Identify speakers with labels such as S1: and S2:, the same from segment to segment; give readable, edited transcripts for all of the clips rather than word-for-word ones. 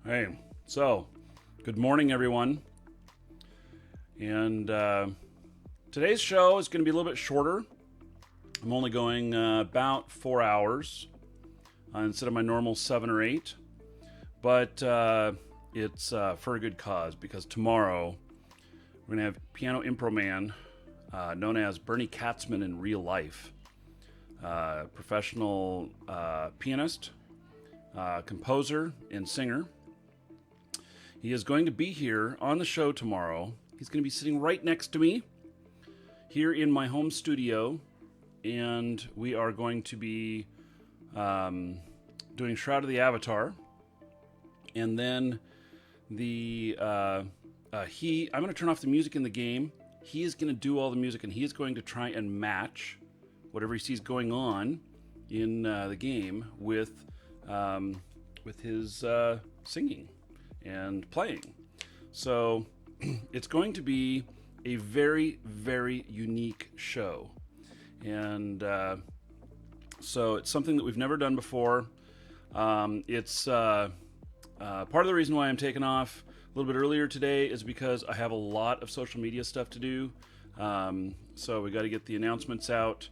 S1: Hey, so good morning, everyone. And today's show is going to be a little bit shorter. I'm only going about 4 hours instead of my normal 7 or 8. But it's for a good cause, because tomorrow we're going to have piano impro man known as Bernie Katzman in real life. Professional pianist, composer, and singer. He is going to be here on the show tomorrow. He's going to be sitting right next to me here in my home studio, and we are going to be doing Shroud of the Avatar. And then I'm going to turn off the music in the game. He is going to do all the music, and he is going to try and match whatever he sees going on in the game with his singing and playing. So it's going to be a very, very unique show. And so it's something that we've never done before. It's part of the reason why I'm taking off a little bit earlier today is because I have a lot of social media stuff to do. So we got to get the announcements out.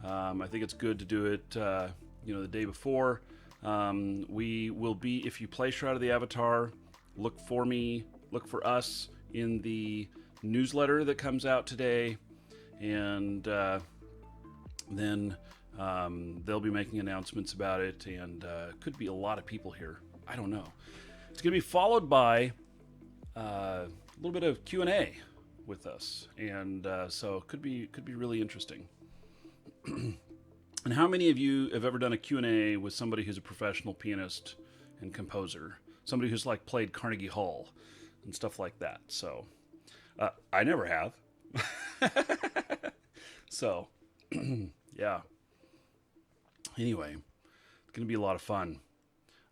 S1: I think it's good to do it, the day before. We will be, if you play Shroud of the Avatar, look for us in the newsletter that comes out today, and then they'll be making announcements about it, and could be a lot of people here. I don't know. It's going to be followed by a little bit of Q&A with us, and so it could be really interesting. And how many of you have ever done a Q&A with somebody who's a professional pianist and composer? Somebody who's like played Carnegie Hall and stuff like that. So I never have. So yeah. Anyway, it's going to be a lot of fun.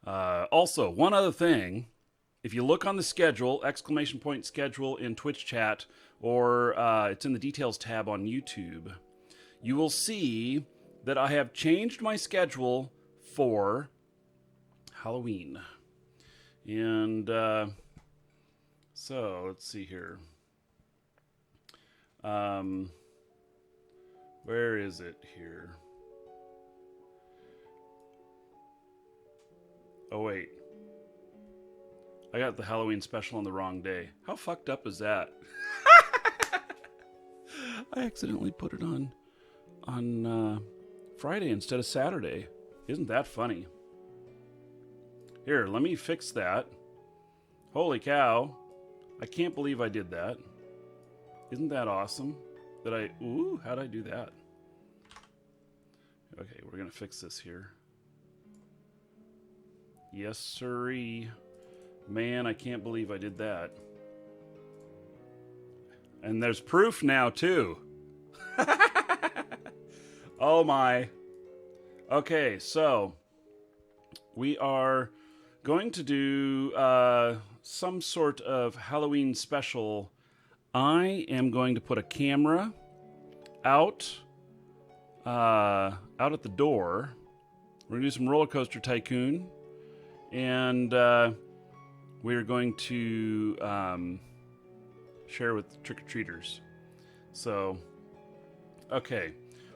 S1: Also, one other thing, if you look on the schedule, ! Schedule in Twitch chat, or it's in the details tab on YouTube, you will see that I have changed my schedule for Halloween. And so let's see here. Where is it here? Oh, wait. I got the Halloween special on the wrong day. How fucked up is that? I accidentally put it on Friday instead of Saturday. Isn't that funny? Here, let me fix that. Holy cow. I can't believe I did that. Isn't that awesome? How'd I do that? Okay, we're going to fix this here. Yes, sirree. Man, I can't believe I did that. And there's proof now, too. Oh, my. Okay, so we are going to do some sort of Halloween special. I am going to put a camera out at the door. We're going to do some Roller Coaster Tycoon, and we're going to share with trick-or-treaters. So, okay.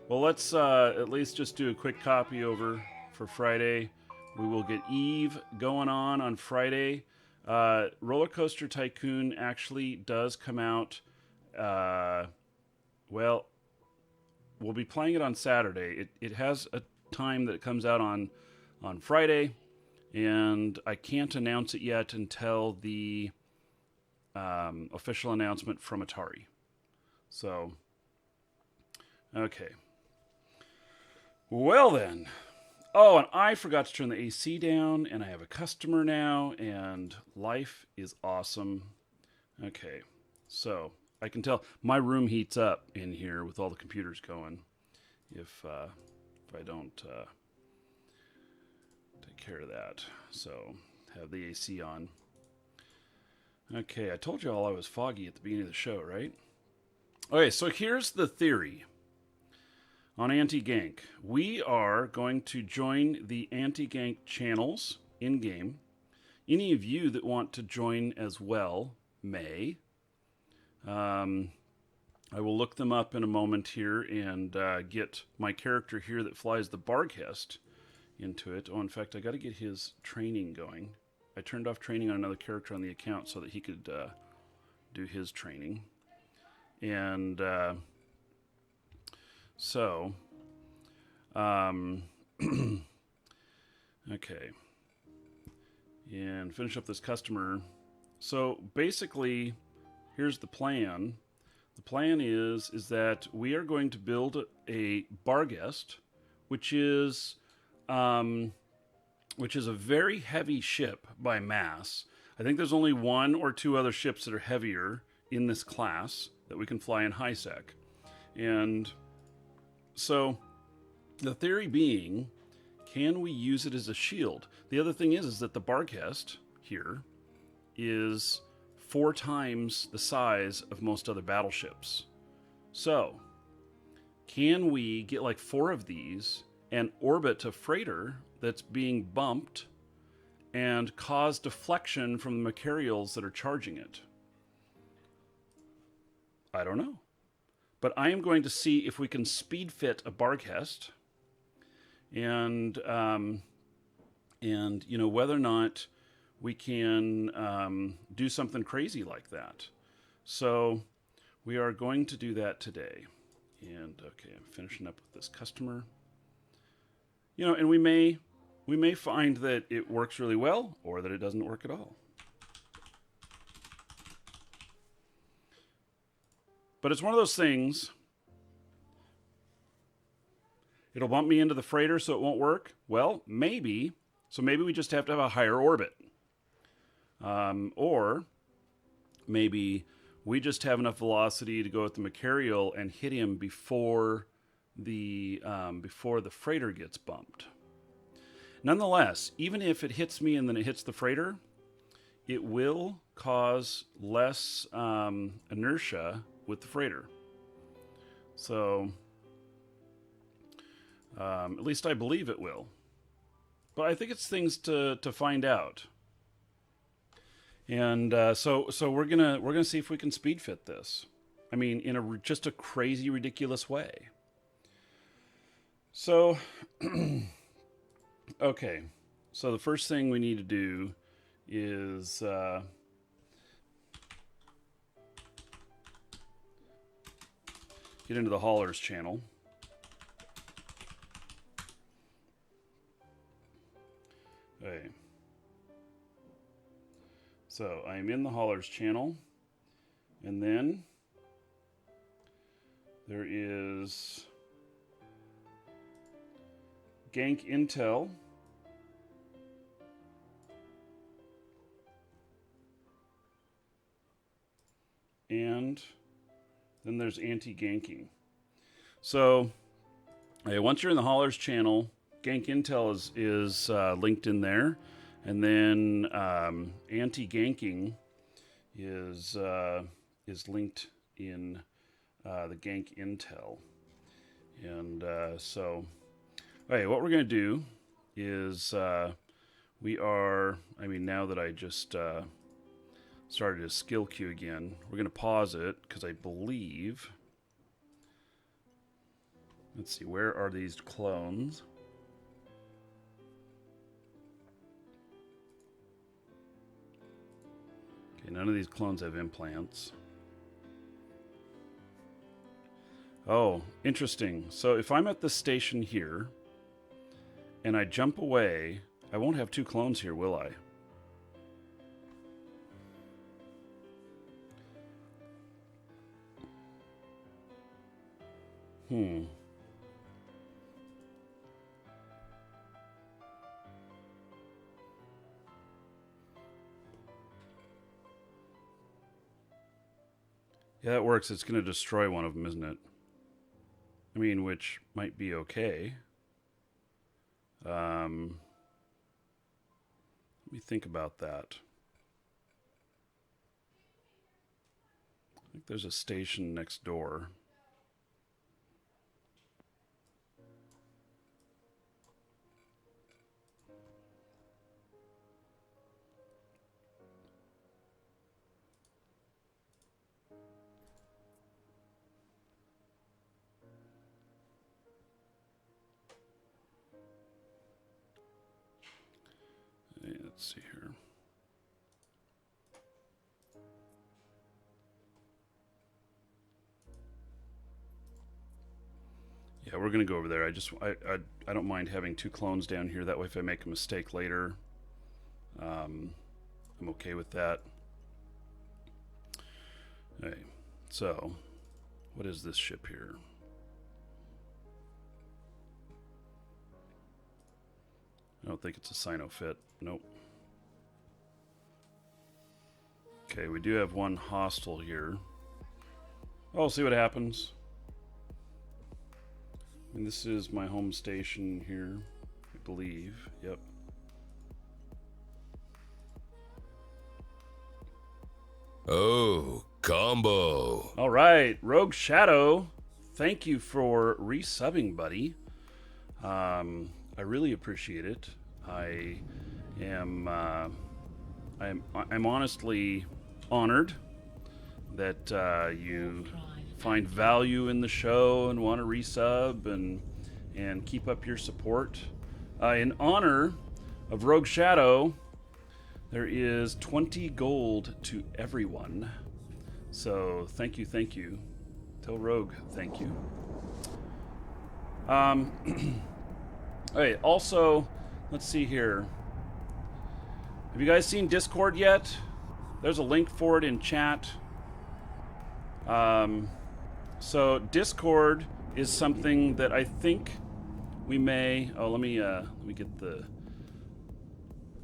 S1: Well, let's at least just do a quick copy over for Friday. We will get Eve going on Friday. Roller Coaster Tycoon actually does come out. We'll be playing it on Saturday. It has a time that it comes out on Friday, and I can't announce it yet until the official announcement from Atari. So, okay. Well then. Oh, and I forgot to turn the AC down, and I have a customer now, and life is awesome. Okay, so I can tell my room heats up in here with all the computers going if I don't take care of that. So have the AC on. Okay, I told you all I was foggy at the beginning of the show, right? Okay, so here's the theory. On Anti-Gank, we are going to join the Anti-Gank channels in-game. Any of you that want to join as well may. I will look them up in a moment here and get my character here that flies the Barghest into it. Oh, in fact, I got to get his training going. I turned off training on another character on the account so that he could do his training. And so, okay. And finish up this customer. So basically, here's the plan. The plan is that we are going to build a Barghest, which is a very heavy ship by mass. I think there's only one or two other ships that are heavier in this class that we can fly in high sec. And so the theory being, can we use it as a shield? The other thing is that the Barghest here is 4 times the size of most other battleships. So, can we get like 4 of these and orbit a freighter that's being bumped and cause deflection from the materials that are charging it? I don't know. But I am going to see if we can speed fit a Barghest and you know, whether or not we can do something crazy like that. So we are going to do that today. And okay, I'm finishing up with this customer. You know, and we may find that it works really well or that it doesn't work at all. But it's one of those things. It'll bump me into the freighter so it won't work. Well, maybe. So maybe we just have to have a higher orbit. Or maybe we just have enough velocity to go with the material and hit him before the freighter gets bumped. Nonetheless, even if it hits me and then it hits the freighter, it will cause less inertia with the freighter. So at least I believe it will. But I think it's things to find out. And so we're gonna see if we can speed fit this. I mean, in just a crazy, ridiculous way. So, okay. So the first thing we need to do is get into the haulers channel. Okay. So I'm in the haulers channel, and then there is Gank Intel, and then there's Anti-Ganking. So once you're in the haulers channel, Gank Intel is linked in there. And then Anti-Ganking is linked in the Gank Intel. And so, okay, what we're going to do is now that I just started a skill queue again, we're going to pause it because I believe, let's see, where are these clones? Okay, none of these clones have implants. Oh, interesting. So if I'm at this station here and I jump away, I won't have 2 clones here, will I? Yeah, that works. It's going to destroy one of them, isn't it? I mean, which might be okay. Let me think about that. I think there's a station next door. Let's see here. Yeah, we're gonna go over there. I don't mind having 2 clones down here. That way, if I make a mistake later, I'm okay with that. Okay, so what is this ship here? I don't think it's a Sino-Fit. Nope. Okay, we do have 1 hostile here. I'll see what happens. And this is my home station here, I believe. Yep.
S2: Oh, combo.
S1: All right, Rogue Shadow, thank you for resubbing, buddy. I really appreciate it. I'm honestly honored that you find value in the show and want to resub and keep up your support. In honor of Rogue Shadow, there is 20 gold to everyone. So thank you. Tell Rogue thank you. Okay, also, let's see here. Have you guys seen Discord yet? There's a link for it in chat. So Discord is something that I think we may... Oh, let me get the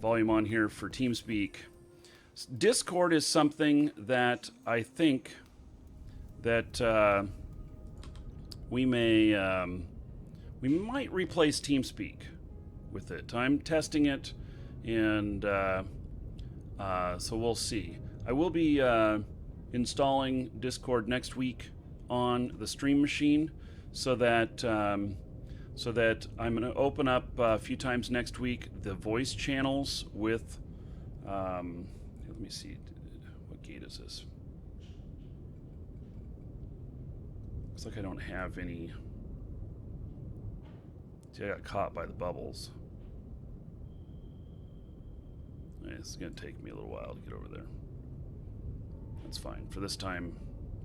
S1: volume on here for TeamSpeak. Discord is something that I think that we might replace TeamSpeak with it. I'm testing it, and so we'll see. I will be installing Discord next week on the Stream Machine, so that I'm going to open up a few times next week the voice channels with. Let me see, what gate is this? Looks like I don't have any. See, I got caught by the bubbles. It's going to take me a little while to get over there. That's fine. For this time,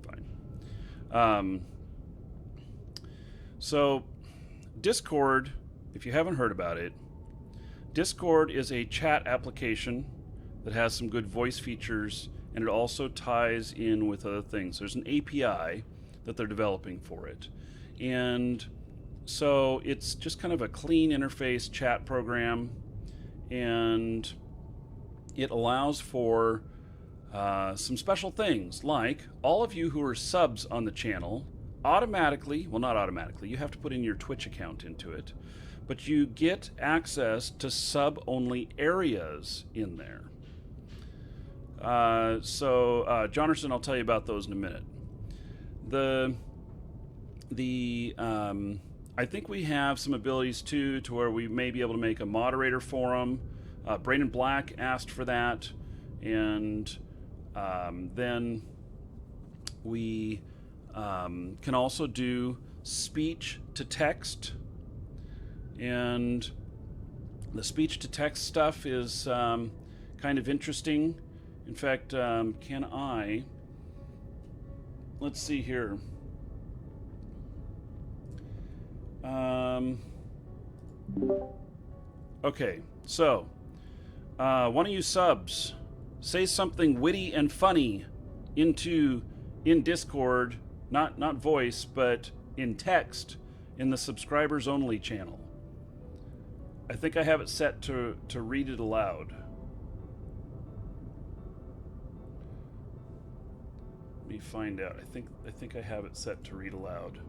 S1: fine. So, Discord, if you haven't heard about it, Discord is a chat application that has some good voice features, and it also ties in with other things. There's an API that they're developing for it. And so it's just kind of a clean interface chat program, and it allows for some special things, like all of you who are subs on the channel automatically, well, not automatically, you have to put in your Twitch account into it, but you get access to sub-only areas in there. Jonathan, I'll tell you about those in a minute. I think we have some abilities too, to where we may be able to make a moderator forum. Brandon Black asked for that, and then we can also do speech to text, and the speech to text stuff is kind of interesting. In fact, let's see here. Okay, so one of you subs, say something witty and funny in Discord, not voice, but in text, in the subscribers only channel. I think I have it set to read it aloud. Let me find out. I think I have it set to read aloud.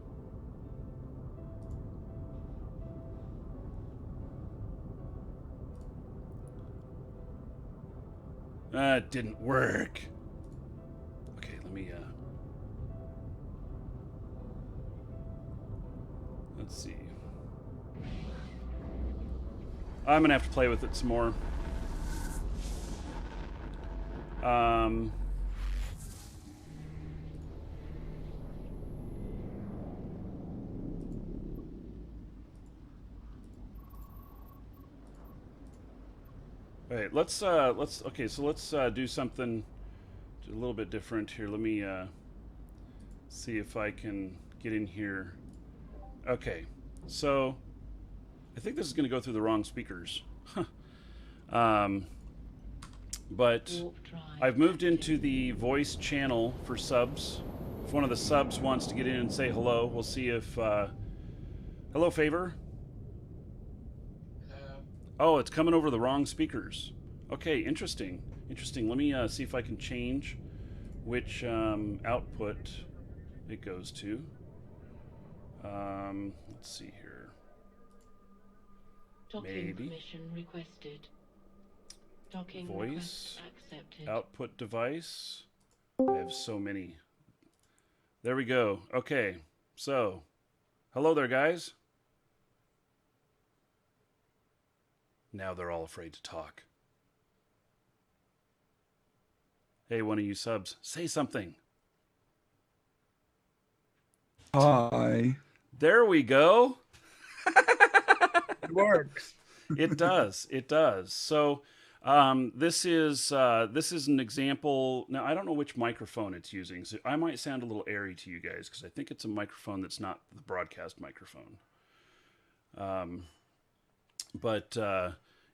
S1: It didn't work. Okay, let me let's see. I'm gonna have to play with it some more. All right, okay, so let's do something a little bit different here. Let me see if I can get in here. Okay, so I think this is going to go through the wrong speakers. um, but I've moved into the voice channel for subs. If one of the subs wants to get in and say hello, we'll see if. Hello, Favor. Oh, it's coming over the wrong speakers. Okay, interesting. Interesting. Let me see if I can change which output it goes to. Let's see here.
S2: Docking permission requested. Docking
S1: Voice,
S2: accepted.
S1: output device. I have so many. There we go. Okay, so hello there, guys. Now they're all afraid to talk. Hey, one of you subs, say something.
S3: Hi.
S1: There we go.
S3: It works.
S1: It does. It does. So this is an example. Now I don't know which microphone it's using, so I might sound a little airy to you guys because I think it's a microphone that's not the broadcast microphone. But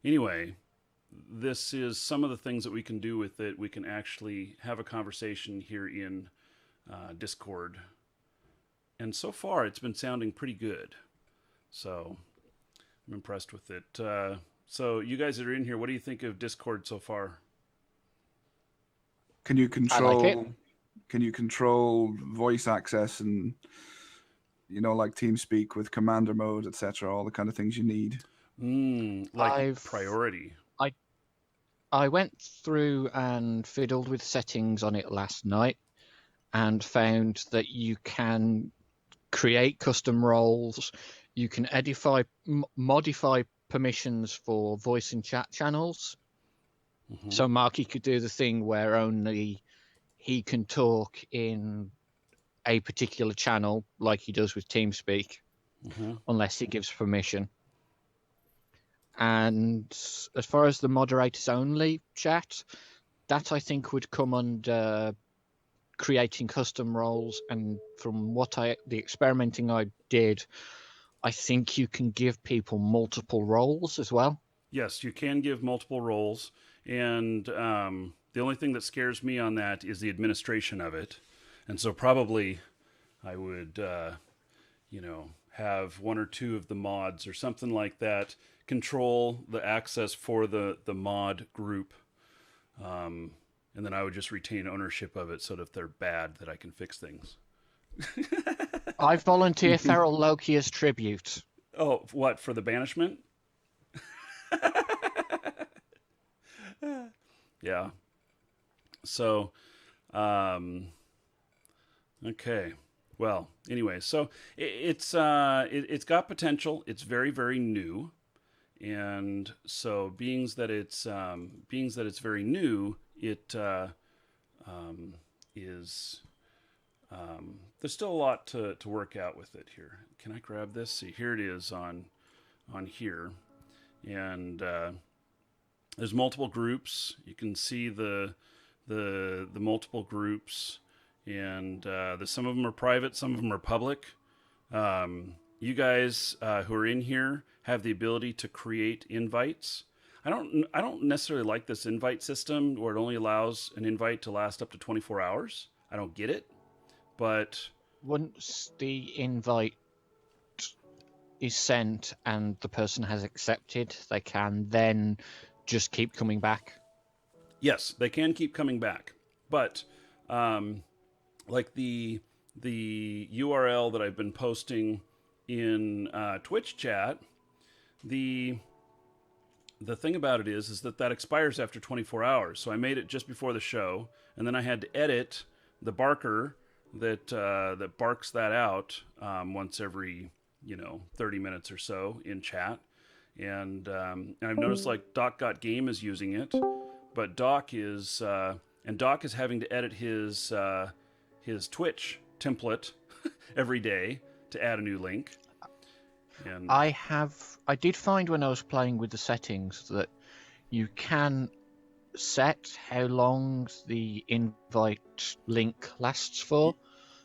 S1: anyway, this is some of the things that we can do with it. We can actually have a conversation here in Discord, and so far it's been sounding pretty good. So I'm impressed with it. So you guys that are in here, what do you think of Discord so far?
S3: Can you control?
S4: I like it.
S3: Can you control voice access and like TeamSpeak with commander mode, etc. All the kind of things you need.
S1: Like priority.
S4: I went through and fiddled with settings on it last night and found that you can create custom roles. You can modify permissions for voice and chat channels. Mm-hmm. So Marky could do the thing where only he can talk in a particular channel, like he does with TeamSpeak, unless he gives permission. And as far as the moderators only chat, that I think would come under creating custom roles. And from the experimenting I did, I think you can give people multiple roles as well.
S1: Yes, you can give multiple roles. And the only thing that scares me on that is the administration of it. And so probably I would, have one or two of the mods or something like that control the access for the mod group. And then I would just retain ownership of it so that if they're bad, that I can fix things.
S4: I volunteer Feral Loki as tribute.
S1: Oh, what, for the banishment? Yeah. So, okay. Well, anyway, so it's got potential. It's very, very new. And so being that it's very new, it is there's still a lot to work out with it here. Can I grab this? See, here it is on here, and there's multiple groups. You can see the multiple groups, and some of them are private, some of them are public. You guys who are in here have the ability to create invites. I don't necessarily like this invite system where it only allows an invite to last up to 24 hours. I don't get it, but
S4: once the invite is sent and the person has accepted, they can then just keep coming back.
S1: Yes, they can keep coming back, but like the URL that I've been posting in Twitch chat, the thing about it is that expires after 24 hours. So I made it just before the show, and then I had to edit the barker that barks that out once every 30 minutes or so in chat. And I've noticed like Doc Got Game is using it, but Doc is having to edit his Twitch template every day to add a new link. And
S4: I did find when I was playing with the settings that You can set how long the invite link lasts for.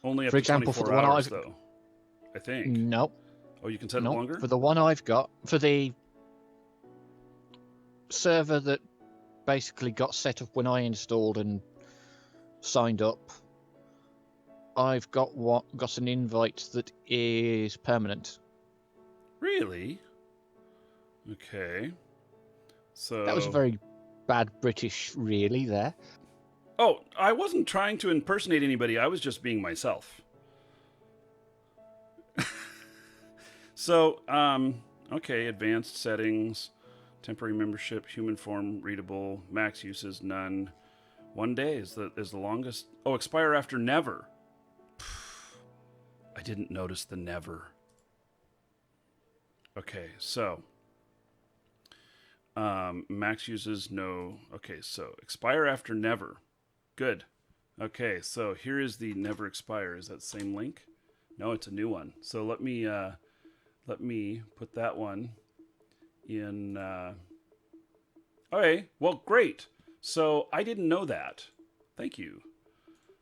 S1: Only up
S4: For
S1: to
S4: example, for
S1: 24
S4: the one
S1: hours,
S4: I've
S1: though, I think.
S4: no,
S1: Oh, you can set it
S4: no,
S1: longer?
S4: for the one I've got, for the server that basically got set up when I installed and signed up, I've got an invite that is permanent.
S1: Really? Okay. So...
S4: That was very bad British, really, there.
S1: Oh, I wasn't trying to impersonate anybody. I was just being myself. So, okay, advanced settings, temporary membership, human form, readable, max uses, none. 1 day is the longest. Oh, expire after never. I didn't notice the never. Okay, so max uses, no. Okay, so expire after never. Good. Okay, so here is the never expire. Is that the same link? No, it's a new one. So let me put that one in. Okay, well, great. So I didn't know that. Thank you.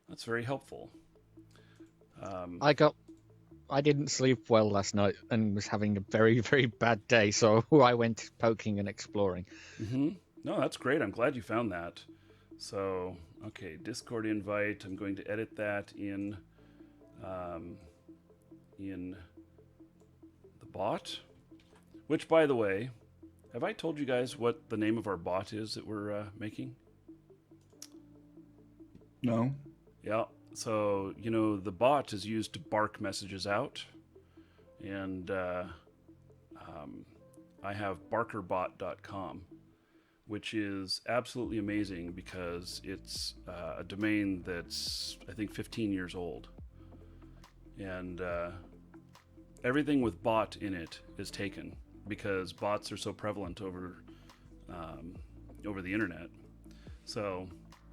S1: That's very helpful.
S4: I didn't sleep well last night and was having a very, very bad day, so I went poking and exploring.
S1: Mm-hmm. No, that's great. I'm glad you found that. So, okay, Discord invite. I'm going to edit that in the bot. Which, by the way, have I told you guys what the name of our bot is that we're making?
S3: No.
S1: Yeah. So, the bot is used to bark messages out. And I have barkerbot.com, which is absolutely amazing because it's a domain that's, I think, 15 years old. And everything with bot in it is taken because bots are so prevalent over the internet. So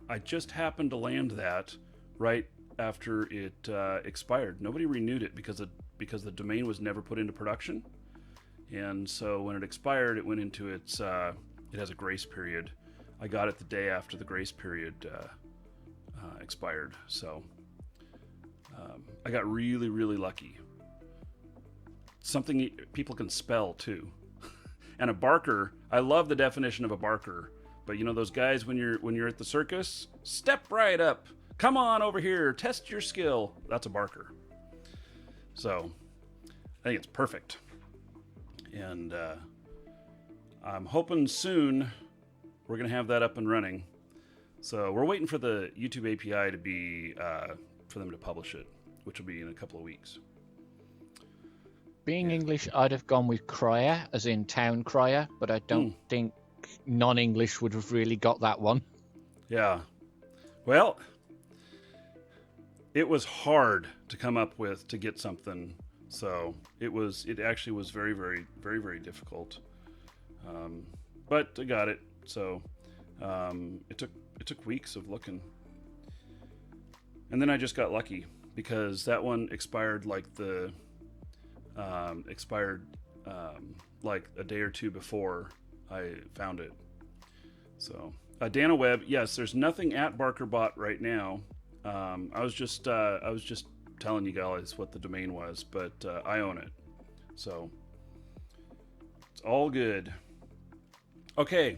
S1: I just happened to land that right after it expired. Nobody renewed it because the domain was never put into production. And so when it expired, it went into its... it has a grace period. I got it the day after the grace period expired. So I got really, really lucky. Something people can spell, too. And a barker, I love the definition of a barker. But those guys when you're at the circus, step right up. Come on over here, test your skill. That's a barker. So I think it's perfect. And I'm hoping soon we're going to have that up and running. So we're waiting for the YouTube API to be, for them to publish it, which will be in a couple of weeks.
S4: Being English, I'd have gone with crier, as in town crier, but I don't think non-English would have really got that one.
S1: Yeah. Well, it was hard to come up with to get something. So it actually was very, very, very, very difficult. But I got it. So it took weeks of looking. And then I just got lucky because that one expired like like a day or two before I found it. So Dana Webb, yes, there's nothing at BarkerBot right now. I was just telling you guys what the domain was, but I own it, so it's all good. Okay.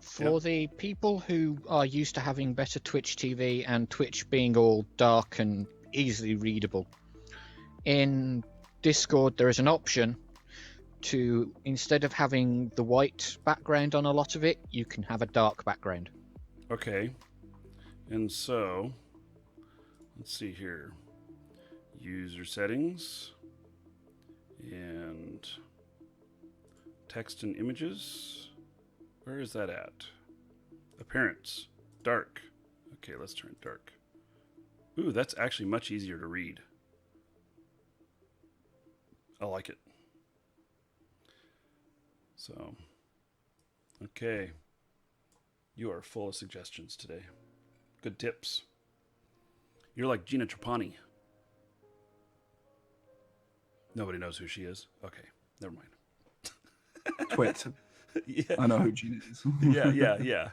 S4: For the people who are used to having better Twitch TV and Twitch being all dark and easily readable, in Discord there is an option to, instead of having the white background on a lot of it, you can have a dark background.
S1: Okay. And so, let's see here. User settings and text and images. Where is that at? Appearance. Dark. Okay, let's turn it dark. Ooh, that's actually much easier to read. I like it. So, okay. You are full of suggestions today. Good tips. You're like Gina Trapani. Nobody knows who she is. Okay, never mind.
S3: Twit.
S1: Yeah,
S3: I know who Gina is.
S1: yeah.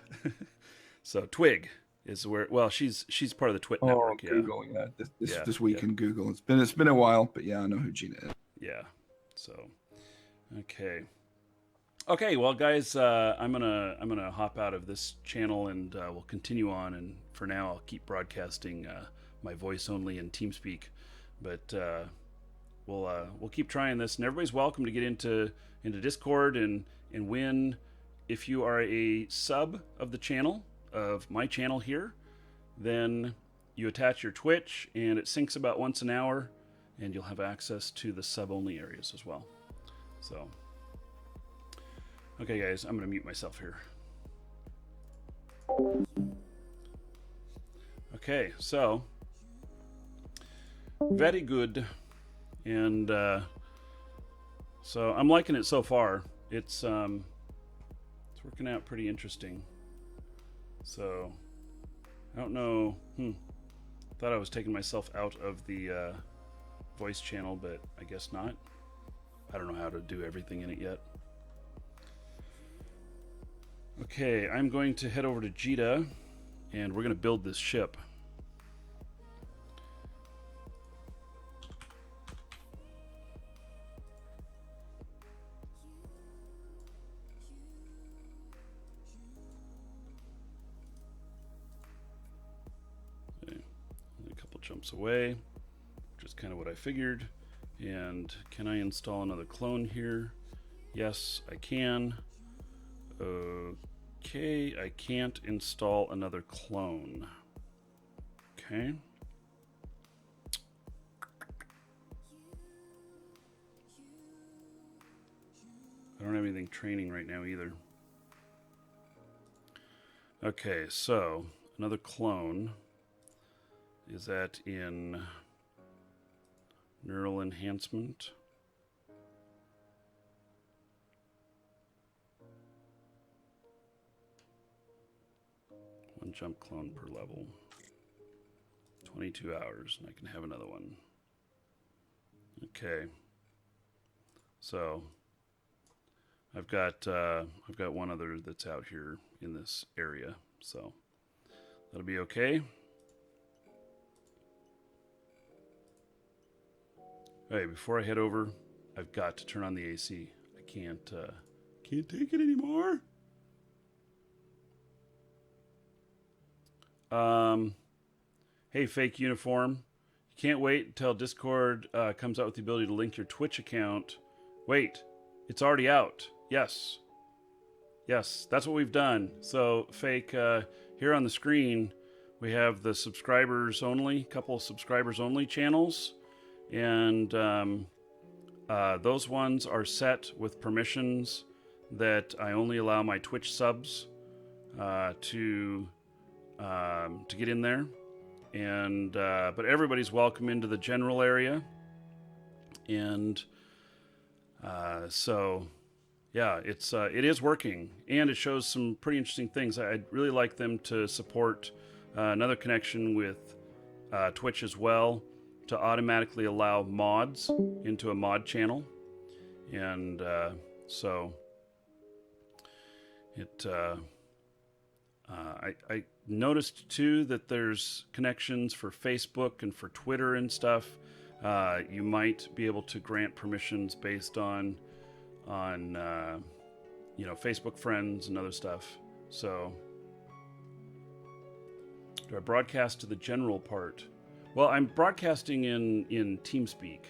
S1: So Twig is where. Well, she's part of the Twit
S3: Oh,
S1: network. Yeah,
S3: Google, yeah. This week
S1: yeah,
S3: in Google. It's been a while, but yeah, I know who Gina is.
S1: yeah. So, okay. Well, guys, I'm gonna hop out of this channel and we'll continue on. And for now, I'll keep broadcasting my voice only in TeamSpeak, but we'll keep trying this. And everybody's welcome to get into Discord and win. If you are a sub of the channel, of my channel here, then you attach your Twitch and it syncs about once an hour, and you'll have access to the sub only areas as well. So, okay, guys, I'm going to mute myself here. Okay, so very good, and so I'm liking it so far. It's working out pretty interesting. So I don't know. Thought I was taking myself out of the voice channel, but I guess not. I don't know how to do everything in it yet. Okay, I'm going to head over to Jita, and we're going to build this ship. Okay, only a couple jumps away, which is kind of what I figured. And can I install another clone here? Yes, I can. Okay, I can't install another clone. Okay. I don't have anything training right now either. Okay, so another clone. Is that in neural enhancement? One jump clone per level. 22 hours, and I can have another one. Okay. So I've got one other that's out here in this area, so that'll be okay. Hey, before I head over, I've got to turn on the AC. I can't take it anymore. Hey, fake uniform. You can't wait until Discord comes out with the ability to link your Twitch account. Wait, it's already out. Yes. Yes, that's what we've done. So, fake, here on the screen, we have the subscribers only, couple of subscribers only channels. And those ones are set with permissions that I only allow my Twitch subs to get in there. And but everybody's welcome into the general area. And so yeah, it is working, and it shows some pretty interesting things. I'd really like them to support another connection with Twitch as well, to automatically allow mods into a mod channel. And so it I noticed too that there's connections for Facebook and for Twitter and stuff. You might be able to grant permissions based on Facebook friends and other stuff. So do I broadcast to the general part? Well, I'm broadcasting in TeamSpeak,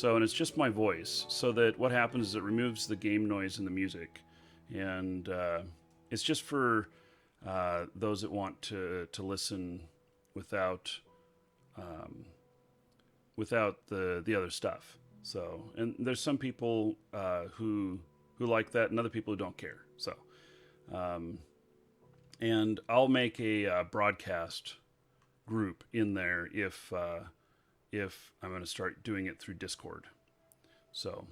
S1: and it's just my voice, so that what happens is it removes the game noise and the music, and it's just for those that want to listen without the other stuff. So, and there's some people who like that, and other people who don't care. So, and I'll make a broadcast group in there if I'm going to start doing it through Discord. So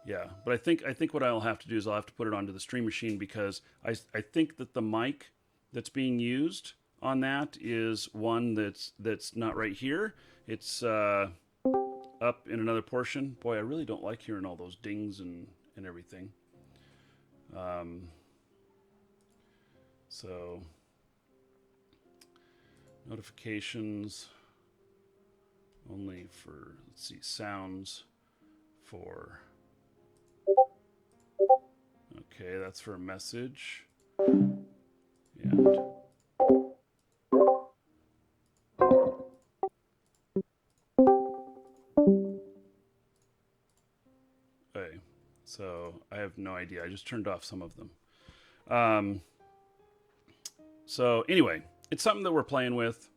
S1: yeah. But I think what I'll have to do is I'll have to put it onto the Stream Machine, because I think that the mic that's being used on that is one that's not right here. It's up in another portion. Boy, I really don't like hearing all those dings and everything. So notifications only for, let's see, sounds for, okay, that's for a message. And okay, so I have no idea. I just turned off some of them. So anyway, it's something that we're playing with.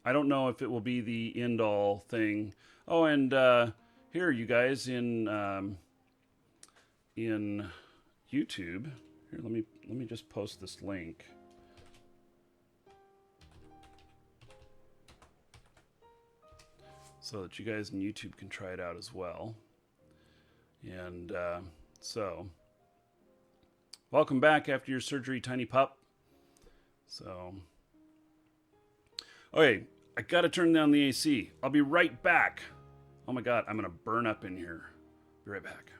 S1: I don't know if it will be the end all thing. Oh, and here, you guys in YouTube. Here, let me just post this link. So that you guys in YouTube can try it out as well. And so, welcome back after your surgery, Tiny Pup. So, okay, I gotta turn down the AC. I'll be right back. Oh my God, I'm gonna burn up in here. Be right back.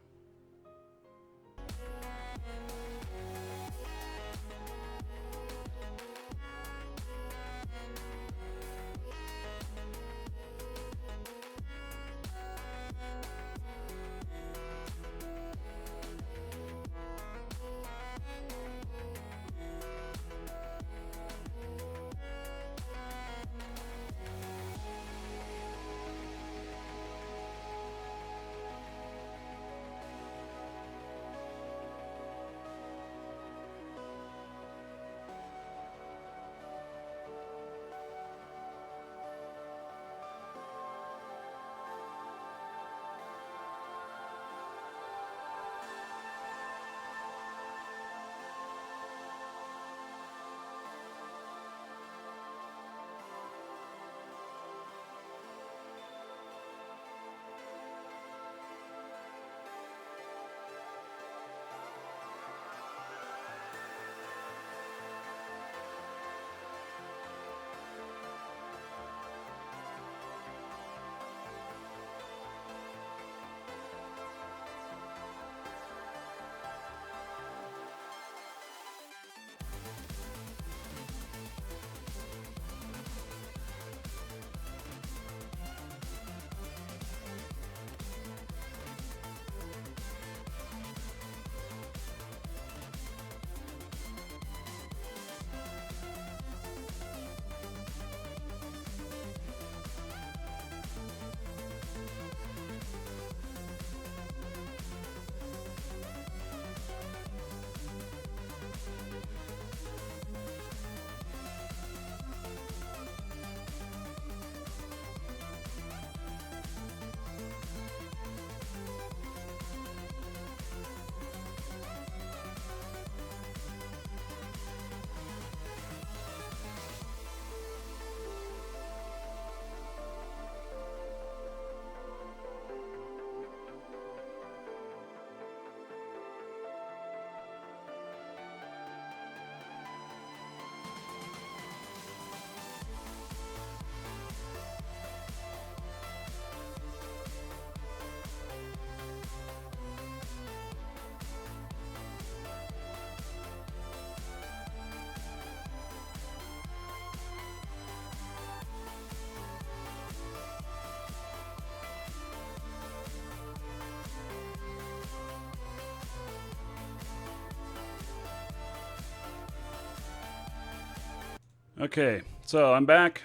S1: Okay, so I'm back.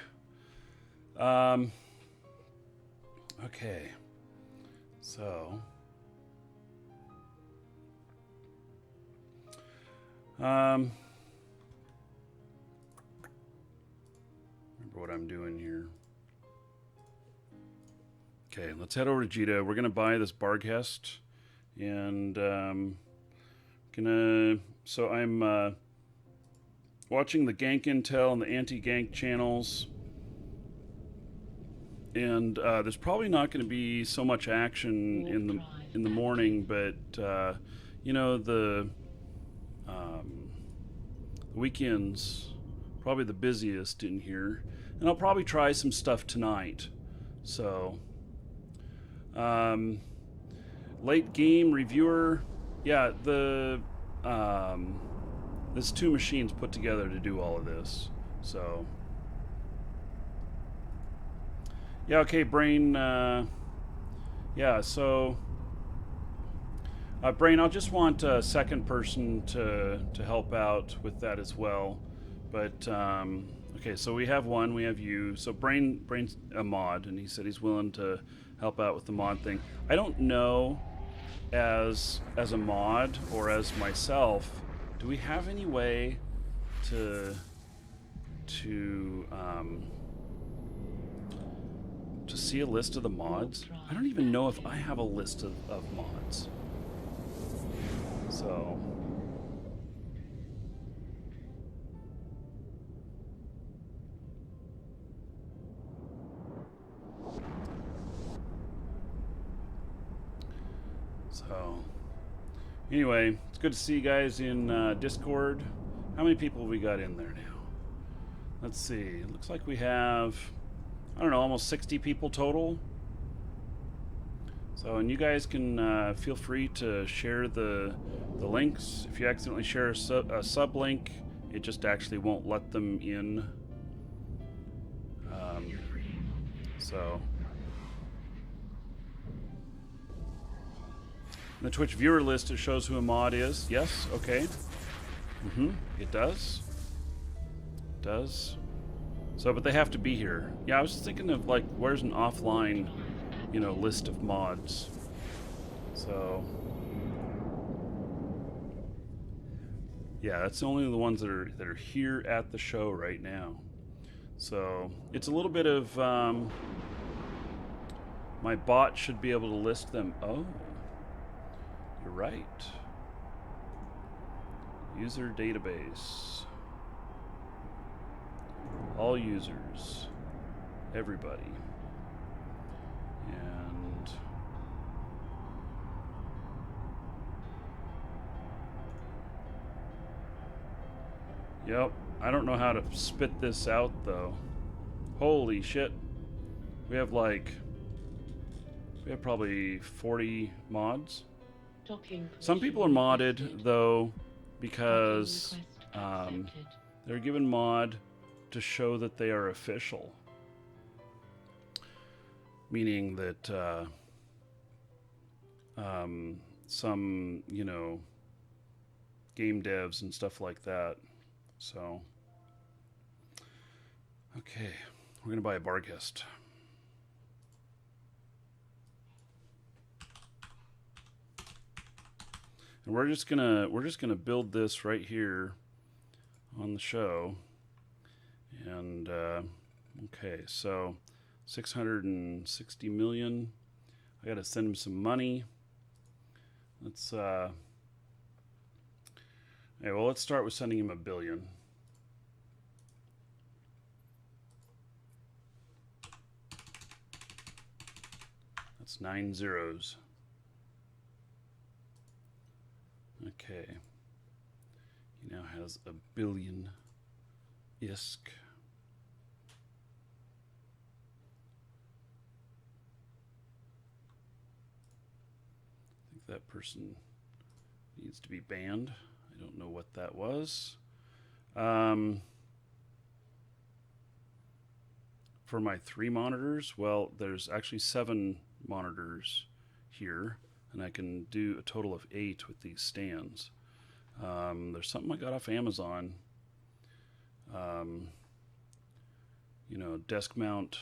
S1: Okay, so remember what I'm doing here. Okay, let's head over to Jita. We're gonna buy this Barghest, and So I'm watching the Gank Intel and the Anti-Gank channels, and there's probably not going to be so much action in the morning, but you know, the weekends probably the busiest in here, and I'll probably try some stuff tonight. So late game reviewer, yeah, the There's two machines put together to do all of this. So, yeah, okay, Brain. Yeah, so, Brain, I'll just want a second person to help out with that as well. But, okay, so we have one, we have you. So Brain's a mod, and he said he's willing to help out with the mod thing. I don't know, as a mod or as myself, do we have any way to see a list of the mods? I don't even know if I have a list of mods. So, anyway, it's good to see you guys in Discord. How many people have we got in there now? Let's see. It looks like we have, I don't know, almost 60 people total. So, and you guys can feel free to share the links. If you accidentally share a sub link, it just actually won't let them in. So, in the Twitch viewer list, it shows who a mod is. Yes, okay. It does. It does. So, but they have to be here. Yeah, I was thinking of, like, where's an offline, list of mods. So, yeah, that's only the ones that are here at the show right now. So, it's a little bit of, my bot should be able to list them. Oh, you're right. User database. All users. Everybody. And yep, I don't know how to spit this out though. Holy shit. We have probably 40 mods. Some people are modded though because they're given mod to show that they are official. Meaning that some, game devs and stuff like that. So, okay, we're gonna buy a bar guest. And we're just gonna build this right here on the show. And okay, so 660 million. I gotta send him some money. Let's okay, well, let's start with sending him $1 billion. That's 9 zeros. Okay. He now has $1 billion ISK. I think that person needs to be banned. I don't know what that was. For my 3 monitors, well, there's actually 7 monitors here, and I can do a total of 8 with these stands. There's something I got off Amazon. Desk mount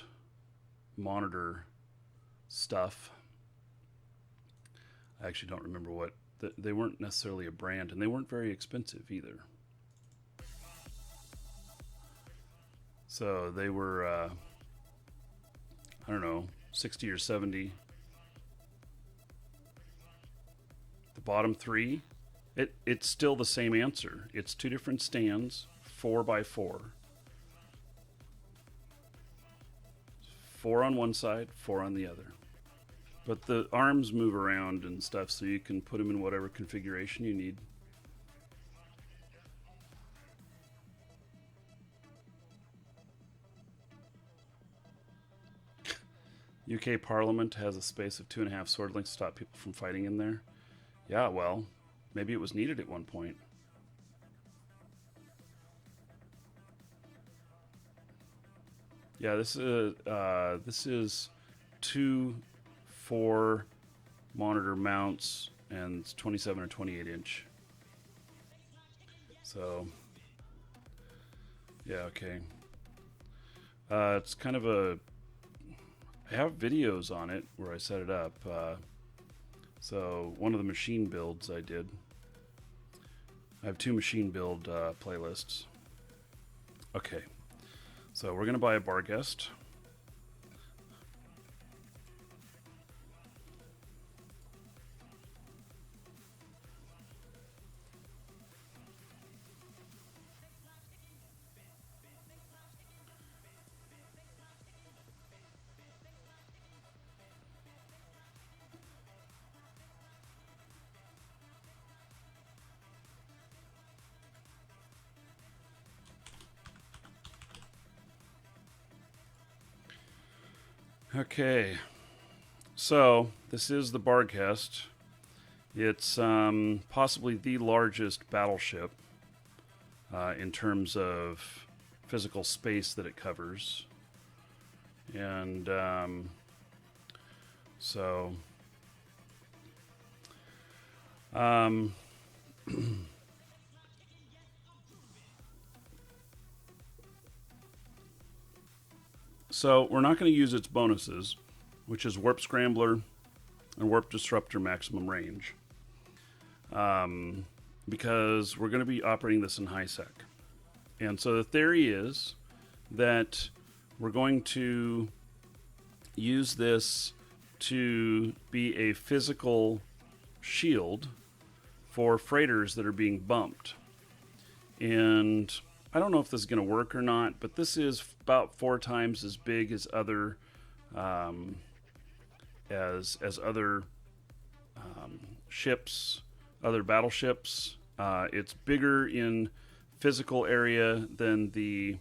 S1: monitor stuff. I actually don't remember what. They weren't necessarily a brand, and they weren't very expensive either. So they were, I don't know, 60 or 70. The bottom 3, it's still the same answer. It's 2 different stands, 4x4. 4 on one side, 4 on the other. But the arms move around and stuff, so you can put them in whatever configuration you need. UK Parliament has a space of 2.5 sword links to stop people from fighting in there. Yeah, well, maybe it was needed at one point. Yeah, this is 2 4 monitor mounts, and it's 27 or 28 inch. So yeah, okay. It's kind of I have videos on it where I set it up. So one of the machine builds I did. I have 2 machine build playlists. Okay, so we're gonna buy a bar guest. Okay, so this is the Barghest. It's possibly the largest battleship in terms of physical space that it covers. And so so we're not going to use its bonuses, which is Warp Scrambler and Warp Disruptor maximum range, because we're going to be operating this in high sec. And so the theory is that we're going to use this to be a physical shield for freighters that are being bumped. And I don't know if this is going to work or not, but this is about 4 times as big as other other ships, other battleships. It's bigger in physical area than the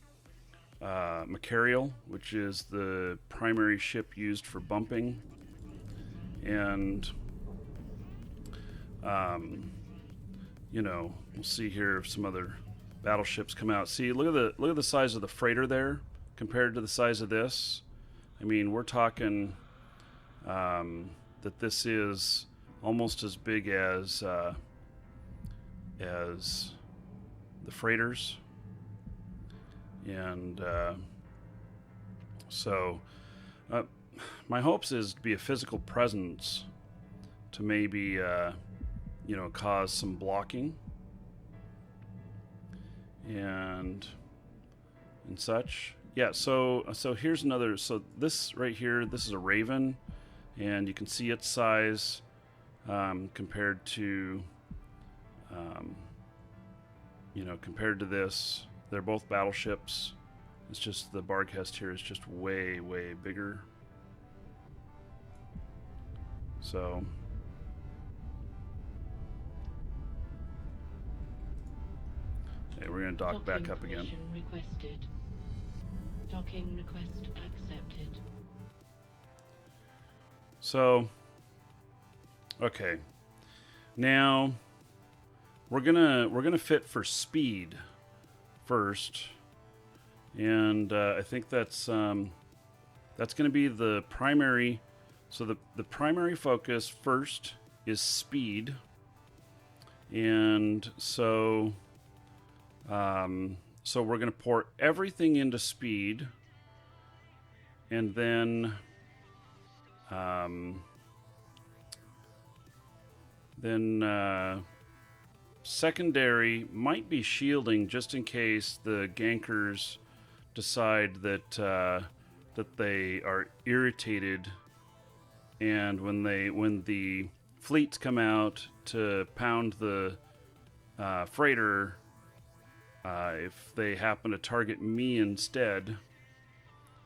S1: Macarial, which is the primary ship used for bumping. And you know, we'll see here if some other battleships come out. See, look at the size of the freighter there compared to the size of this. I mean, we're talking that this is almost as big as the freighters. And so my hopes is to be a physical presence to maybe you know, cause some blocking and such. Yeah, so here's another. So this right here, this is a Raven, and you can see its size compared to you know, compared to this. They're both battleships. It's just the Barghest here is just way bigger. So okay, we're gonna dock back up again.
S2: Requested. Docking request accepted.
S1: So okay, now we're gonna fit for speed first, and I think that's going to be the primary. So the primary focus first is speed, and so so we're going to pour everything into speed, and then secondary might be shielding, just in case the gankers decide that that they are irritated, and when the fleets come out to pound the freighter, if they happen to target me instead,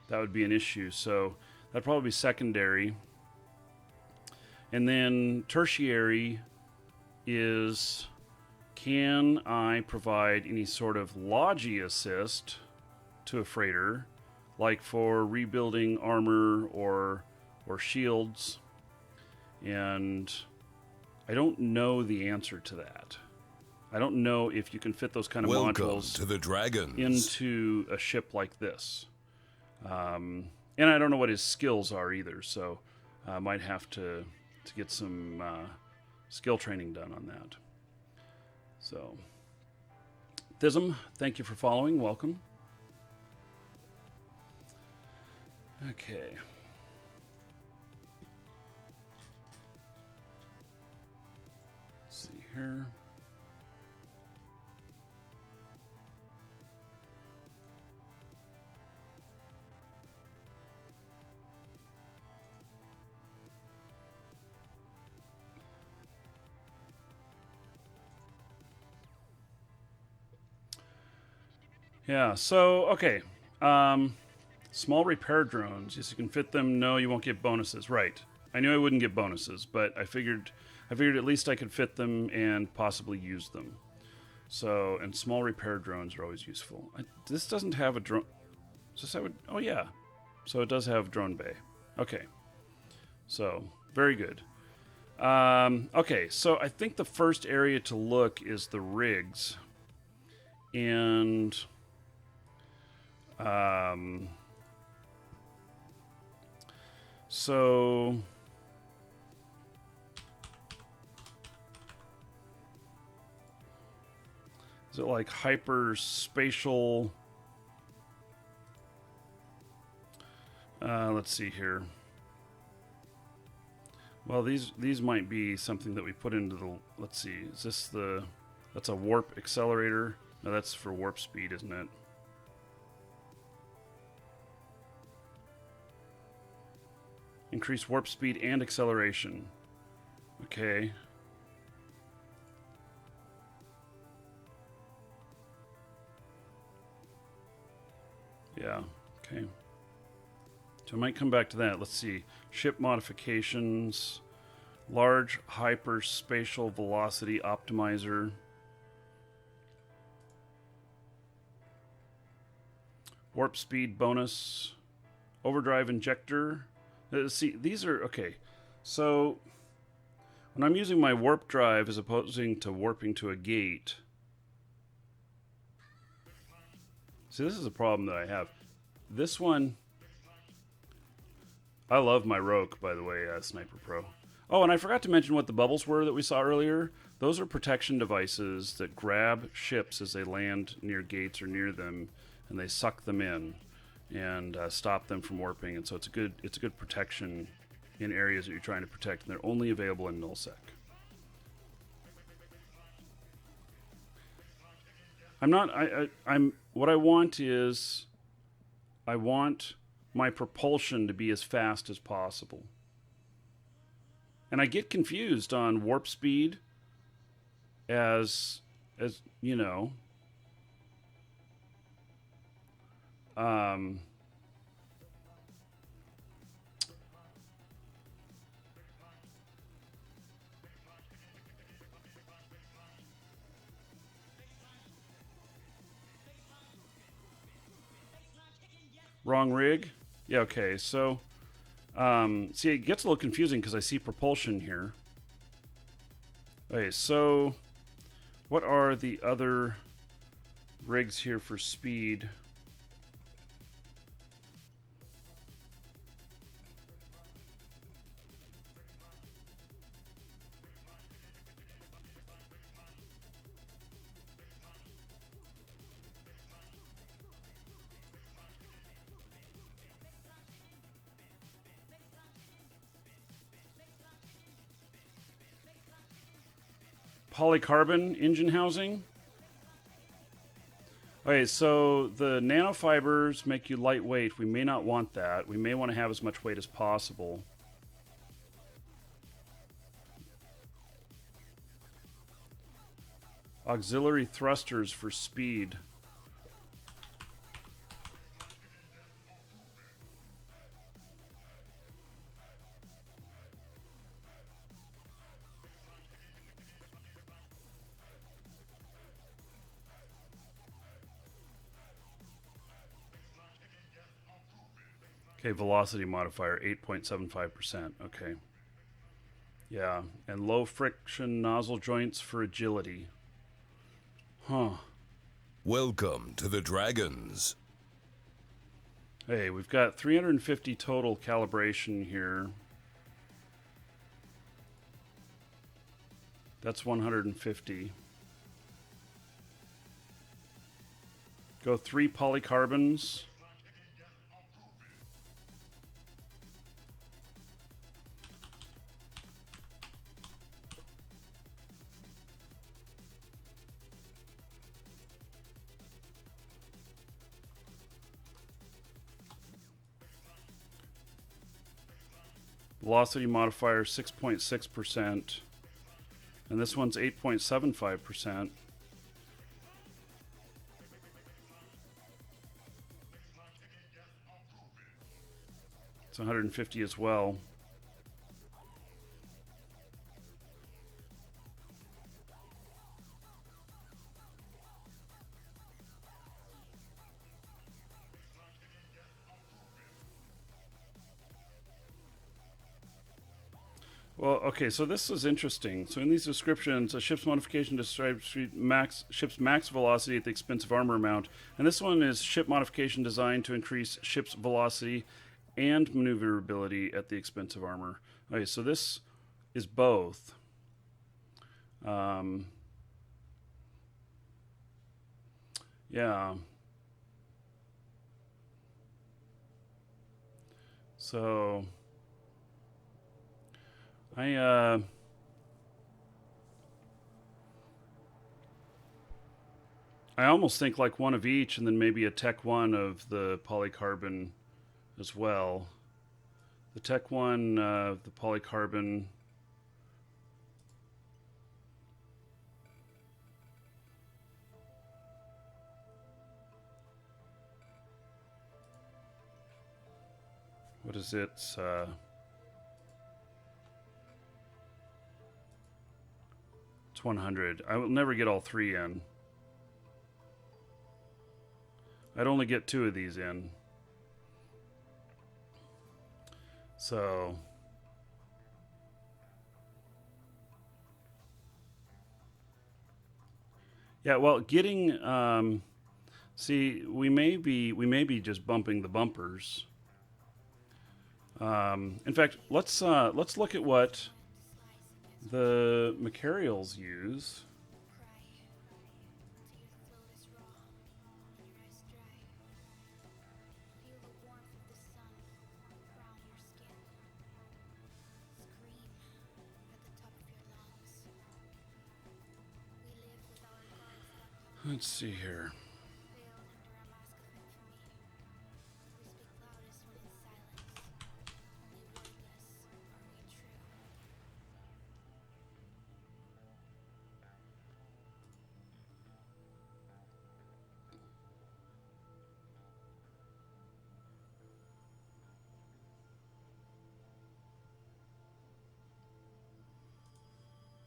S1: that would be an issue. So that'd probably be secondary. And then tertiary is, can I provide any sort of logi assist to a freighter, like for rebuilding armor or shields? And I don't know the answer to that. I don't know if you can fit those kind of
S5: Welcome
S1: modules
S5: to the Dragons.
S1: into a ship like this. And I don't know what his skills are either, so I might have to get some skill training done on that. So, Thism, thank you for following. Welcome. Okay. Let's see here. Yeah, so, okay. Small repair drones. Yes, you can fit them. No, you won't get bonuses. Right. I knew I wouldn't get bonuses, but I figured at least I could fit them and possibly use them. So, and small repair drones are always useful. This doesn't have a drone. Does this have a, oh, yeah. So it does have drone bay. Okay. So, very good. Okay, so I think the first area to look is the rigs. And... so is it like hyperspatial? Let's see here. Well, these might be something that we put into the, let's see, is this the, that's a warp accelerator? No, that's for warp speed, isn't it? Increase warp speed and acceleration. Okay. Yeah, okay. So I might come back to that. Let's see. Ship modifications. Large hyperspatial velocity optimizer. Warp speed bonus. Overdrive injector. See, these are, okay, so when I'm using my warp drive as opposed to warping to a gate, see, this is a problem that I have. This one, I love my Rogue, by the way, Sniper Pro. Oh, and I forgot to mention what the bubbles were that we saw earlier. Those are protection devices that grab ships as they land near gates or near them, and they suck them in and stop them from warping, and so it's a good protection in areas that you're trying to protect, and they're only available in nullsec. I'm what I want is I want my propulsion to be as fast as possible. And I get confused on warp speed as you know, wrong rig. Yeah, okay, so see, it gets a little confusing because I see propulsion here. Okay, so what are the other rigs here for speed? Polycarbon engine housing. Okay, so the nanofibers make you lightweight. We may not want that. We may want to have as much weight as possible. Auxiliary thrusters for speed. Okay, velocity modifier, 8.75%. Okay. Yeah, and low friction nozzle joints for agility. Huh.
S5: Welcome to the Dragons.
S1: Hey, we've got 350 total calibration here. That's 150. Go 3 polycarbons. Velocity modifier 6.6%. And this one's 8.75%. It's 150 as well. Well, okay, so this is interesting. So in these descriptions, a ship's modification describes ship's max velocity at the expense of armor amount. And this one is ship modification designed to increase ship's velocity and maneuverability at the expense of armor. Okay, so this is both. Yeah. So I almost think like one of each, and then maybe a Tech 1 of the polycarbon as well. The Tech 1 of the polycarbon. What is it? It's 100. I will never get all 3 in. I'd only get 2 of these in. So yeah, well, getting see, we may be just bumping the bumpers. In fact, let's look at what the Macarials use. Let's see here.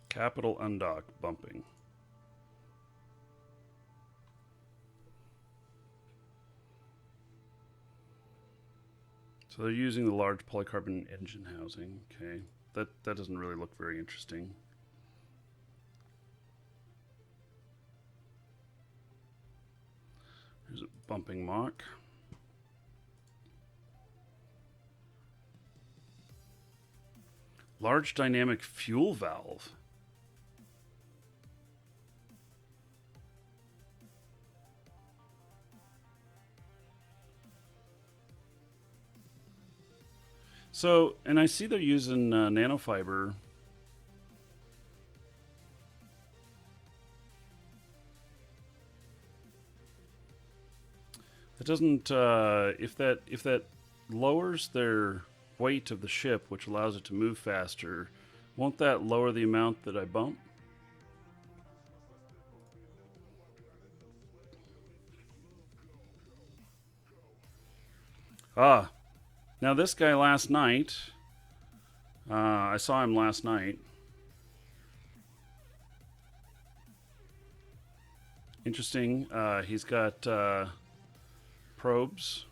S1: Capital undock bumping. So they're using the large polycarbonate engine housing. Okay, that doesn't really look very interesting. Here's a bumping mock. Large dynamic fuel valve. So, and I see they're using nanofiber. It doesn't. If that lowers their weight of the ship, which allows it to move faster, won't that lower the amount that I bump? Ah, now this guy last night. I saw him last night. Interesting. He's got probes.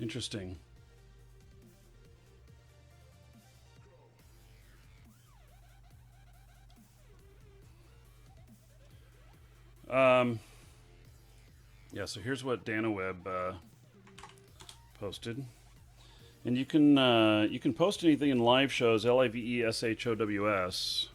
S1: Interesting. Yeah, so here's what DanaWeb posted. And you can post anything in live shows, LIVESHOWS.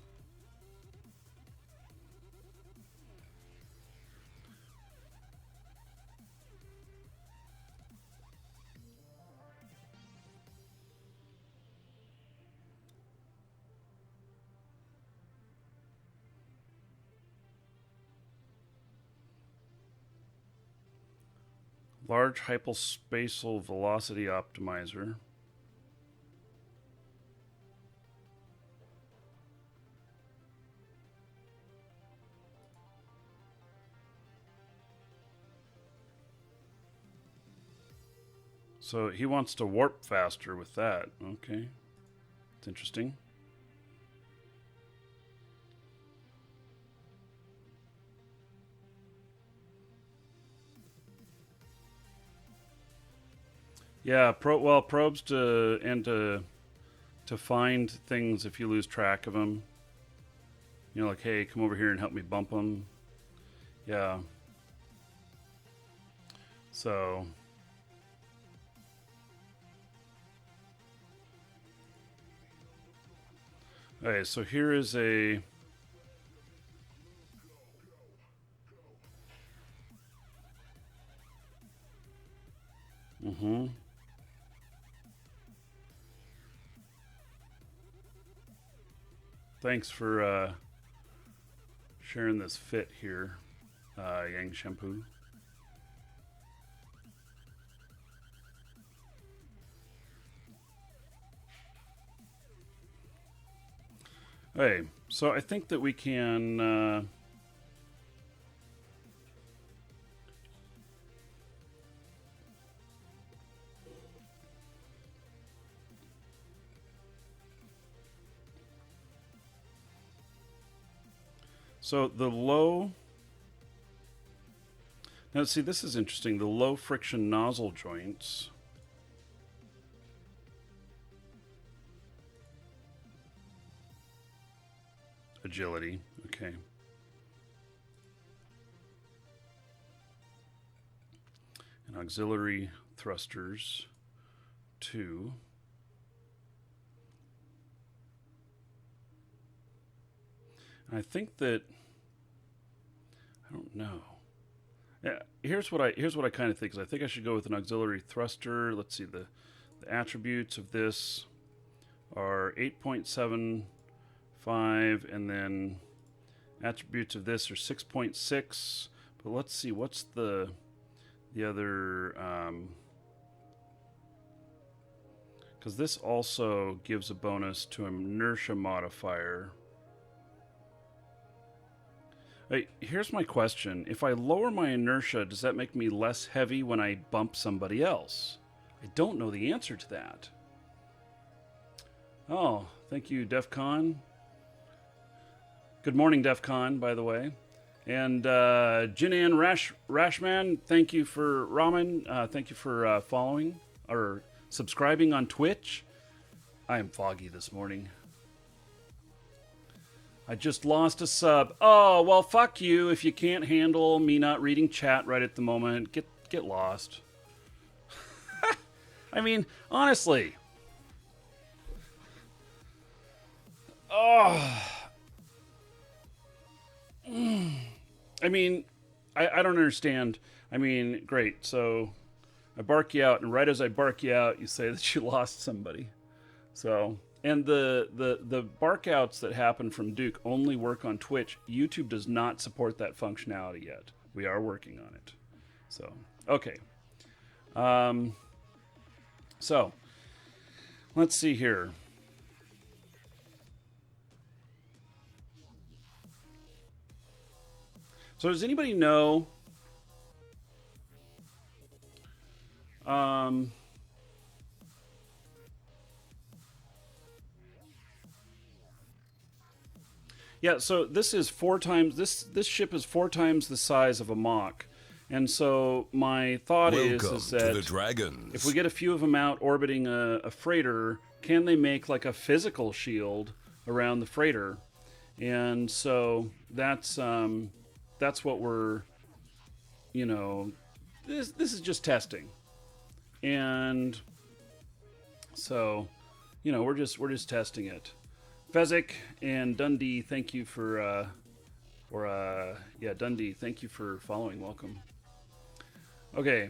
S1: Large hypospatial velocity optimizer. So he wants to warp faster with that. Okay. It's interesting. Yeah, probes to find things if you lose track of them. You know, like, hey, come over here and help me bump them. Yeah. So. Okay, so here is a. Thanks for sharing this fit here, Yang Shampoo. Okay, so I think that we can. So the low. Now, see, this is interesting. The low friction nozzle joints. Agility, okay. And auxiliary thrusters, 2. And I think that, I don't know. Yeah, here's what I kind of think. Is I think I should go with an auxiliary thruster. Let's see, the attributes of this are 8.75, and then attributes of this are 6.6. But let's see, what's the other? Because this also gives a bonus to inertia modifier. Hey, here's my question. If I lower my inertia, does that make me less heavy when I bump somebody else? I don't know the answer to that. Oh, thank you, DEFCON. Good morning, DEFCON, by the way. And Jinan Rashman, thank you for ramen. Thank you for following or subscribing on Twitch. I am foggy this morning. I just lost a sub. Oh, well, fuck you if you can't handle me not reading chat right at the moment. Get lost. I mean, honestly. Oh. I mean, I don't understand. I mean, great. So I bark you out, and right as I bark you out, you say that you lost somebody. So... And the bark outs that happen from Duke only work on Twitch. YouTube does not support that functionality yet. We are working on it. So, okay. So, let's see here. So, does anybody know... Yeah, so this is 4 times this ship is 4 times the size of a Mach, And so my thought
S5: Welcome
S1: is
S5: to
S1: that
S5: the Dragons.
S1: if we get a few of them out orbiting a freighter, can they make like a physical shield around the freighter? And so that's what we're, you know, this is just testing. And so, you know, we're just testing it. Fezzik and Dundee, thank you for Dundee, thank you for following. Welcome. Okay.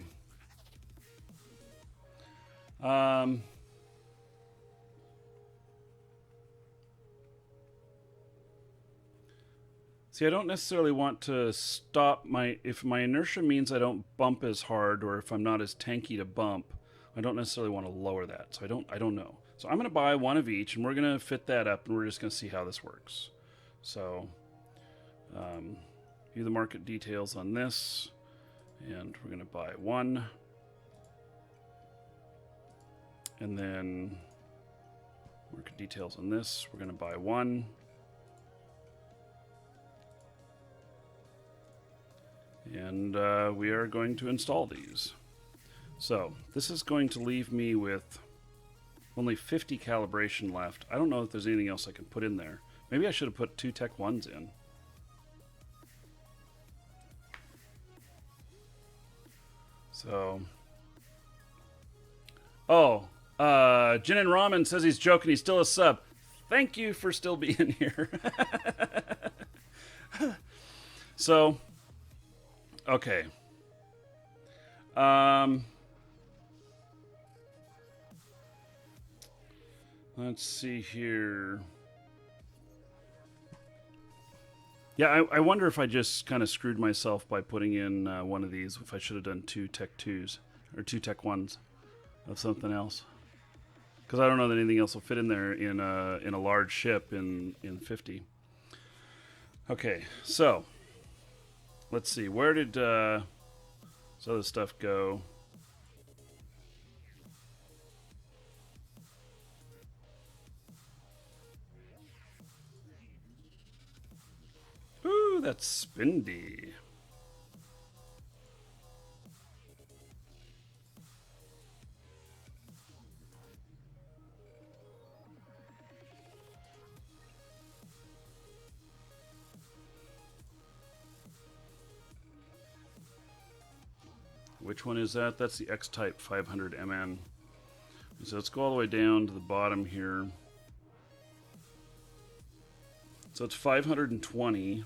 S1: See, I don't necessarily want to stop if my inertia means I don't bump as hard, or if I'm not as tanky to bump, I don't necessarily want to lower that. So I don't know. So I'm going to buy one of each, and we're going to fit that up, and we're just going to see how this works. So, view the market details on this, and we're going to buy one. And then market details on this, we're going to buy one. And we are going to install these. So this is going to leave me with only 50 calibration left. I don't know if there's anything else I can put in there. Maybe I should have put 2 Tech 1s in. So, Jin and Ramen says he's joking. He's still a sub. Thank you for still being here. So, okay. Let's see here. Yeah, I wonder if I just kind of screwed myself by putting in one of these. If I should have done 2 Tech 2s or 2 Tech 1s of something else, because I don't know that anything else will fit in there in a large ship in 50. Okay, so let's see. Where did this other stuff go? Ooh, that's spendy. Which one is that? That's the X-Type 500 MN. So let's go all the way down to the bottom here. So it's 520.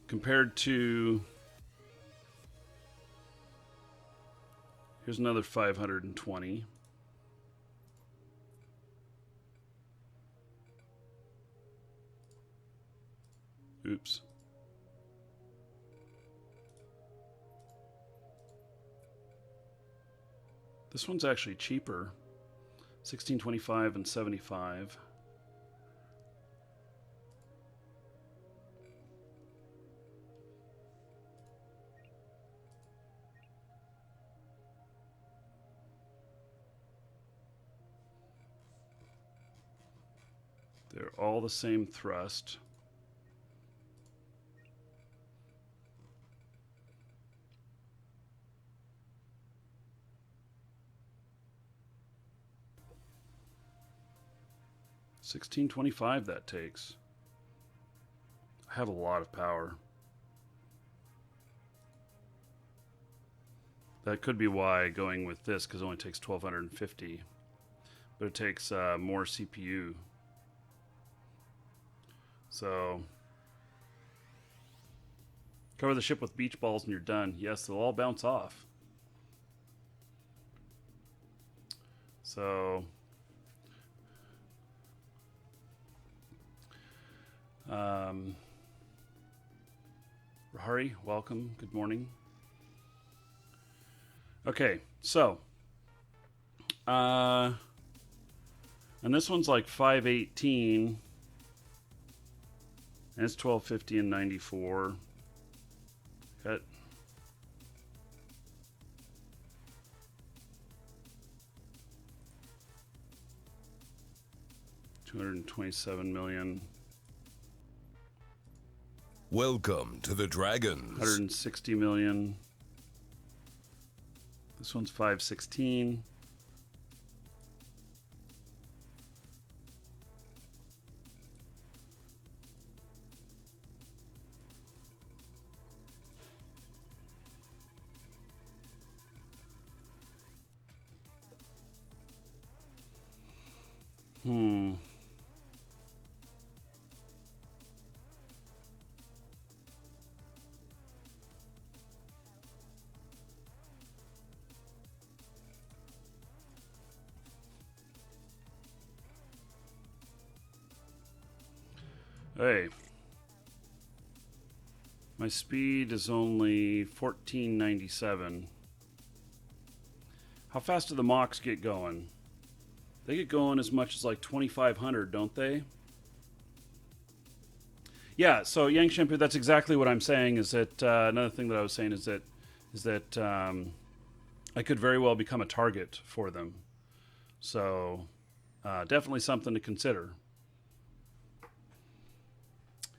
S1: Compared to, here's another 520. Oops. This one's actually cheaper. 1625 and 75. They're all the same thrust. $16.25 that takes. I have a lot of power. That could be why going with this, because it only takes 1250, but it takes more CPU. So cover the ship with beach balls and you're done. Yes, they'll all bounce off. So Rahari, welcome. Good morning. Okay, so and this one's like 518, and it's 1250 and 94. Got 227 million.
S5: Welcome to the Dragons.
S1: 160 million. This one's 516. Hey. My speed is only 1497. How fast do the mocks get going? They get going as much as like 2500, don't they? Yeah, so Yang Shampoo, that's exactly what I'm saying. Is that another thing that I was saying is that I could very well become a target for them. So definitely something to consider.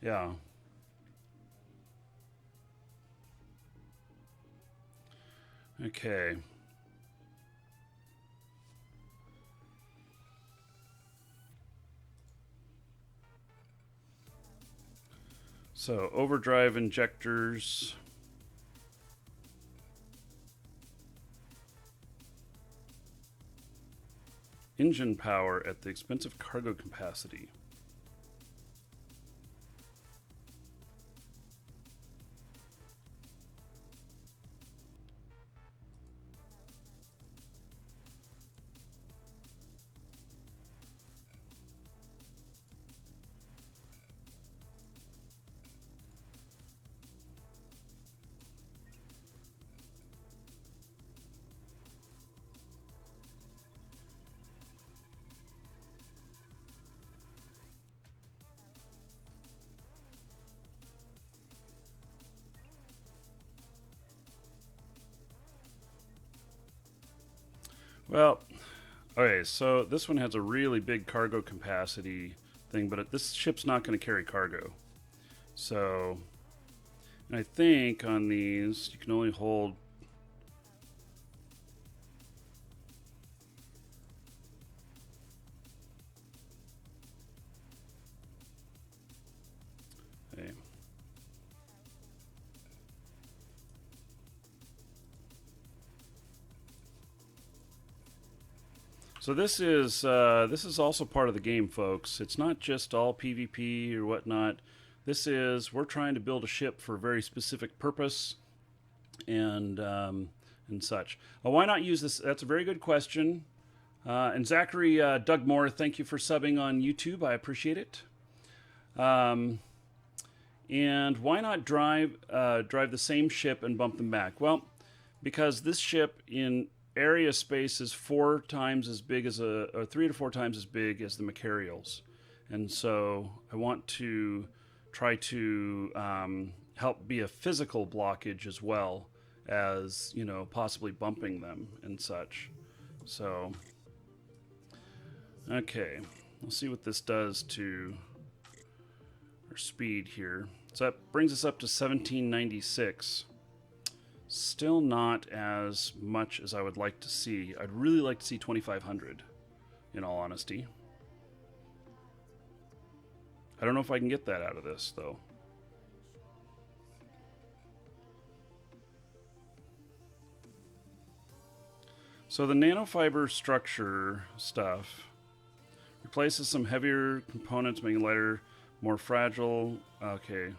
S1: Yeah. Okay. So overdrive injectors. Engine power at the expense of cargo capacity. Well, okay, so this one has a really big cargo capacity thing, but this ship's not going to carry cargo. So, and I think on these, you can only hold... Okay. So this is also part of the game, folks. It's not just all PvP or whatnot. We're trying to build a ship for a very specific purpose, and such. Why not use this? That's a very good question. And Zachary Dugmore, thank you for subbing on YouTube. I appreciate it. And why not drive the same ship and bump them back? Well, because this ship in area space is 4 times as big as or 3 to 4 times as big as the Macarials, and so I want to try to help be a physical blockage as well as, you know, possibly bumping them and such. So, okay, let's see what this does to our speed here. So that brings us up to 1796. Still not as much as I would like to see. I'd really like to see 2500, in all honesty. I don't know if I can get that out of this, though. So the nanofiber structure stuff replaces some heavier components, making lighter, more fragile. Okay.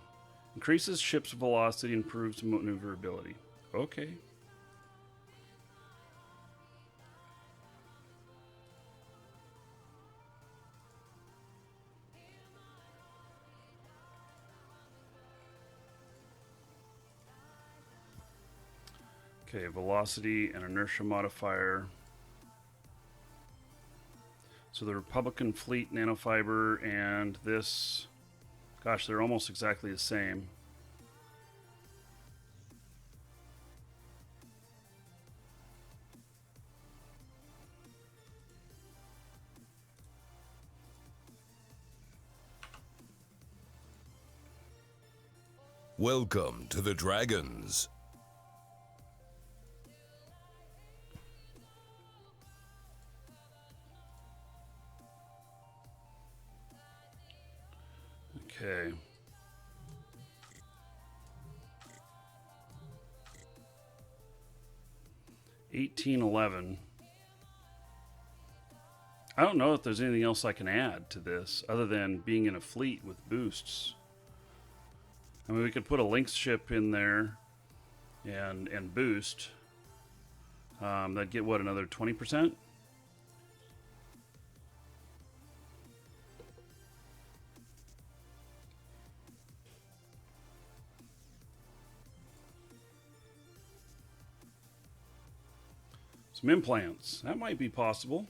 S1: Increases ship's velocity, improves maneuverability. Okay. Okay, velocity and inertia modifier. So the Republican Fleet nanofiber and this, gosh, they're almost exactly the same.
S5: Welcome to the Dragons.
S1: Okay. $18.11. I don't know if there's anything else I can add to this other than being in a fleet with boosts. I mean, we could put a Lynx ship in there and boost. That'd get what, another 20%? Some implants. That might be possible.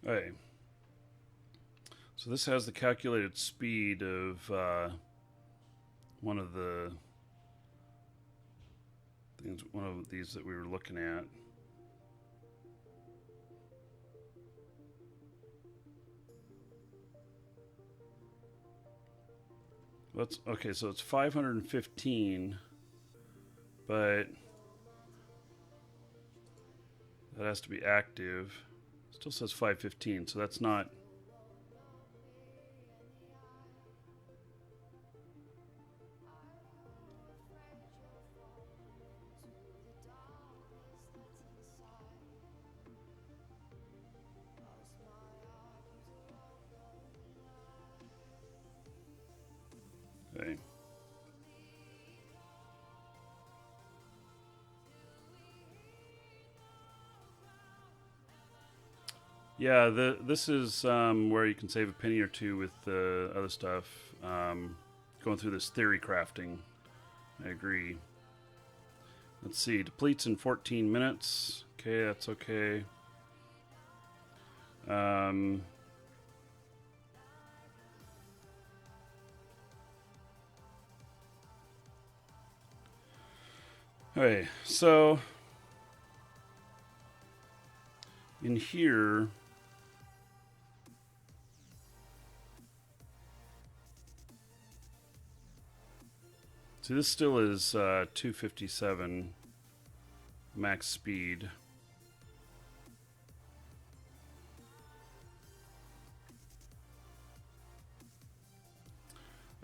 S1: Okay. So this has the calculated speed of one of the things, one of these that we were looking at. Let's, okay, so it's 515, but that has to be active. Still says 515, so that's not. Okay. Yeah, this is where you can save a penny or two with the other stuff. Going through this theory crafting. I agree. Let's see. Depletes in 14 minutes. Okay, that's okay. Okay, so in here, see, this still is 257 max speed.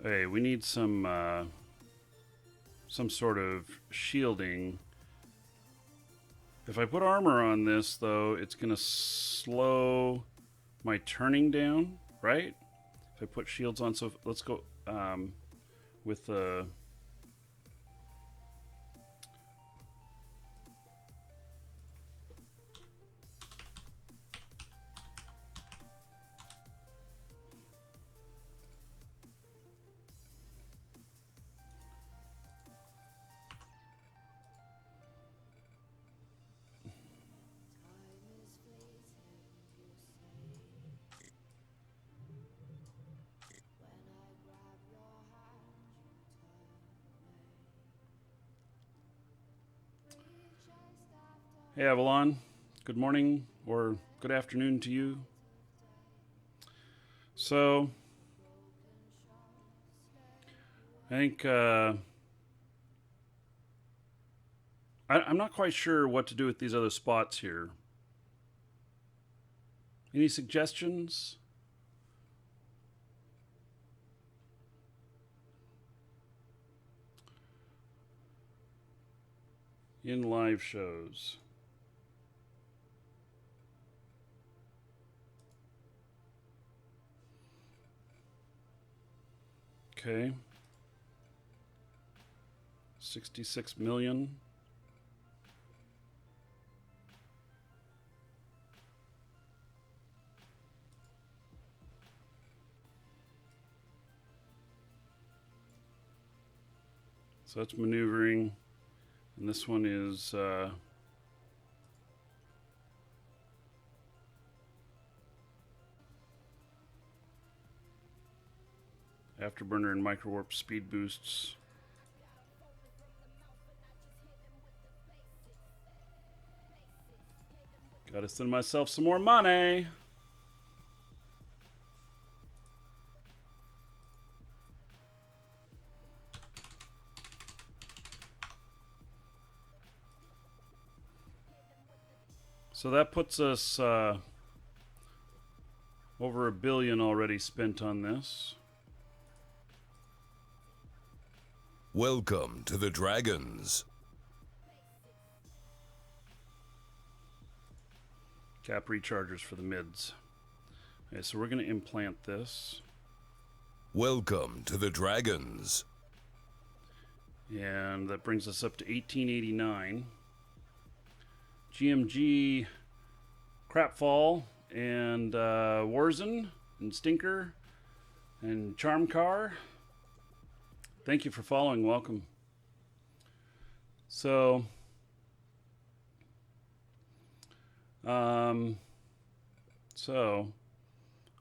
S1: Okay, we need some sort of shielding. If I put armor on this, though, it's going to slow my turning down, right? If I put shields on, so let's go with the... Hey Avalon, good morning or good afternoon to you. So, I think I'm not quite sure what to do with these other spots here. Any suggestions? In live shows. Okay. 66 million. So that's maneuvering. And this one is afterburner and microwarp speed boosts. Gotta send myself some more money. So that puts us over $1 billion already spent on this.
S5: Welcome to the Dragons.
S1: Cap rechargers for the mids. Okay, so we're going to implant this.
S5: Welcome to the Dragons.
S1: And that brings us up to 1889. GMG, Crapfall, and Warzone, and Stinker, and Charm Car. Thank you for following. Welcome. So,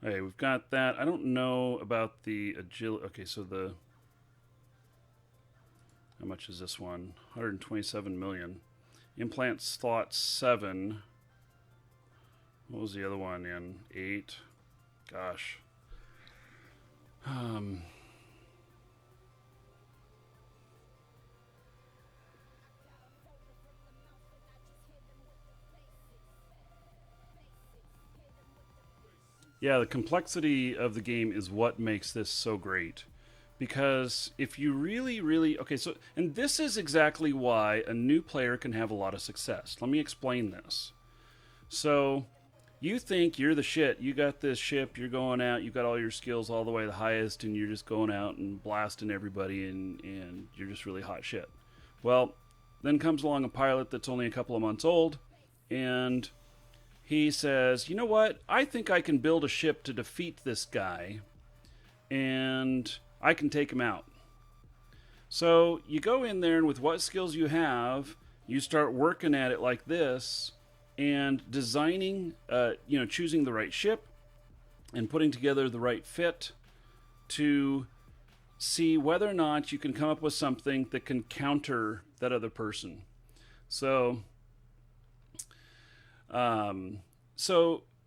S1: hey, we've got that. I don't know about the agility. Okay, so how much is this one? 127 million. Implant slot 7. What was the other one in? 8. Gosh. Yeah, the complexity of the game is what makes this so great. Because if you really... Okay, so... And this is exactly why a new player can have a lot of success. Let me explain this. So, you think you're the shit. You got this ship, you're going out, you got all your skills all the way to the highest, and you're just going out and blasting everybody, and you're just really hot shit. Well, then comes along a pilot that's only a couple of months old, and he says, you know what? I think I can build a ship to defeat this guy, and I can take him out. So you go in there, and with what skills you have, you start working at it like this, and designing, choosing the right ship, and putting together the right fit to see whether or not you can come up with something that can counter that other person. So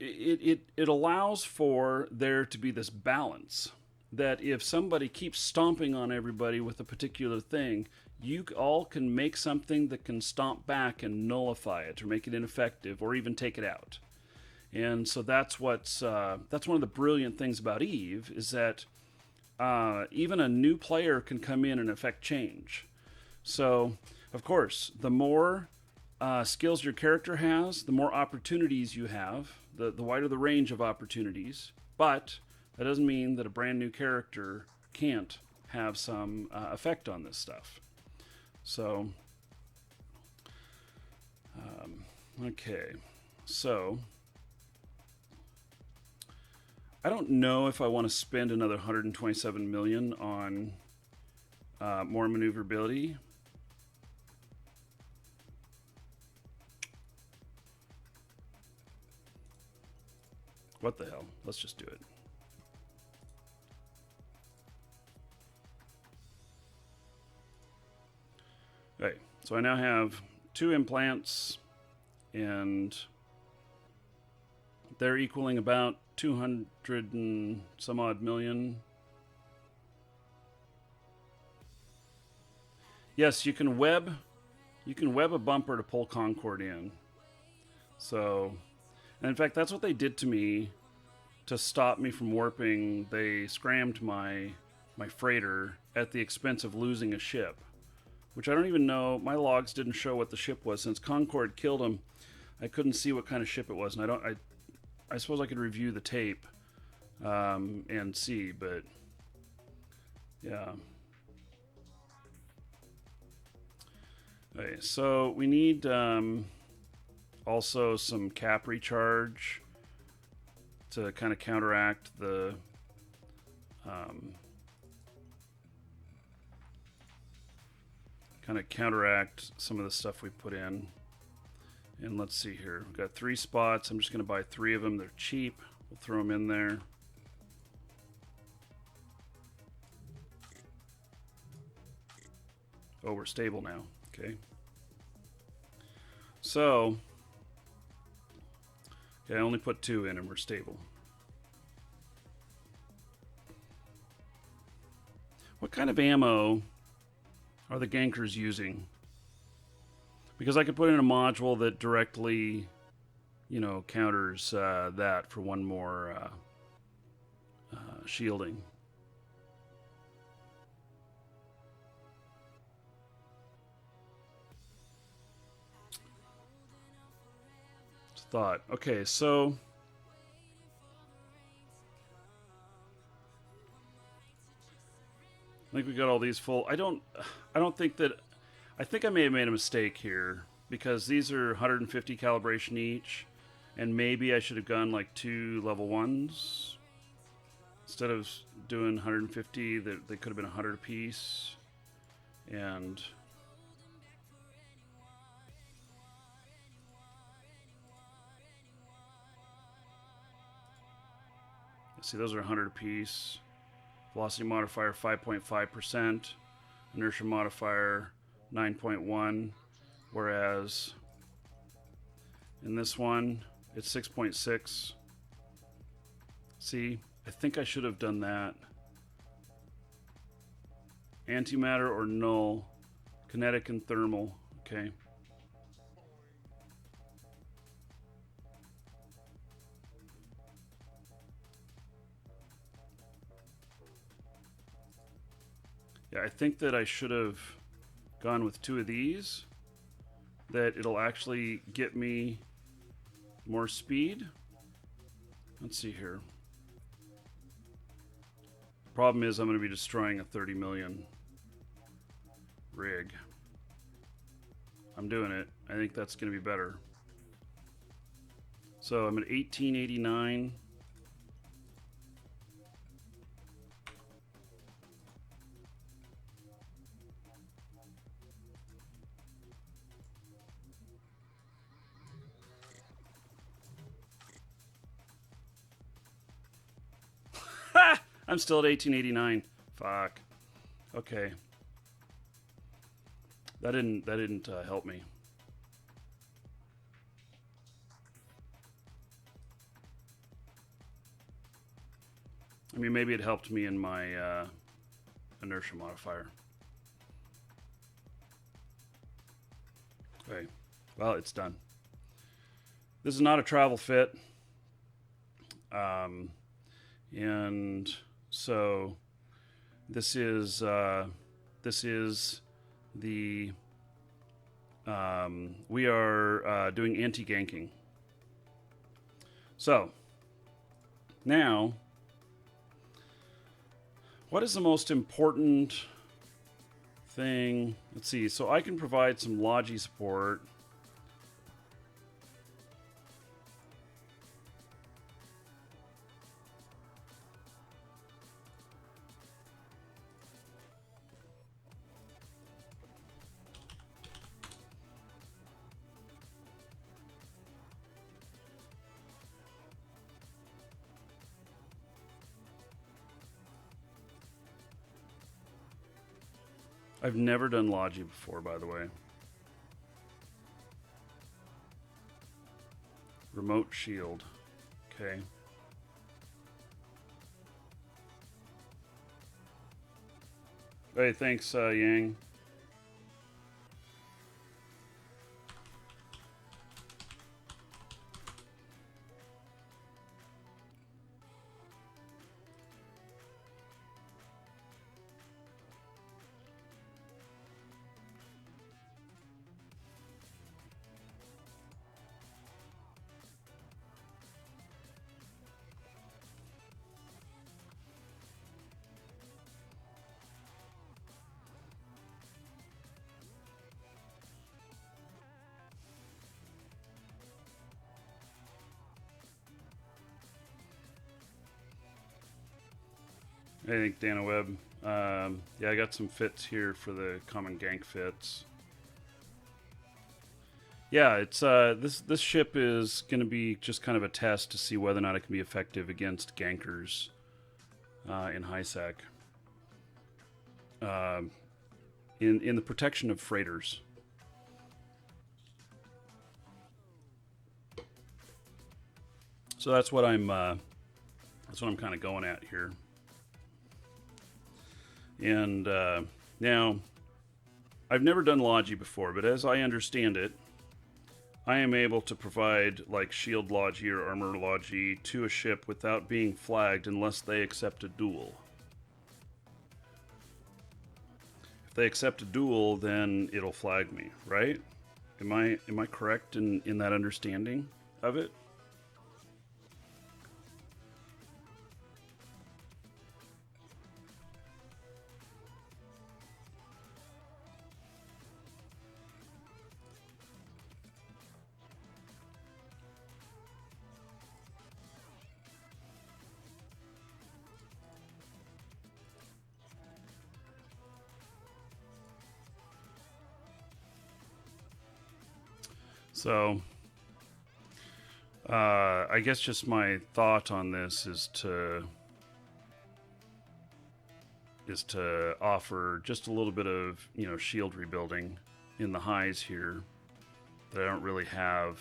S1: it allows for there to be this balance, that if somebody keeps stomping on everybody with a particular thing, you all can make something that can stomp back and nullify it, or make it ineffective, or even take it out. And so that's one of the brilliant things about Eve, is that even a new player can come in and affect change. So, of course, the more skills your character has, the more opportunities you have, the wider the range of opportunities. But that doesn't mean that a brand new character can't have some effect on this stuff. So, okay. So, I don't know if I want to spend another 127 million on more maneuverability. What the hell? Let's just do it. Okay, so I now have 2 implants, and they're equaling about 200 and some odd million. Yes, you can web a bumper to pull Concord in. So, and in fact, that's what they did to me to stop me from warping. They scrammed my freighter at the expense of losing a ship, which I don't even know. My logs didn't show what the ship was. Since Concord killed him, I couldn't see what kind of ship it was, and I suppose I could review the tape and see, but yeah. Okay, so we need also some cap recharge to kind of counteract the some of the stuff we put in. And let's see here. We've got 3 spots. I'm just going to buy 3 of them. They're cheap. We'll throw them in there. Oh, we're stable now. Okay. So, okay, I only put 2 in and we're stable. What kind of ammo are the gankers using? Because I could put in a module that directly you know, counters that for one more shielding. Thought. Okay, so I think we got all these full. I don't think that. I think I may have made a mistake here because these are 150 calibration each, and maybe I should have gone like 2 level 1s instead of doing 150. They could have been 100 apiece, and see, those are 100 apiece. Velocity modifier 5.5%, inertia modifier 9.1, whereas in this one it's 6.6. See, I think I should have done that. Antimatter or null, kinetic and thermal. Okay. Yeah, I think that I should have gone with 2 of these. That it'll actually get me more speed. Let's see here. Problem is I'm going to be destroying a 30 million rig. I'm doing it. I think that's going to be better. So I'm at 1889. I'm still at 1889. Fuck. Okay. That didn't help me. I mean, maybe it helped me in my inertia modifier. Okay. Well, it's done. This is not a travel fit. And so this is the we are doing anti-ganking. So now, what is the most important thing? Let's see. So I can provide some Logi support. I've never done Logi before, by the way. Remote shield. Okay. Hey, thanks, Yang. I think Dana Webb. Yeah, I got some fits here for the common gank fits. Yeah, it's this ship is going to be just kind of a test to see whether or not it can be effective against gankers in high sec. In the protection of freighters. So that's what I'm kind of going at here. And now, I've never done Logi before, but as I understand it, I am able to provide like shield logi or armor logi to a ship without being flagged unless they accept a duel. If they accept a duel, then it'll flag me, right? Am I correct in that understanding of it? So, I guess just my thought on this is to offer just a little bit of, you know, shield rebuilding in the highs here that I don't really have,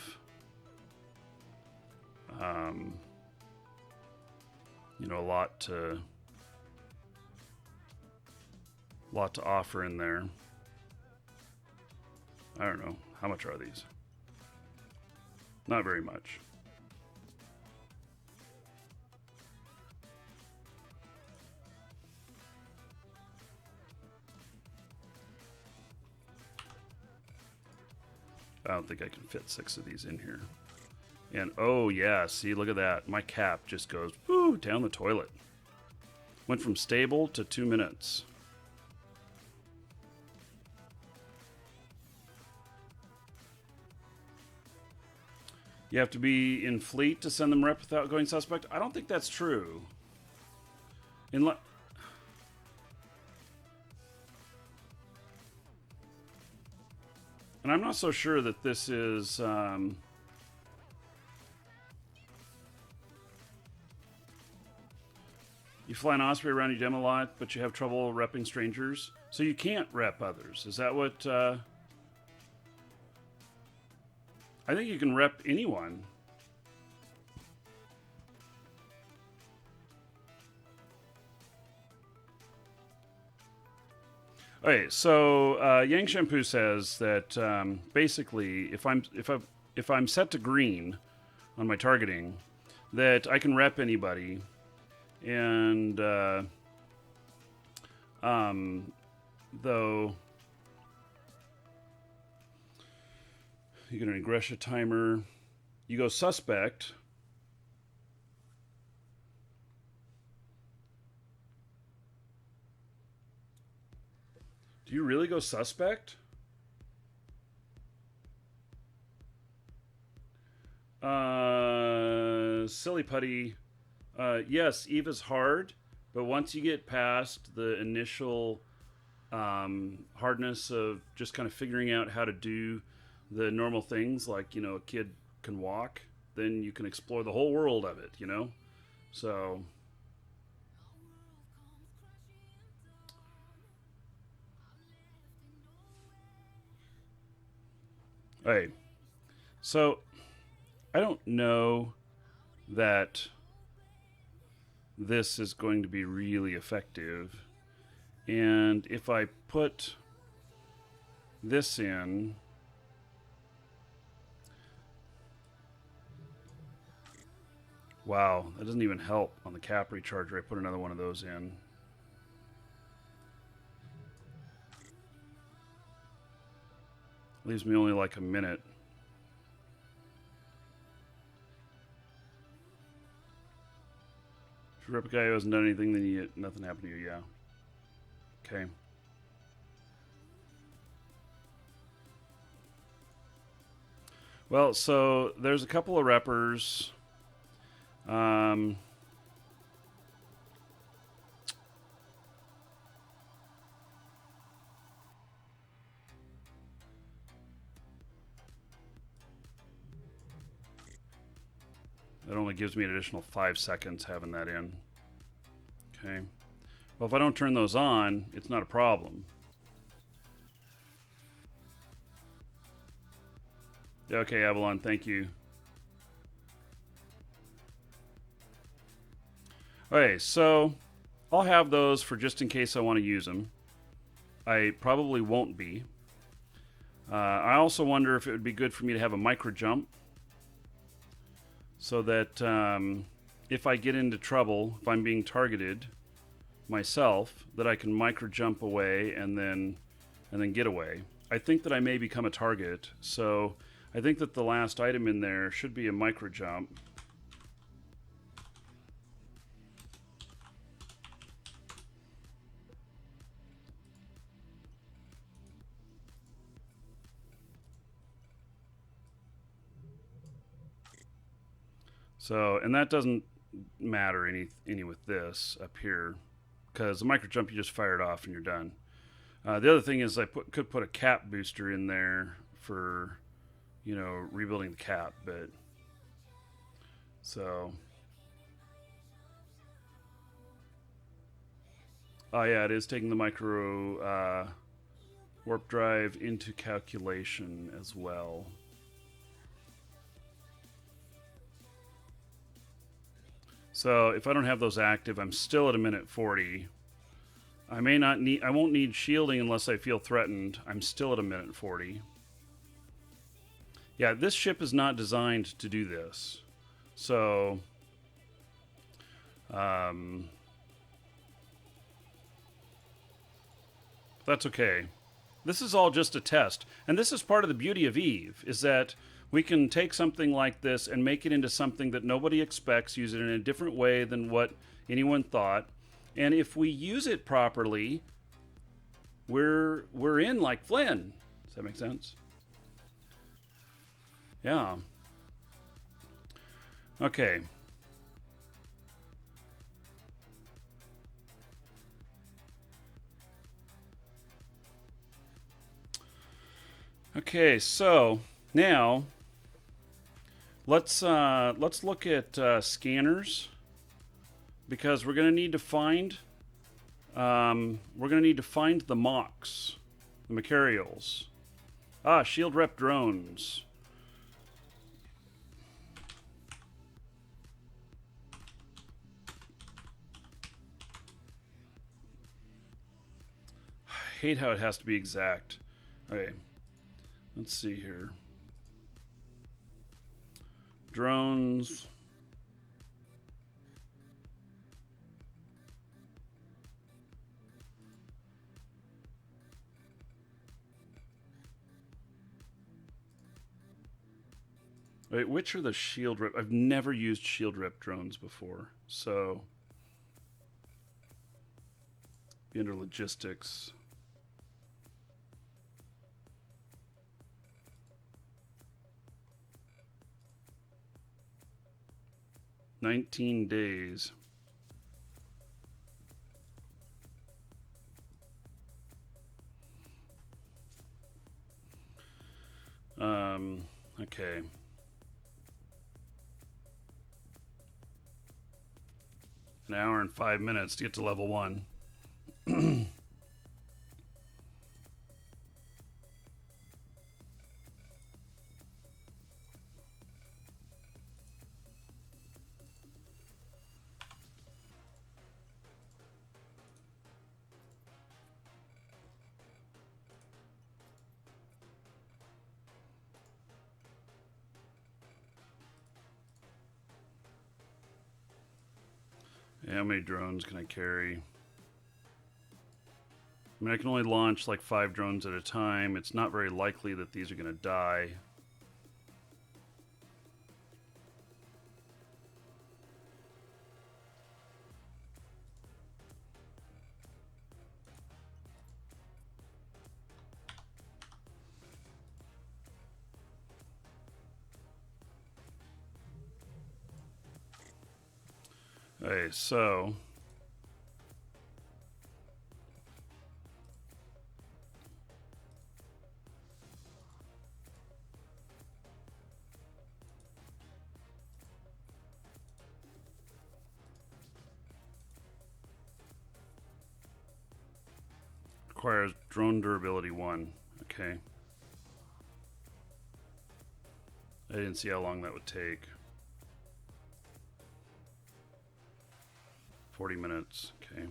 S1: you know, a lot to offer in there. I don't know. How much are these? Not very much. I don't think I can fit 6 of these in here. And oh yeah, see, look at that. My cap just goes woo, down the toilet. Went from stable to 2 minutes. You have to be in fleet to send them rep without going suspect? I don't think that's true. And I'm not so sure that this is... You fly an Osprey around your demo lot, but you have trouble repping strangers, so you can't rep others. Is that what... I think you can rep anyone. Okay, so Yang Shampoo says that basically, if I'm set to green on my targeting, that I can rep anybody, and though. You get an aggression timer. You go suspect. Do you really go suspect? Silly putty. Yes, Eva's hard, but once you get past the initial hardness of just kind of figuring out how to do the normal things, like, you know, a kid can walk, then you can explore the whole world of it, you know? So... Hey, so I don't know that this is going to be really effective. And if I put this in... Wow, that doesn't even help on the cap recharger. I put another one of those in. Leaves me only like a minute. If you rep a guy who hasn't done anything, then nothing happened to you, yeah. Okay. Well, so there's a couple of reppers. That only gives me an additional 5 seconds having that in. Okay. Well, if I don't turn those on, it's not a problem. Okay, Avalon, thank you. Okay, so I'll have those for just in case I want to use them. I probably won't be. I also wonder if it would be good for me to have a micro jump, so that if I get into trouble, if I'm being targeted myself, that I can micro jump away and then get away. I think that I may become a target, so I think that the last item in there should be a micro jump. So, and that doesn't matter any with this up here, because the micro jump, you just fire it off and you're done. The other thing is I could put a cap booster in there for, you know, rebuilding the cap, but so. Oh yeah, it is taking the micro warp drive into calculation as well. So if I don't have those active, I'm still at a minute 40. I won't need shielding unless I feel threatened. I'm still at a minute 40. Yeah, this ship is not designed to do this. So, that's okay. This is all just a test. And this is part of the beauty of Eve, is that we can take something like this and make it into something that nobody expects, use it in a different way than what anyone thought. And if we use it properly, we're in like Flynn. Does that make sense? Yeah. Okay. Okay, so now let's look at scanners, because we're going to need to find the mocks, the Macarials. Shield rep drones. I hate how it has to be exact. Okay, let's see here. Drones. Wait, which are the shield rep? I've never used shield rep drones before, so be under logistics. "19 days. Okay. An hour and 5 minutes to get to level 1. How many drones can I carry? I mean, I can only launch like 5 drones at a time. It's not very likely that these are going to die. Okay, so requires drone durability 1. Okay. I didn't see how long that would take. 40 minutes. Okay.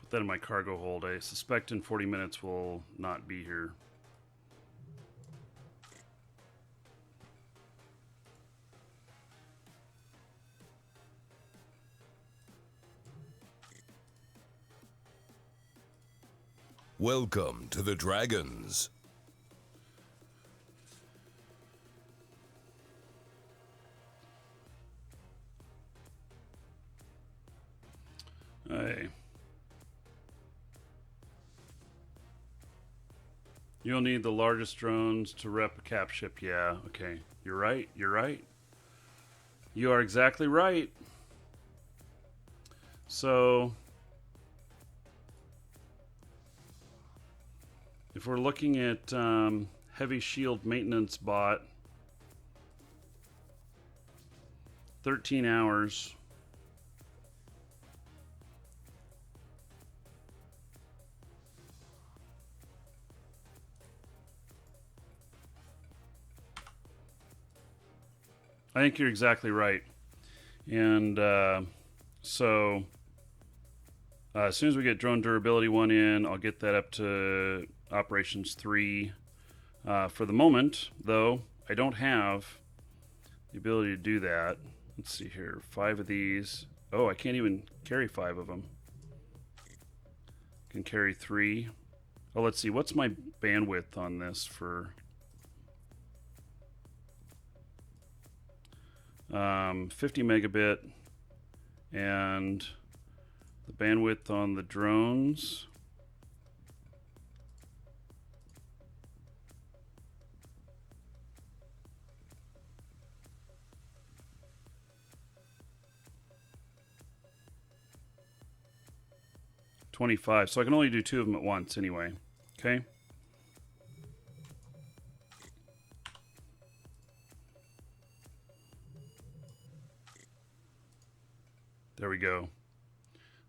S1: Put that in my cargo hold. I suspect in 40 minutes we'll not be here.
S5: Welcome to the Dragons.
S1: Hey. You'll need the largest drones to rep a cap ship. Yeah, okay. You're right. You're right. You are exactly right. So, if we're looking at heavy shield maintenance bot, 13 hours. I think you're exactly right. And so as soon as we get drone durability 1 in, I'll get that up to operations 3. For the moment, though, I don't have the ability to do that. Let's see here. 5 of these. Oh, I can't even carry 5 of them. Can carry 3. Oh, let's see. What's my bandwidth on this for... 50 megabit, and the bandwidth on the drones, $25. So I can only do 2 of them at once anyway. Okay. There we go.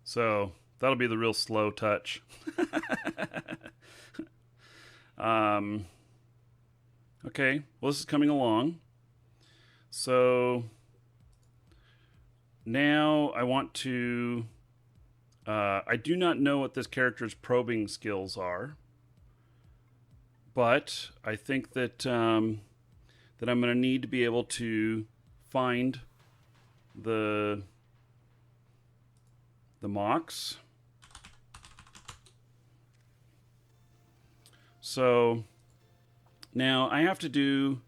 S1: So that'll be the real slow touch. Okay, well, this is coming along. So now I want to... I do not know what this character's probing skills are, but I think that that I'm going to need to be able to find the mocks. So now I have to do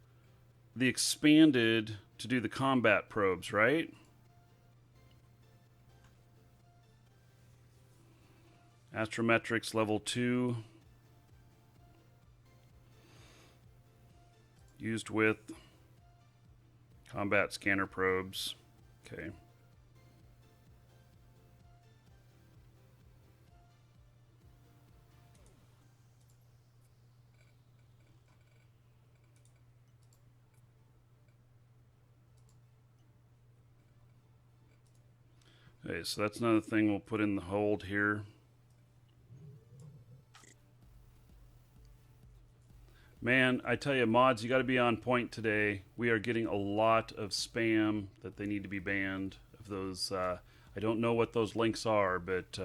S1: the expanded to do the combat probes, right? Astrometrics level 2. Used with combat scanner probes. Okay. Okay, so that's another thing we'll put in the hold here. Man, I tell you, mods, you got to be on point today. We are getting a lot of spam that they need to be banned. Of those, I don't know what those links are, but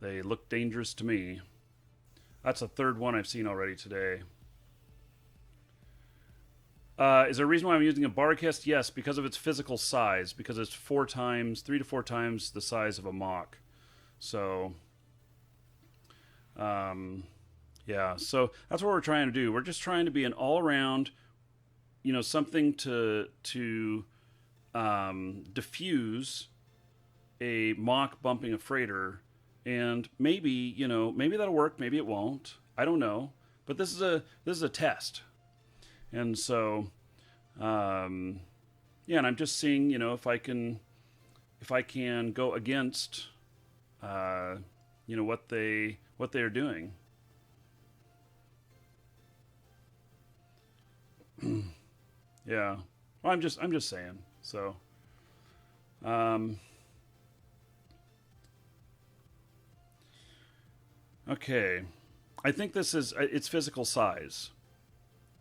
S1: they look dangerous to me. That's the 3rd one I've seen already today. Is there a reason why I'm using a Barcast? Yes, because of its physical size. Because it's 3 to 4 times the size of a mock. So, yeah. So that's what we're trying to do. We're just trying to be an all-around, something to diffuse a mock bumping a freighter, and maybe maybe that'll work. Maybe it won't. I don't know. But this is a test. And so, yeah, and I'm just seeing, if I can go against, what they are doing. Yeah, well, I'm just saying. So, okay, I think this is its physical size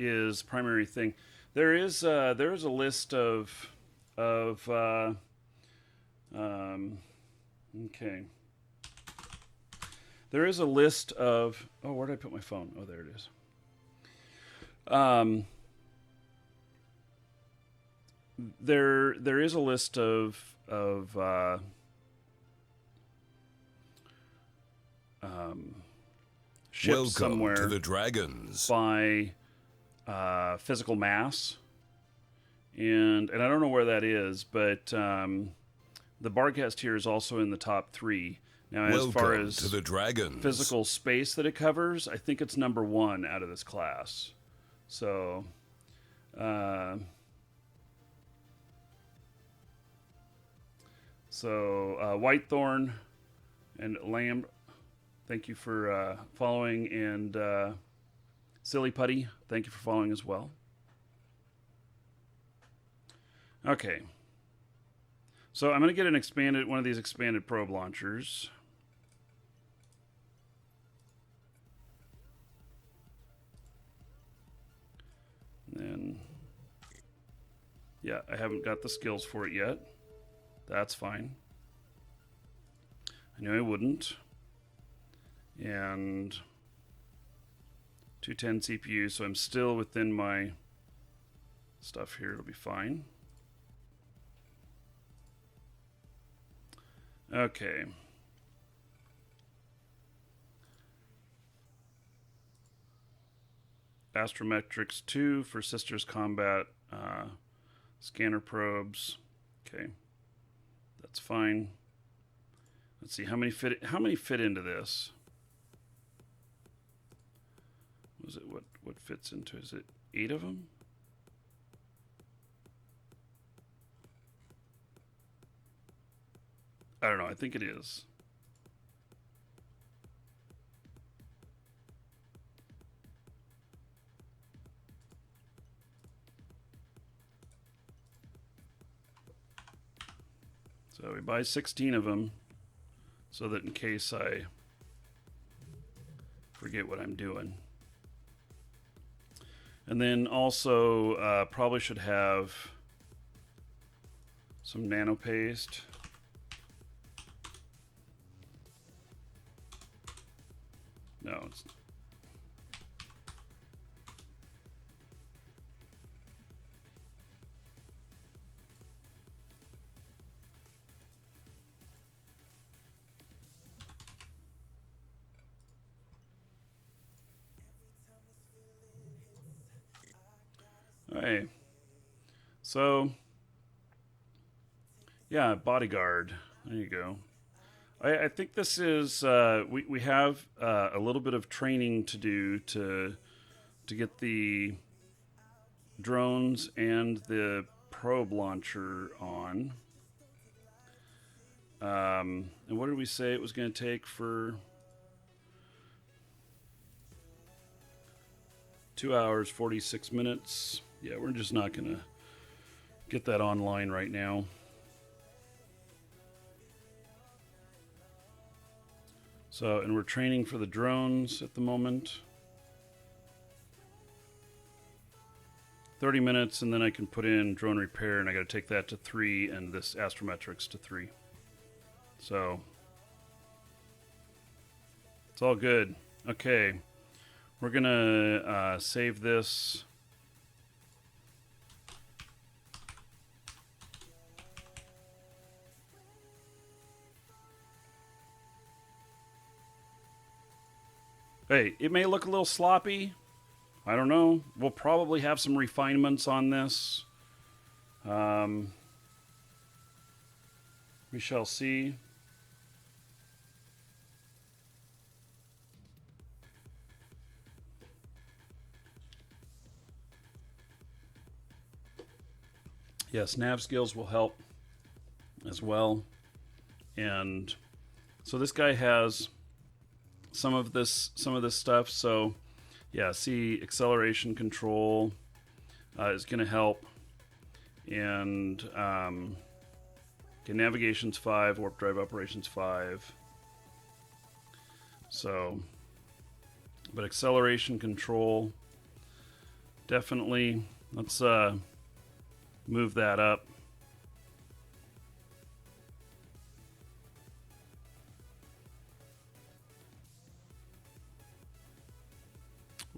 S1: is primary thing. There is a list of okay. There is a list of... Oh, where did I put my phone? Oh, there it is. There is a list of ships
S5: Welcome
S1: somewhere
S5: to the Dragons.
S1: by physical mass, and I don't know where that is, but the Barcast here is also in the top 3. Now, as far
S5: Welcome
S1: as
S5: to the Dragons.
S1: physical space that it covers, I think it's number 1 out of this class. So, Whitethorn and Lamb, thank you for following, and Silly Putty, thank you for following as well. Okay. So I'm going to get one of these expanded probe launchers. And yeah, I haven't got the skills for it yet. That's fine. I knew I wouldn't. And 210 CPU, so I'm still within my stuff here. It'll be fine. Okay. Astrometrics 2 for Sisters Combat scanner probes. Okay. That's fine. Let's see how many fit into this. Was it what fits into? Is it 8 of them? I don't know. I think it is. So we buy 16 of them so that in case I forget what I'm doing. And then also probably should have some nano paste. No, it's... All right. So, yeah, bodyguard. There you go. I think this is we have a little bit of training to do to get the drones and the probe launcher on. And what did we say it was going to take for 2 hours 46 minutes? Yeah, we're just not going to get that online right now. So, and we're training for the drones at the moment. 30 minutes, and then I can put in drone repair, and I got to take that to 3, and this astrometrics to 3. So, it's all good. Okay, we're gonna save this. Hey, it may look a little sloppy. I don't know. We'll probably have some refinements on this. We shall see. Yes, nav skills will help as well. And so this guy has some of this stuff. So yeah, see, acceleration control is going to help. And okay, navigation's 5, warp drive operations 5. So, but acceleration control, definitely. Let's move that up.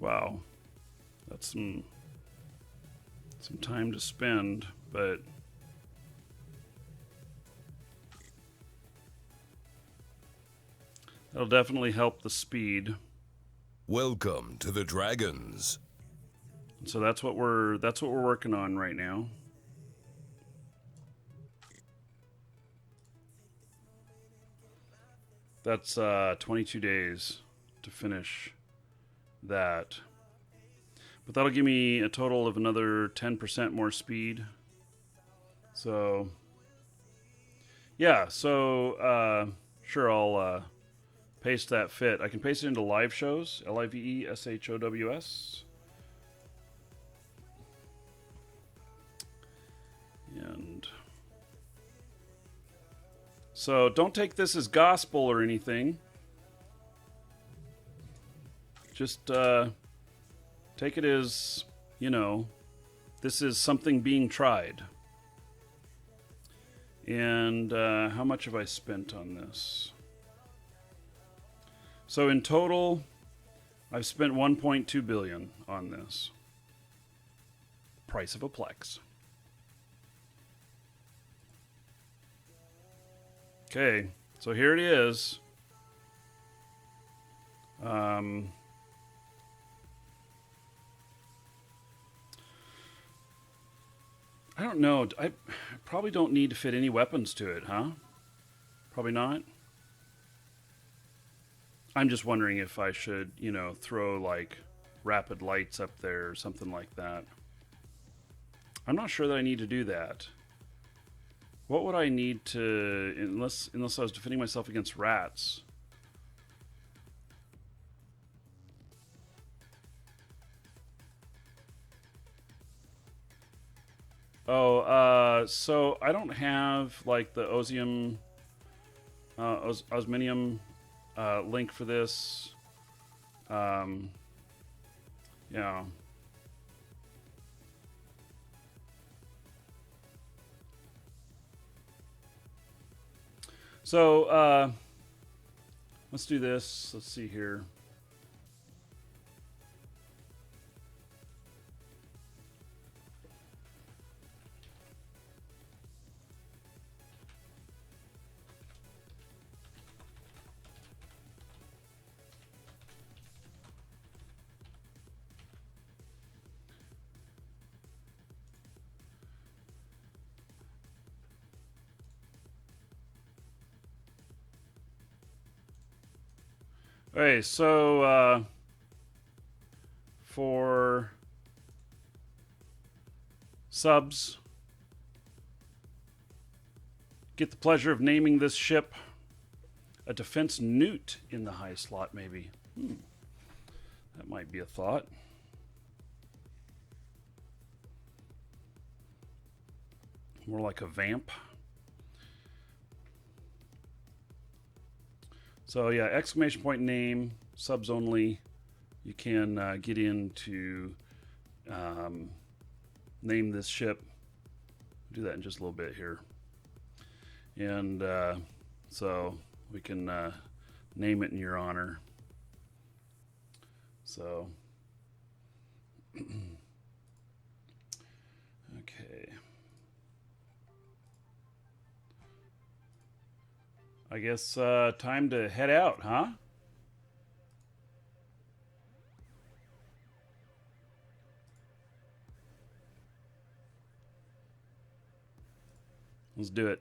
S1: Wow. That's some time to spend, but that'll definitely help the speed.
S5: Welcome to the Dragons.
S1: So that's what we're working on right now. That's 22 days to finish that. But that'll give me a total of another 10% more speed. So yeah, so sure, I'll paste that fit. I can paste it into live shows, LIVESHOWS. And so don't take this as gospel or anything. Just take it as, you know, this is something being tried. And how much have I spent on this? So in total, I've spent 1.2 billion on this. Price of a Plex. Okay, so here it is. I don't know. I probably don't need to fit any weapons to it, huh? Probably not. I'm just wondering if I should, you know, throw like rapid lights up there or something like that. I'm not sure that I need to do that. What would I need to, unless I was defending myself against rats? Oh, so I don't have like the osminium link for this. Yeah. So let's do this. Let's see here. Okay, so for subs, get the pleasure of naming this ship a defense newt in the high slot, maybe. That might be a thought. More like a vamp. So yeah, exclamation point name, subs only. You can get in to name this ship. Do that in just a little bit here. And so we can name it in your honor. So, okay. I guess time to head out, huh? Let's do it.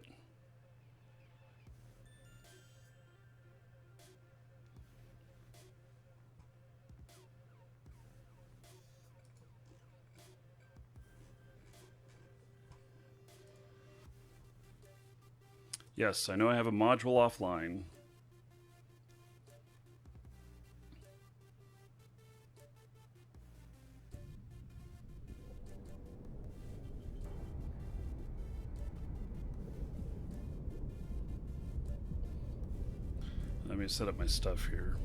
S1: Yes, I know I have a module offline. Let me set up my stuff here.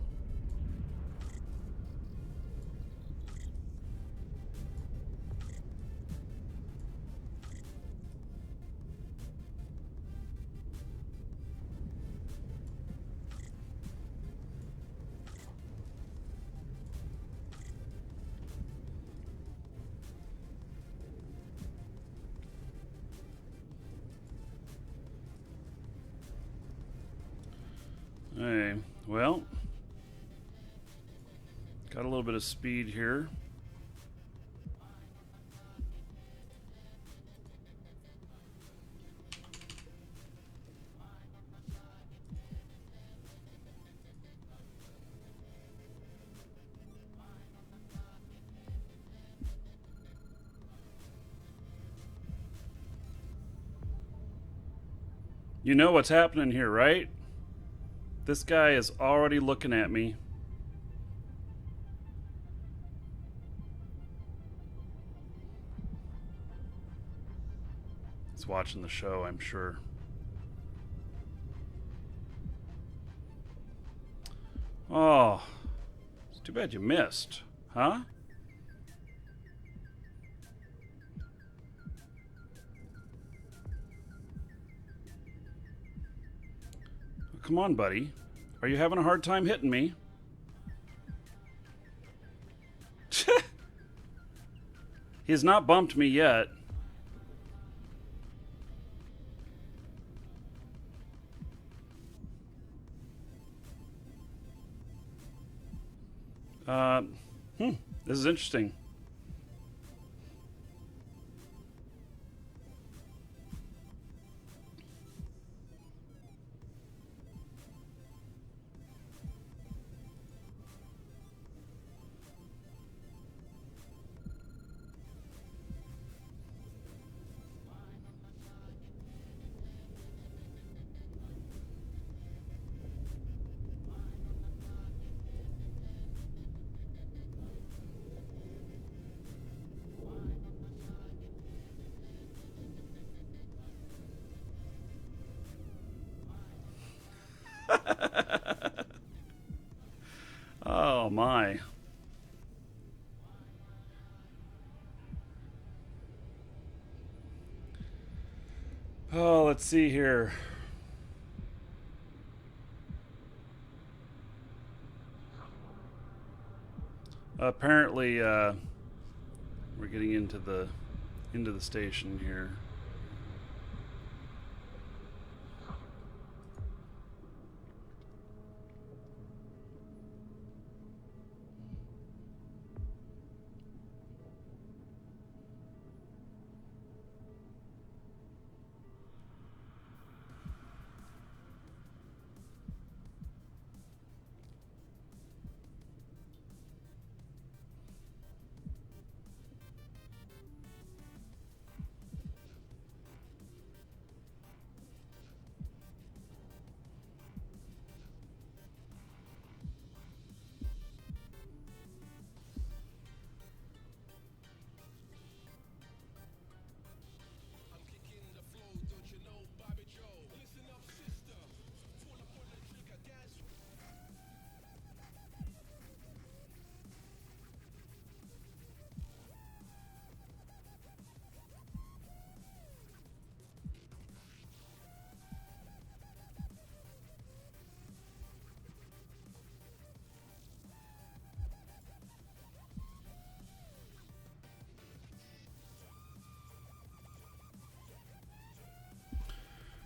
S1: Well, got a little bit of speed here. You know what's happening here, right? This guy is already looking at me. He's watching the show, I'm sure. Oh, it's too bad you missed, huh? Come on, buddy. Are you having a hard time hitting me? He has not bumped me yet. This is interesting. Oh my. Oh, let's see here. Apparently, we're getting into the station here.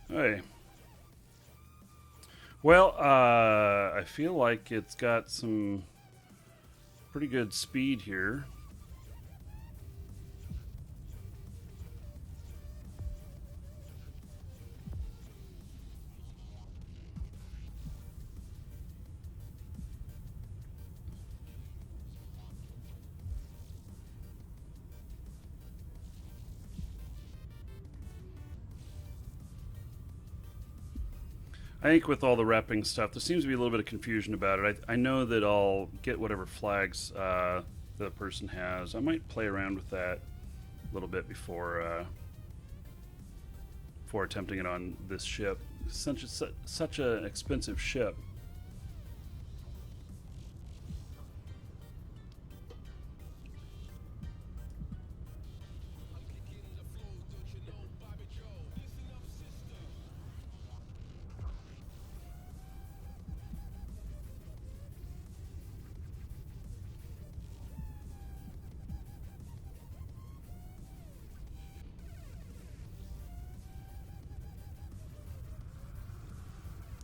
S1: Hey. Well, I feel like it's got some pretty good speed here. I think with all the repping stuff, there seems to be a little bit of confusion about it. I know that I'll get whatever flags the person has. I might play around with that a little bit before attempting it on this ship. Such an expensive ship.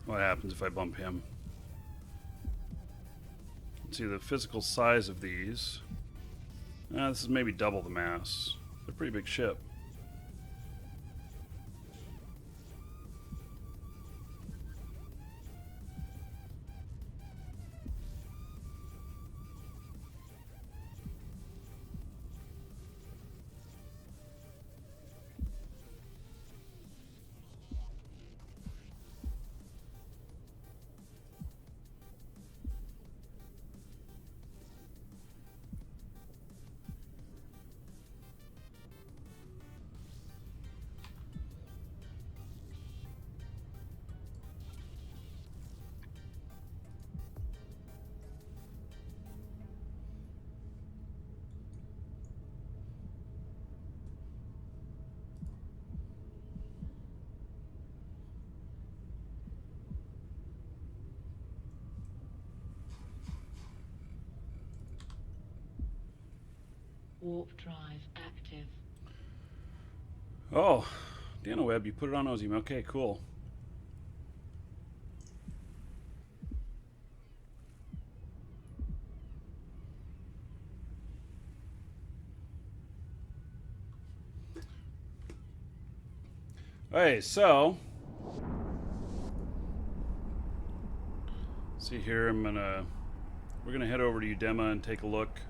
S1: What happens if I bump him? see the physical size of these. This is maybe double the mass. They're a pretty big ship.
S2: Warp drive active.
S1: Oh, NanoWeb, you put it on Ozim. Okay, cool. Hey, so see here, we're gonna head over to Udema and take a look.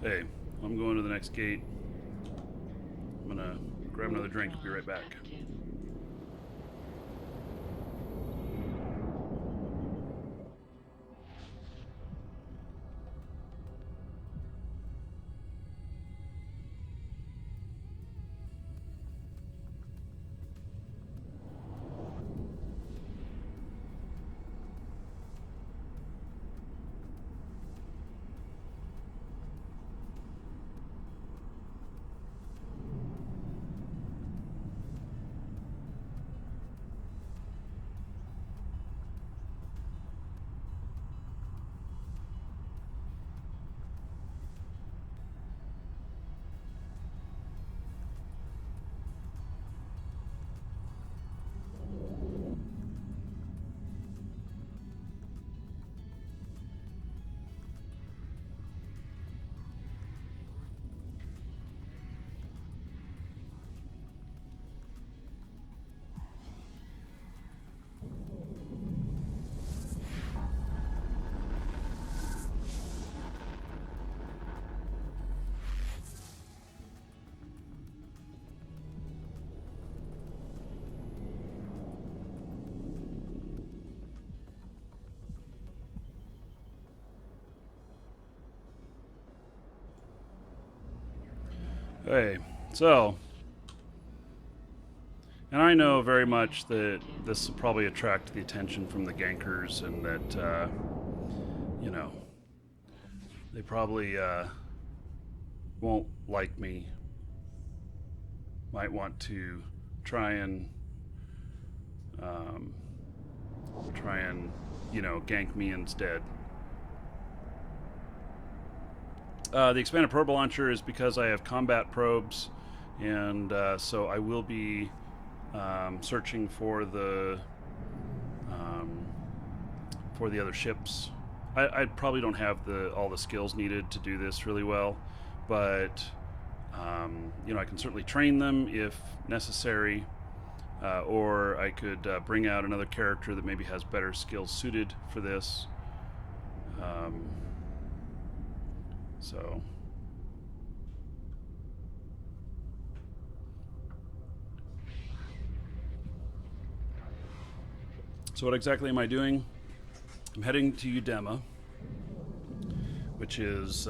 S1: Hey, I'm going to the next gate. I'm gonna grab another drink. Be right back.
S2: Active.
S1: Hey, so, and I know very much that this will probably attract the attention from the gankers, and that, you know, they probably won't like me. Might want to try and, you know, gank me instead. The expanded probe launcher is because I have combat probes, and so I will be searching for the other ships. I probably don't have all the skills needed to do this really well, but you know, I can certainly train them if necessary, or I could bring out another character that maybe has better skills suited for this. So So what exactly am I doing? I'm heading to Udema, which is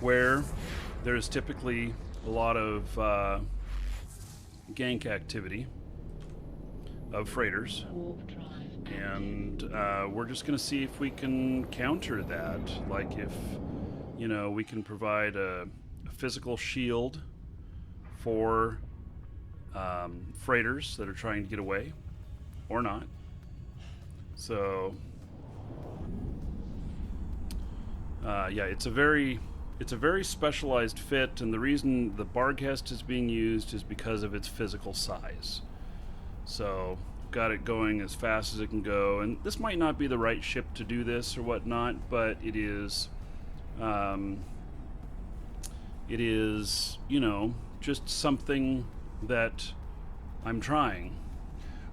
S1: where there's typically a lot of gank activity of freighters.
S2: Warp drive.
S1: And we're just going to see if we can counter that. Like if, you know, we can provide a physical shield for freighters that are trying to get away or not. So, yeah, it's a very specialized fit, and the reason the Barghest is being used is because of its physical size. So, got it going as fast as it can go, and this might not be the right ship to do this or whatnot, but it is, you know, just something that I'm trying.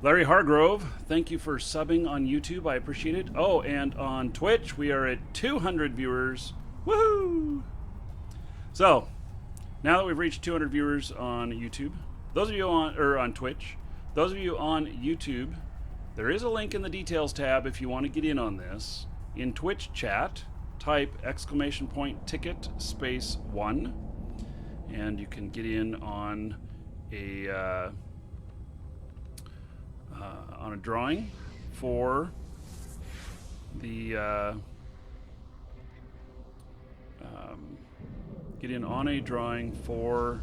S1: Larry Hargrove, thank you for subbing on YouTube. I appreciate it. Oh, and on Twitch, we are at 200 viewers. Woohoo! So, now that we've reached 200 viewers on YouTube, those of you on Twitch, those of you on YouTube, there is a link in the details tab if you want to get in on this. In Twitch chat, type !ticket space 1, and you can get in on a drawing for the get in on a drawing for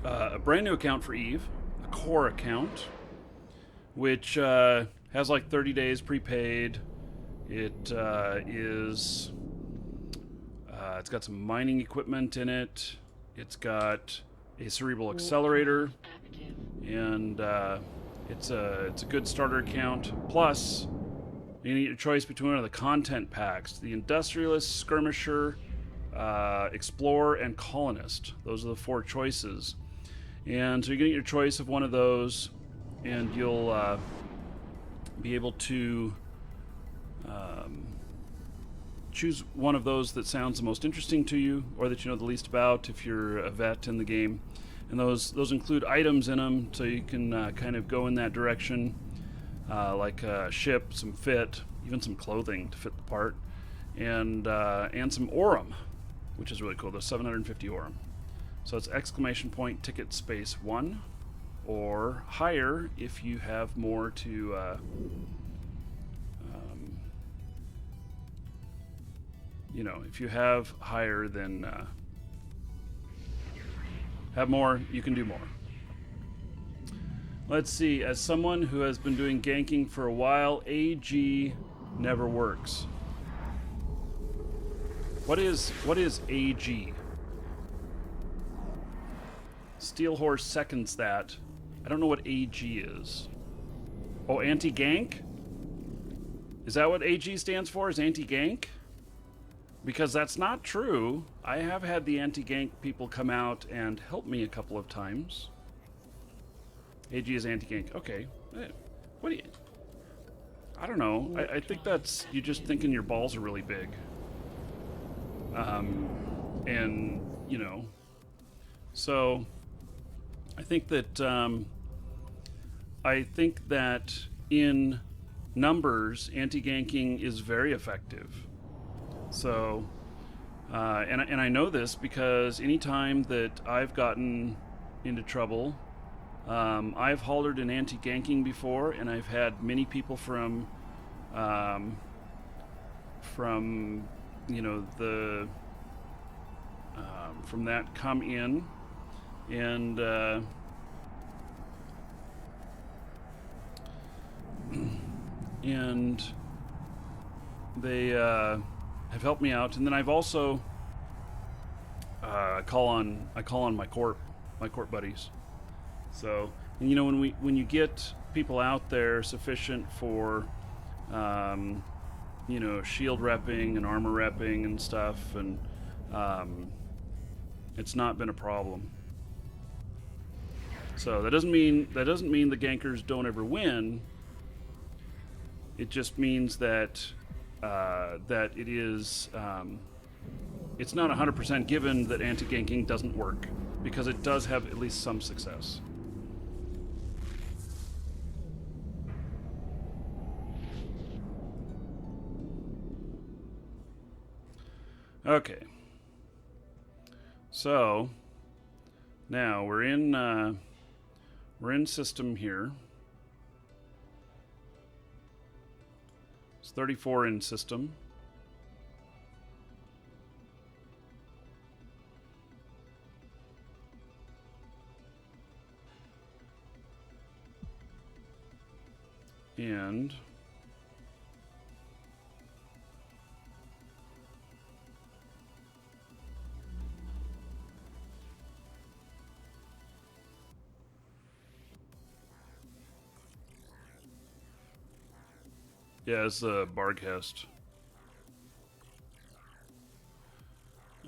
S1: a brand new account for Eve, a core account, which has like 30 days prepaid. It is it's got some mining equipment in it. It's got a cerebral accelerator,
S2: Active.
S1: and it's a good starter account. Plus, you need your choice between one of the content packs: the Industrialist, Skirmisher, Explorer, and Colonist. Those are the 4 choices, and so you're gonna get your choice of one of those, and you'll be able to choose one of those that sounds the most interesting to you, or that you know the least about if you're a vet in the game. And those include items in them, so you can kind of go in that direction, like a ship, some fit, even some clothing to fit the part, and some Aurum, which is really cool. There's 750 Aurum. So it's !ticket space 1, or higher if you have more to you know, if you have higher, then have more, you can do more. Let's see, as someone who has been doing ganking for a while, AG never works. What is AG? Steelhorse seconds that. I don't know what AG is. Oh, Anti-Gank? Is that what AG stands for, is Anti-Gank? Because that's not true. I have had the Anti-Gank people come out and help me a couple of times. AG is Anti-Gank. Okay. What do you... I don't know. I think that's you just thinking your balls are really big. And, you know... So, I think that in numbers, anti-ganking is very effective. So, and I know this because anytime that I've gotten into trouble, I've hollered an anti-ganking before, and I've had many people from you know the from that come in and and they have helped me out. And then I've also I call on my corp buddies. So, and, you know, when you get people out there sufficient for you know, shield repping and armor repping and stuff, and it's not been a problem. So that doesn't mean the gankers don't ever win. It just means that that it is it's not 100% given that anti-ganking doesn't work, because it does have at least some success. Okay. So now we're in system here. It's 34 in system. And yeah, it's a Barghest.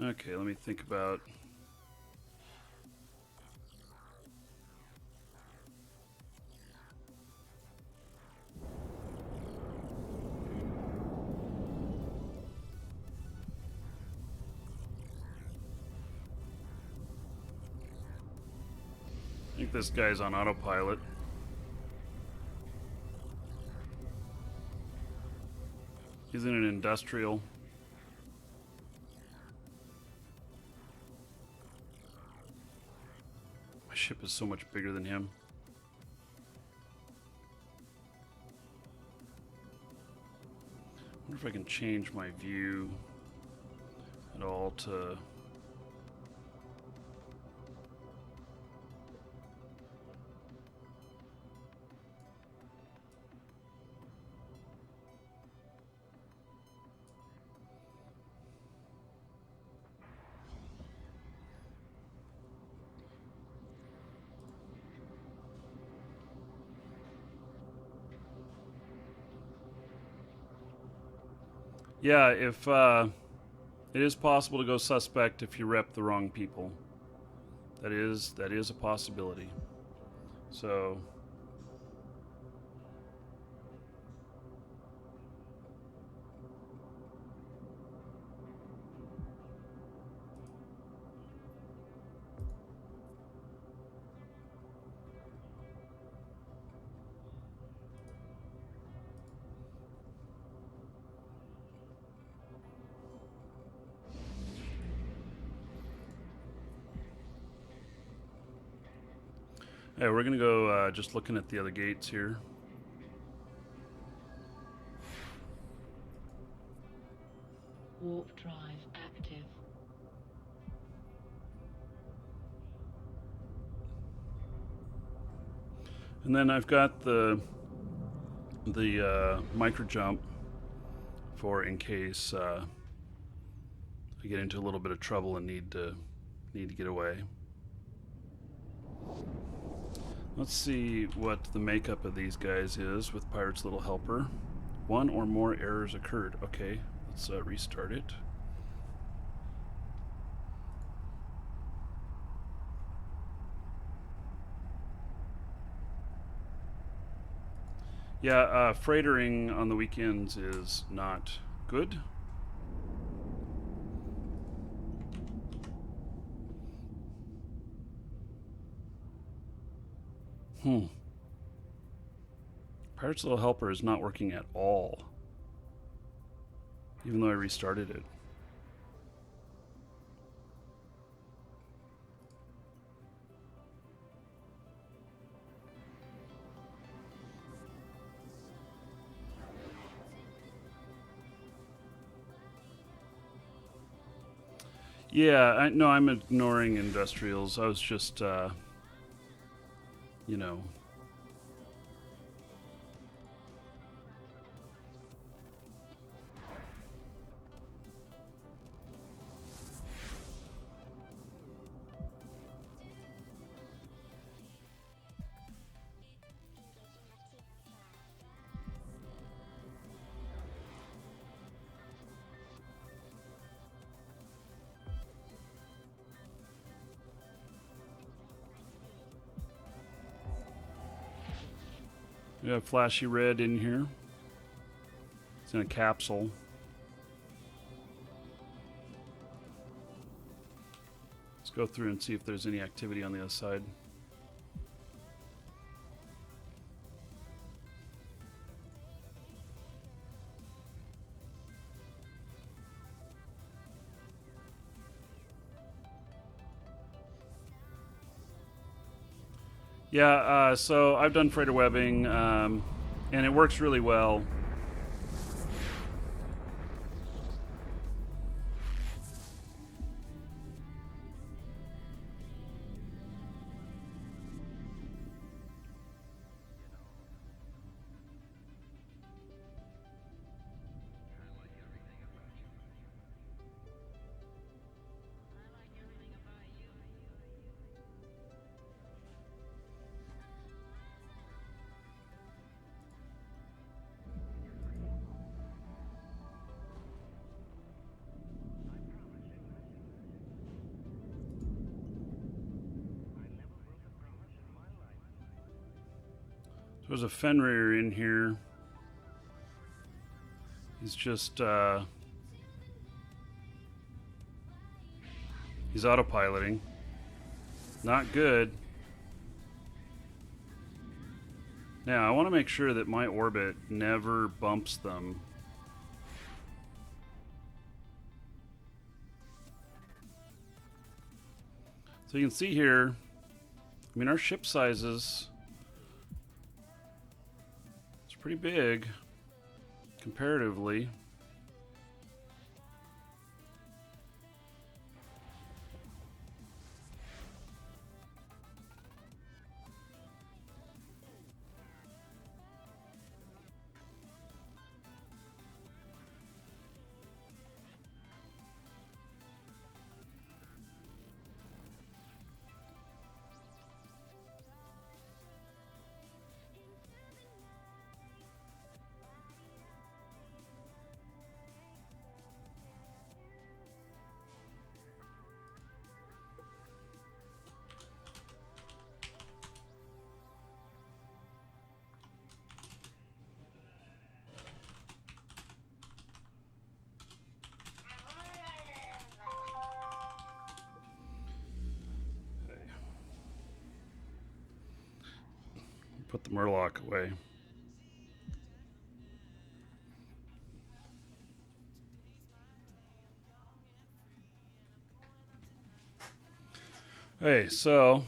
S1: Okay, let me think about. I think this guy's on autopilot. He's in an industrial. My ship is so much bigger than him. I wonder if I can change my view at all to. Yeah, if it is possible to go suspect if you rep the wrong people. That is a possibility. So yeah, we're gonna go just looking at the other gates here.
S2: Warp drive active.
S1: And then I've got the micro jump for in case I get into a little bit of trouble and need to get away. Let's see what the makeup of these guys is with Pirate's Little Helper. One or more errors occurred. Okay, let's restart it. Yeah, freightering on the weekends is not good. Pirate's Little Helper is not working at all, even though I restarted it. Yeah, no, I'm ignoring industrials. I was just, you know. We have flashy red in here. It's in a capsule. Let's go through and see if there's any activity on the other side. Yeah, so I've done freighter webbing, and it works really well. There's a Fenrir in here. He's just, he's autopiloting. Not good. Now, I want to make sure that my orbit never bumps them. So you can see here, I mean, our ship sizes, it's pretty big comparatively. Put the Murloc away. Hey, so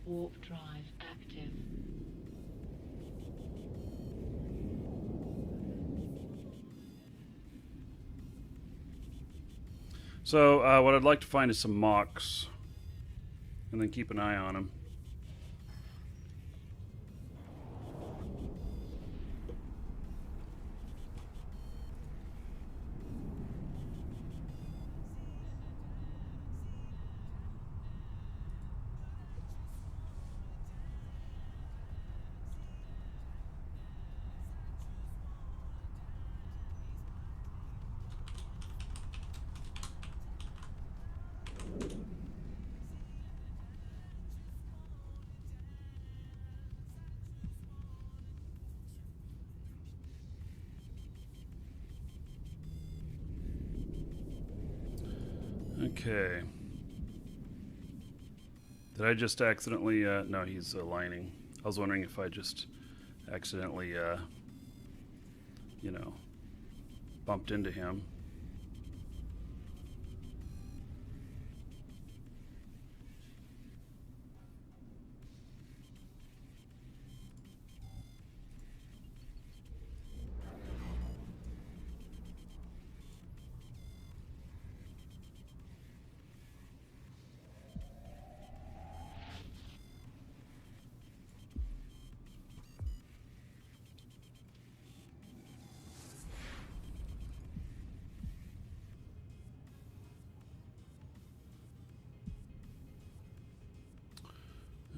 S2: Warp drive active.
S1: So what I'd like to find is some mocks, and then keep an eye on them. Okay. Did I just accidentally, no, he's aligning. I was wondering if I just accidentally, you know, bumped into him.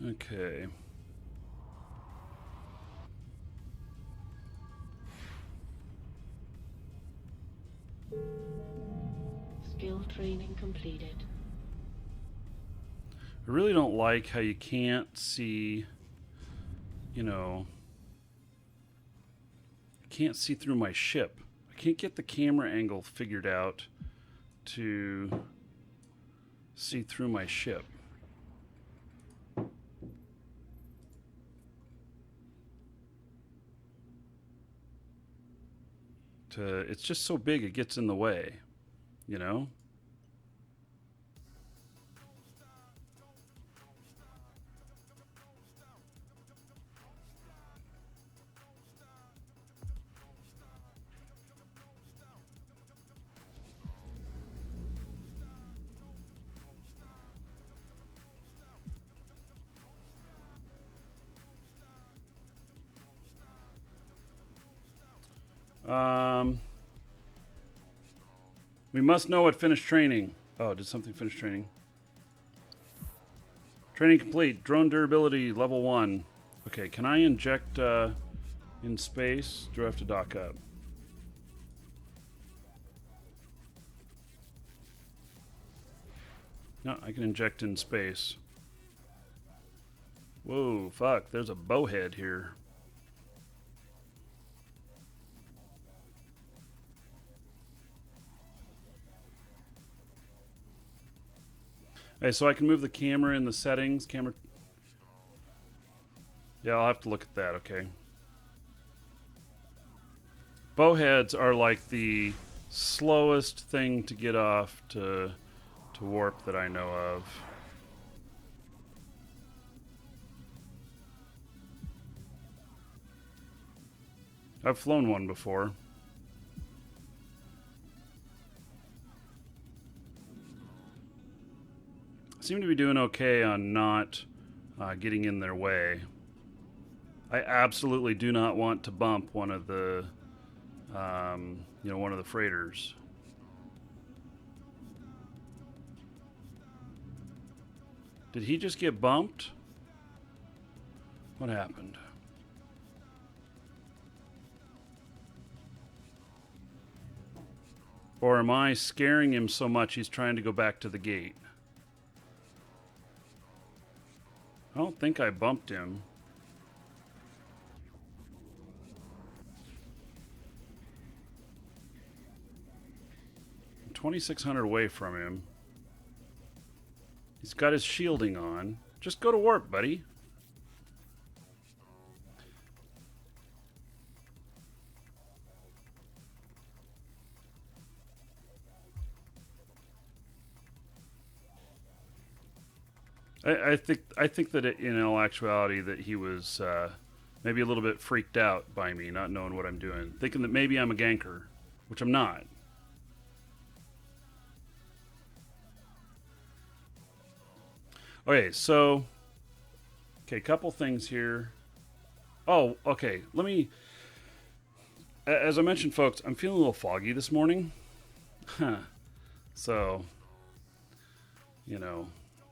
S1: Okay.
S2: training completed.
S1: I really don't like how you can't see, you know, I can't see through my ship. I can't get the camera angle figured out to see through my ship. It's just so big it gets in the way, you know? We must know what finished training. Oh, did something finish training? Training complete. Drone durability level 1. Okay, can I inject in space? Do I have to dock up? No, I can inject in space. Whoa, fuck, there's a bowhead here. Okay, so I can move the camera in the settings. Camera. Yeah, I'll have to look at that, okay. Bowheads are like the slowest thing to get off to warp that I know of. I've flown one before. Seem to be doing okay on not getting in their way. I absolutely do not want to bump one of the, one of the freighters. Did he just get bumped? What happened? Or am I scaring him so much he's trying to go back to the gate? I don't think I bumped him. I'm 2,600 away from him. He's got his shielding on. Just go to warp, buddy. I think that in all actuality that he was maybe a little bit freaked out by me not knowing what I'm doing, thinking that maybe I'm a ganker, which I'm not. Okay, so couple things here. Oh, okay. Let me. As I mentioned, folks, I'm feeling a little foggy this morning. So,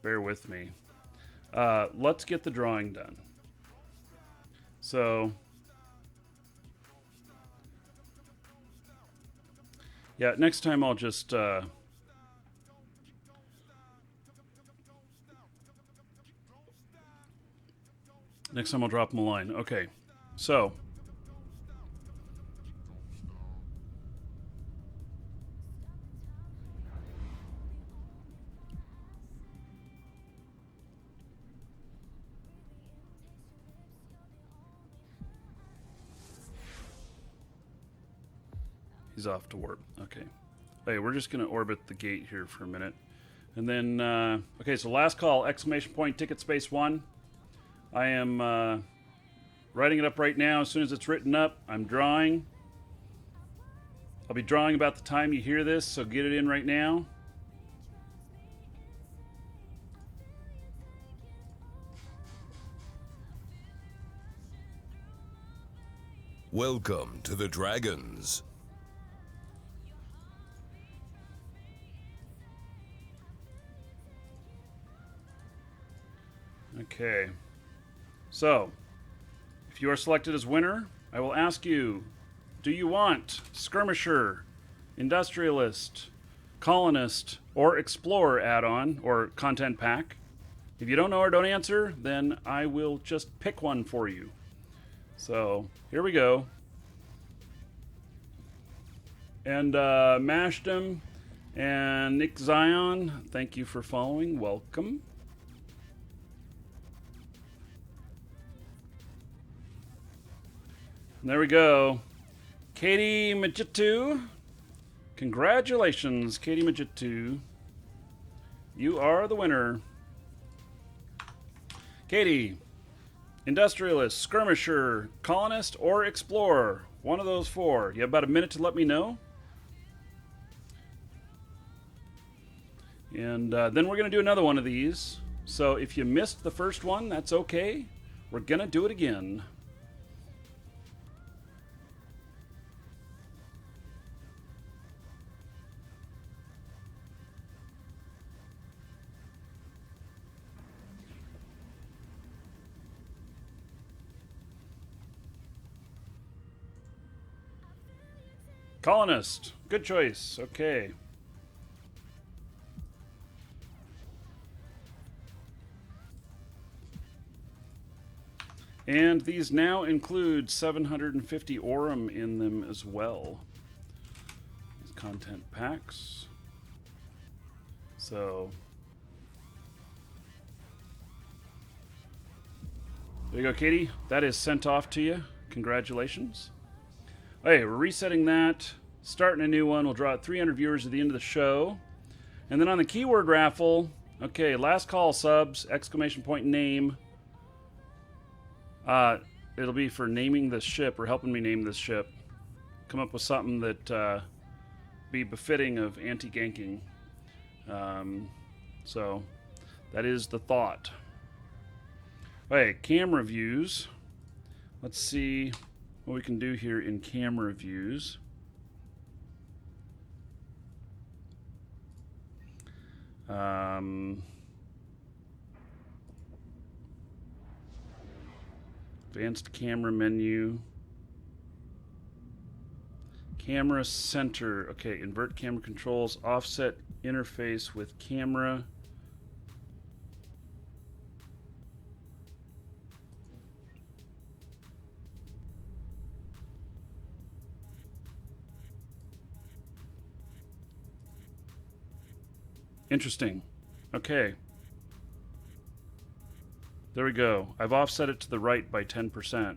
S1: bear with me. Let's get the drawing done. So, yeah, next time I'll just next time I'll drop him a line. Okay, so he's off to warp. Okay. Hey, we're just going to orbit the gate here for a minute. And then, okay, so last call, exclamation point, ticket space 1. I am writing it up right now. As soon as it's written up, I'm drawing. I'll be drawing about the time you hear this, so get it in right now.
S5: Welcome to the Dragons.
S1: Okay. So, if you are selected as winner, I will ask you, do you want skirmisher, industrialist, Colonist or Explorer add-on or content pack. If you don't know or don't answer, then I will just pick one for you. So here we go. And Mashdom and Nick Zion, thank you for following. Welcome. And there we go. Katie Majitu. Congratulations, Katie Majitu. You are the winner. Katie, Industrialist, Skirmisher, Colonist, or Explorer. One of those four. You have about a minute to let me know. And then we're going to do another one of these. So if you missed the first one, that's okay. We're going to do it again. Colonist. Good choice. Okay. And these now include 750 Aurum in them as well. These content packs. So there you go, Katie. That is sent off to you. Congratulations. Hey, we're resetting that, starting a new one. We'll draw out 300 viewers at the end of the show. And then on the keyword raffle, okay, last call subs, exclamation point name. It'll be for naming this ship or helping me name this ship. Come up with something that be befitting of anti-ganking. So that is the thought. Okay, camera views. Let's see what we can do here in camera views. Advanced camera menu. Camera center. Okay, invert camera controls. Offset interface with camera. Interesting. Okay. There we go. I've offset it to the right by 10%. I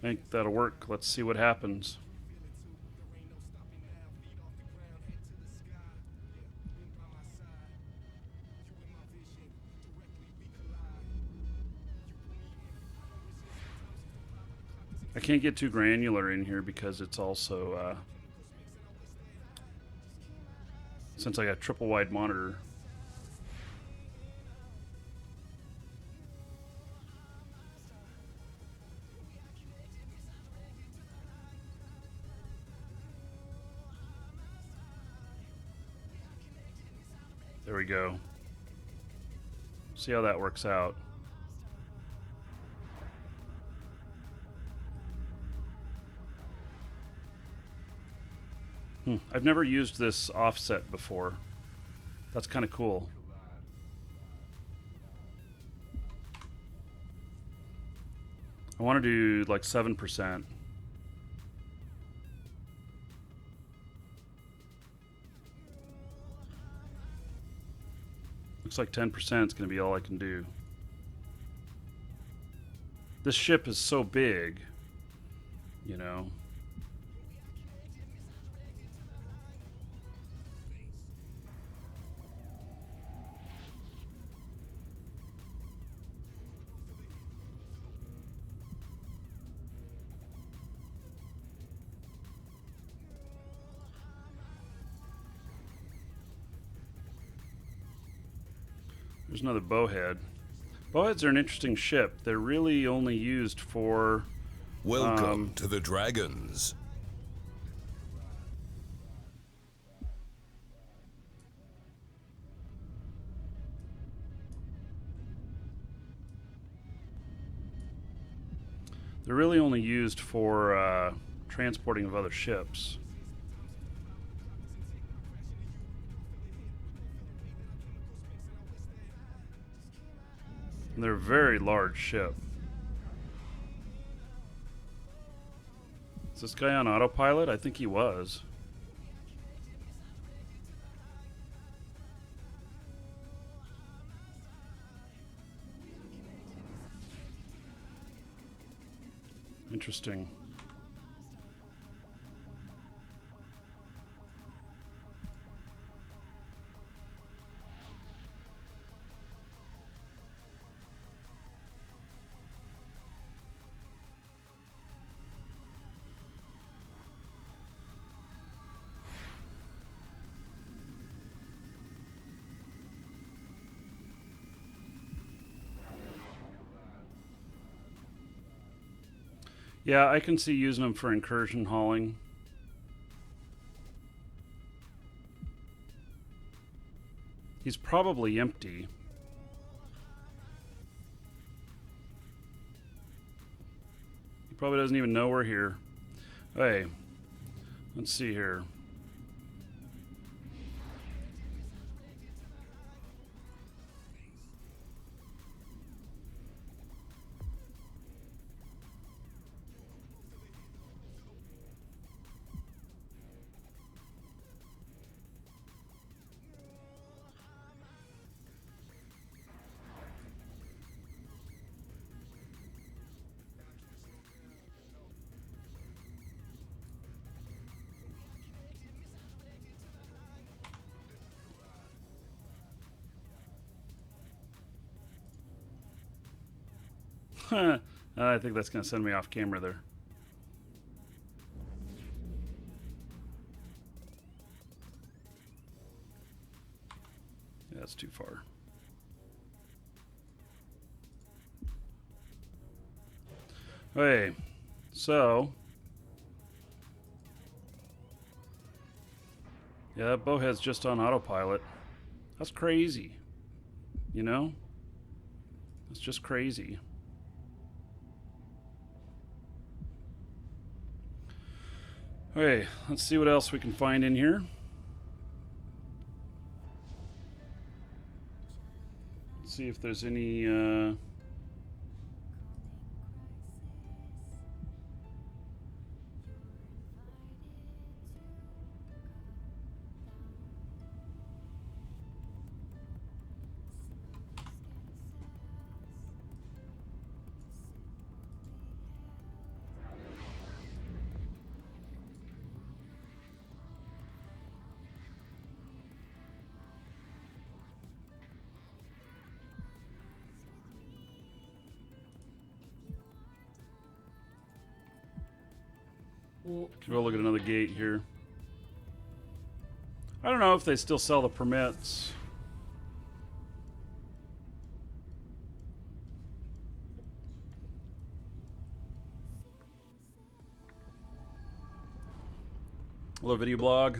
S1: think that'll work. Let's see what happens. I can't get too granular in here because it's also since I got triple wide monitor. There we go. See how that works out. I've never used this offset before. That's kind of cool. I want to do like 7%. Looks like 10% is going to be all I can do. This ship is so big, you know. There's another bowhead. Bowheads are an interesting ship. They're really only used for...
S5: Welcome to the Dragons.
S1: They're really only used for transporting of other ships. And they're a very large ship. Is this guy on autopilot? I think he was. Interesting. Yeah, I can see using them for incursion hauling. He's probably empty. He probably doesn't even know we're here. Hey, let's see here. I think that's going to send me off camera there. Yeah, that's too far. Okay, so yeah, that bowhead's just on autopilot. That's crazy. You know? It's just crazy. Okay, let's see what else we can find in here. Let's see if there's any we'll look at another gate here. I don't know if they still sell the permits. Hello, video blog.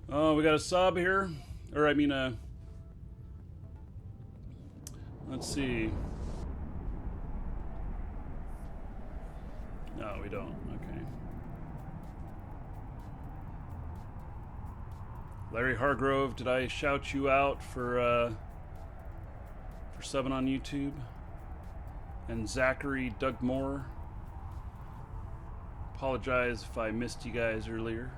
S1: Oh, we got a sub here. Or, I mean, let's see. No, we don't. Okay. Larry Hargrove, did I shout you out for subbing on YouTube? And Zachary Doug Moore. Apologize if I missed you guys earlier.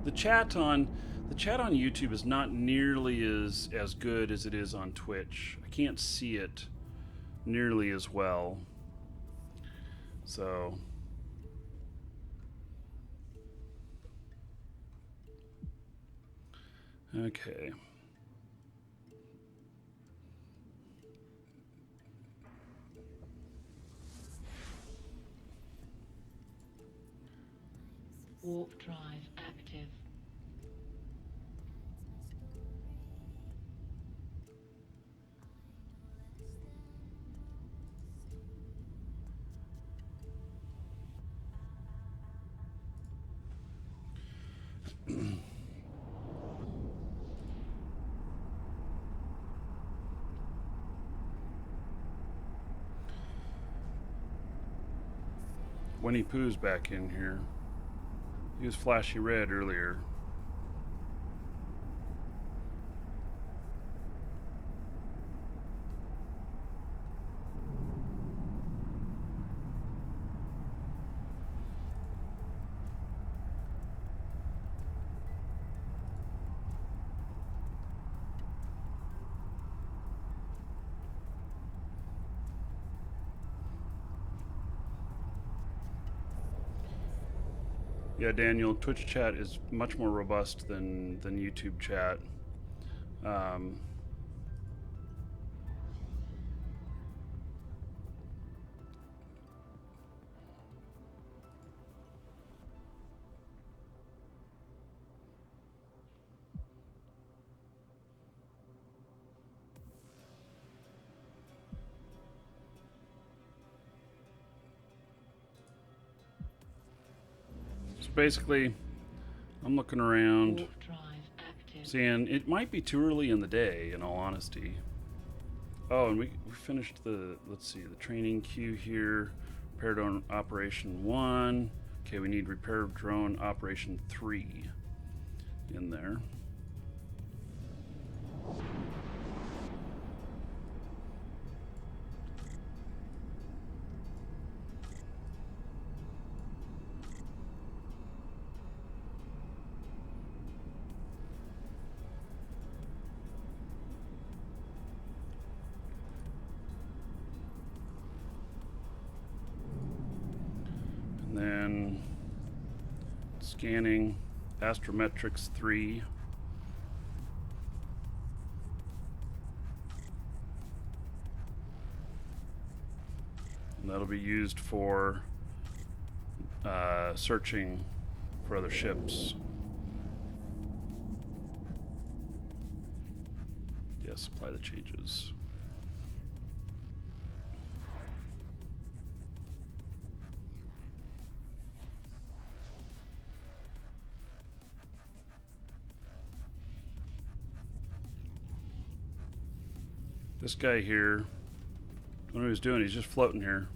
S1: The chat on YouTube is not nearly as good as it is on Twitch. I can't see it nearly as well. So okay.
S2: Warp drive active.
S1: Winnie Pooh's back in here. He was flashy red earlier. Yeah, Daniel, Twitch chat is much more robust than YouTube chat. So basically, I'm looking around,
S2: Warp drive active.
S1: seeing it might be too early in the day, in all honesty. Oh, and we finished the, let's see, the training queue here. Repair drone operation 1. Okay, we need repair drone operation 3 in there. And then scanning astrometrics 3. And that'll be used for searching for other ships. Yes, apply the changes. This guy here, I don't know what he's doing, he's just floating here.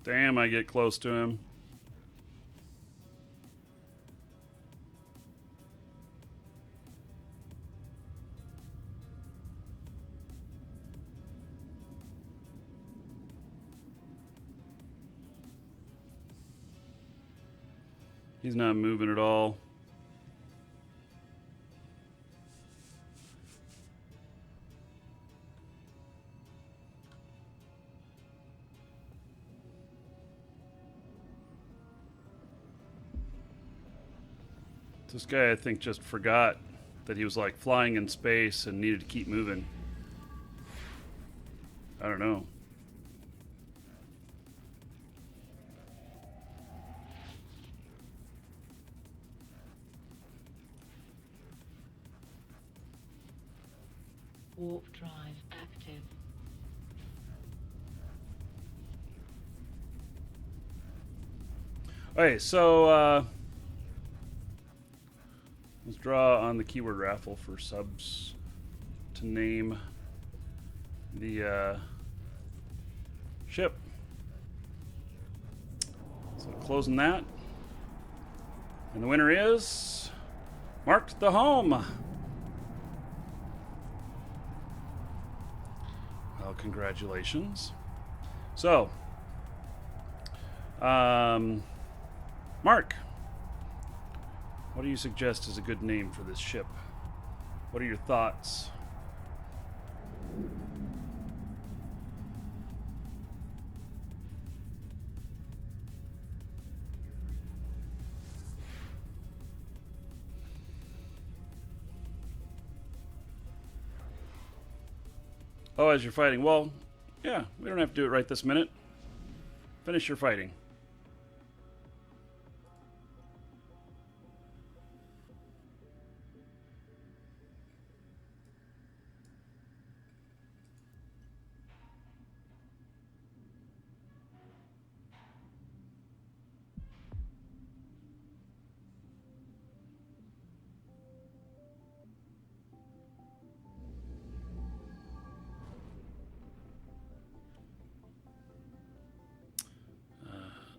S1: Damn, I get close to him. He's not moving at all. This guy, I think, just forgot that he was like flying in space and needed to keep moving. I don't know.
S2: Warp drive active.
S1: Okay, so let's draw on the keyword raffle for subs to name the ship. So closing that. And the winner is Mark the Home. Well, congratulations. So, Mark, what do you suggest is a good name for this ship? What are your thoughts? Oh, as you're fighting. Well, yeah, we don't have to do it right this minute. Finish your fighting.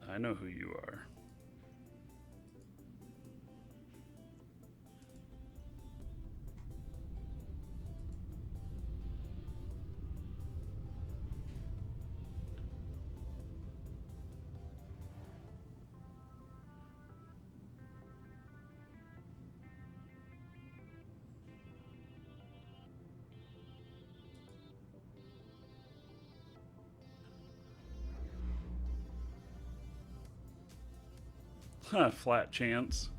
S1: I know who you are. Huh, flat chance.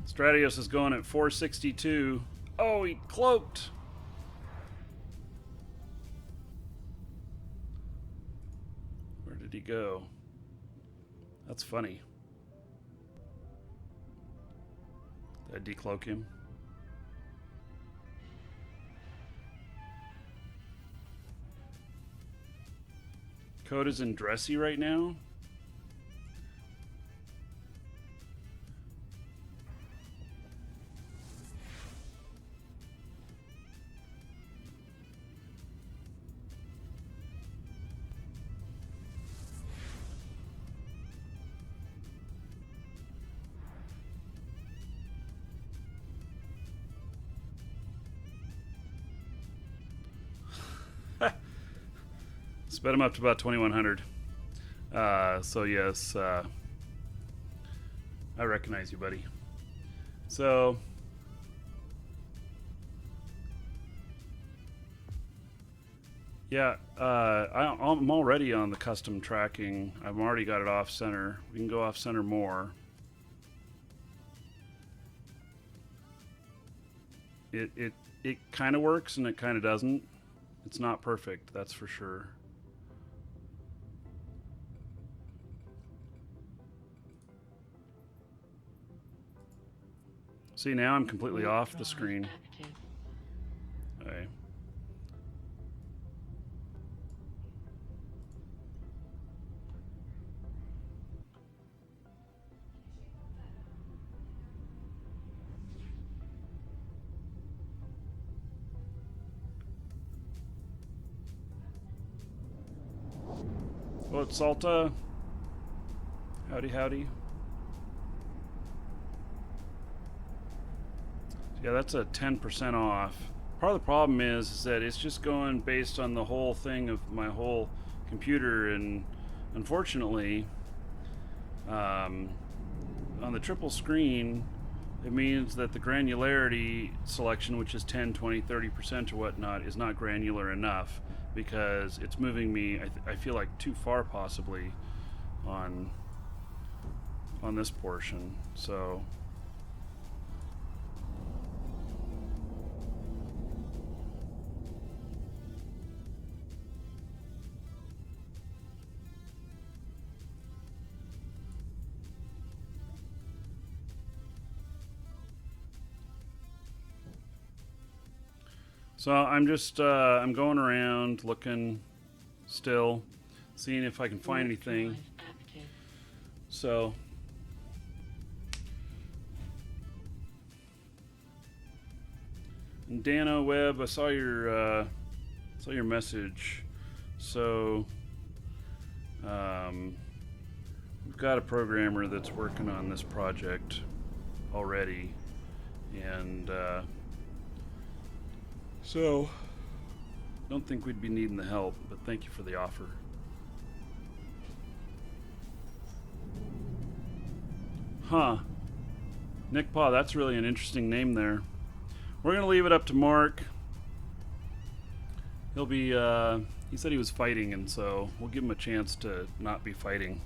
S1: Stratios is going at 462. Oh, he cloaked. Where did he go? That's funny. Did I decloak him? Code is in dressy right now. Sped him up to about 2100. So yes, I recognize you, buddy. So yeah, I'm already on the custom tracking. I've already got it off center. We can go off center more. It kind of works and it kind of doesn't. It's not perfect, that's for sure. See, now I'm completely off the screen. Okay. What's Salta? Howdy, howdy. Yeah, that's a 10% off. Part of the problem is that it's just going based on the whole thing of my whole computer, and unfortunately, on the triple screen, it means that the granularity selection, which is 10, 20, 30% or whatnot, is not granular enough because it's moving me, I feel like, too far possibly on this portion. So I'm just I'm going around looking still, seeing if I can find anything. So and Dano Webb, I saw your message. So we've got a programmer that's working on this project already, and so don't think we'd be needing the help, but thank you for the offer. Huh. Nick Paw, that's really an interesting name there. We're gonna leave it up to Mark. He'll be he said he was fighting, and so we'll give him a chance to not be fighting.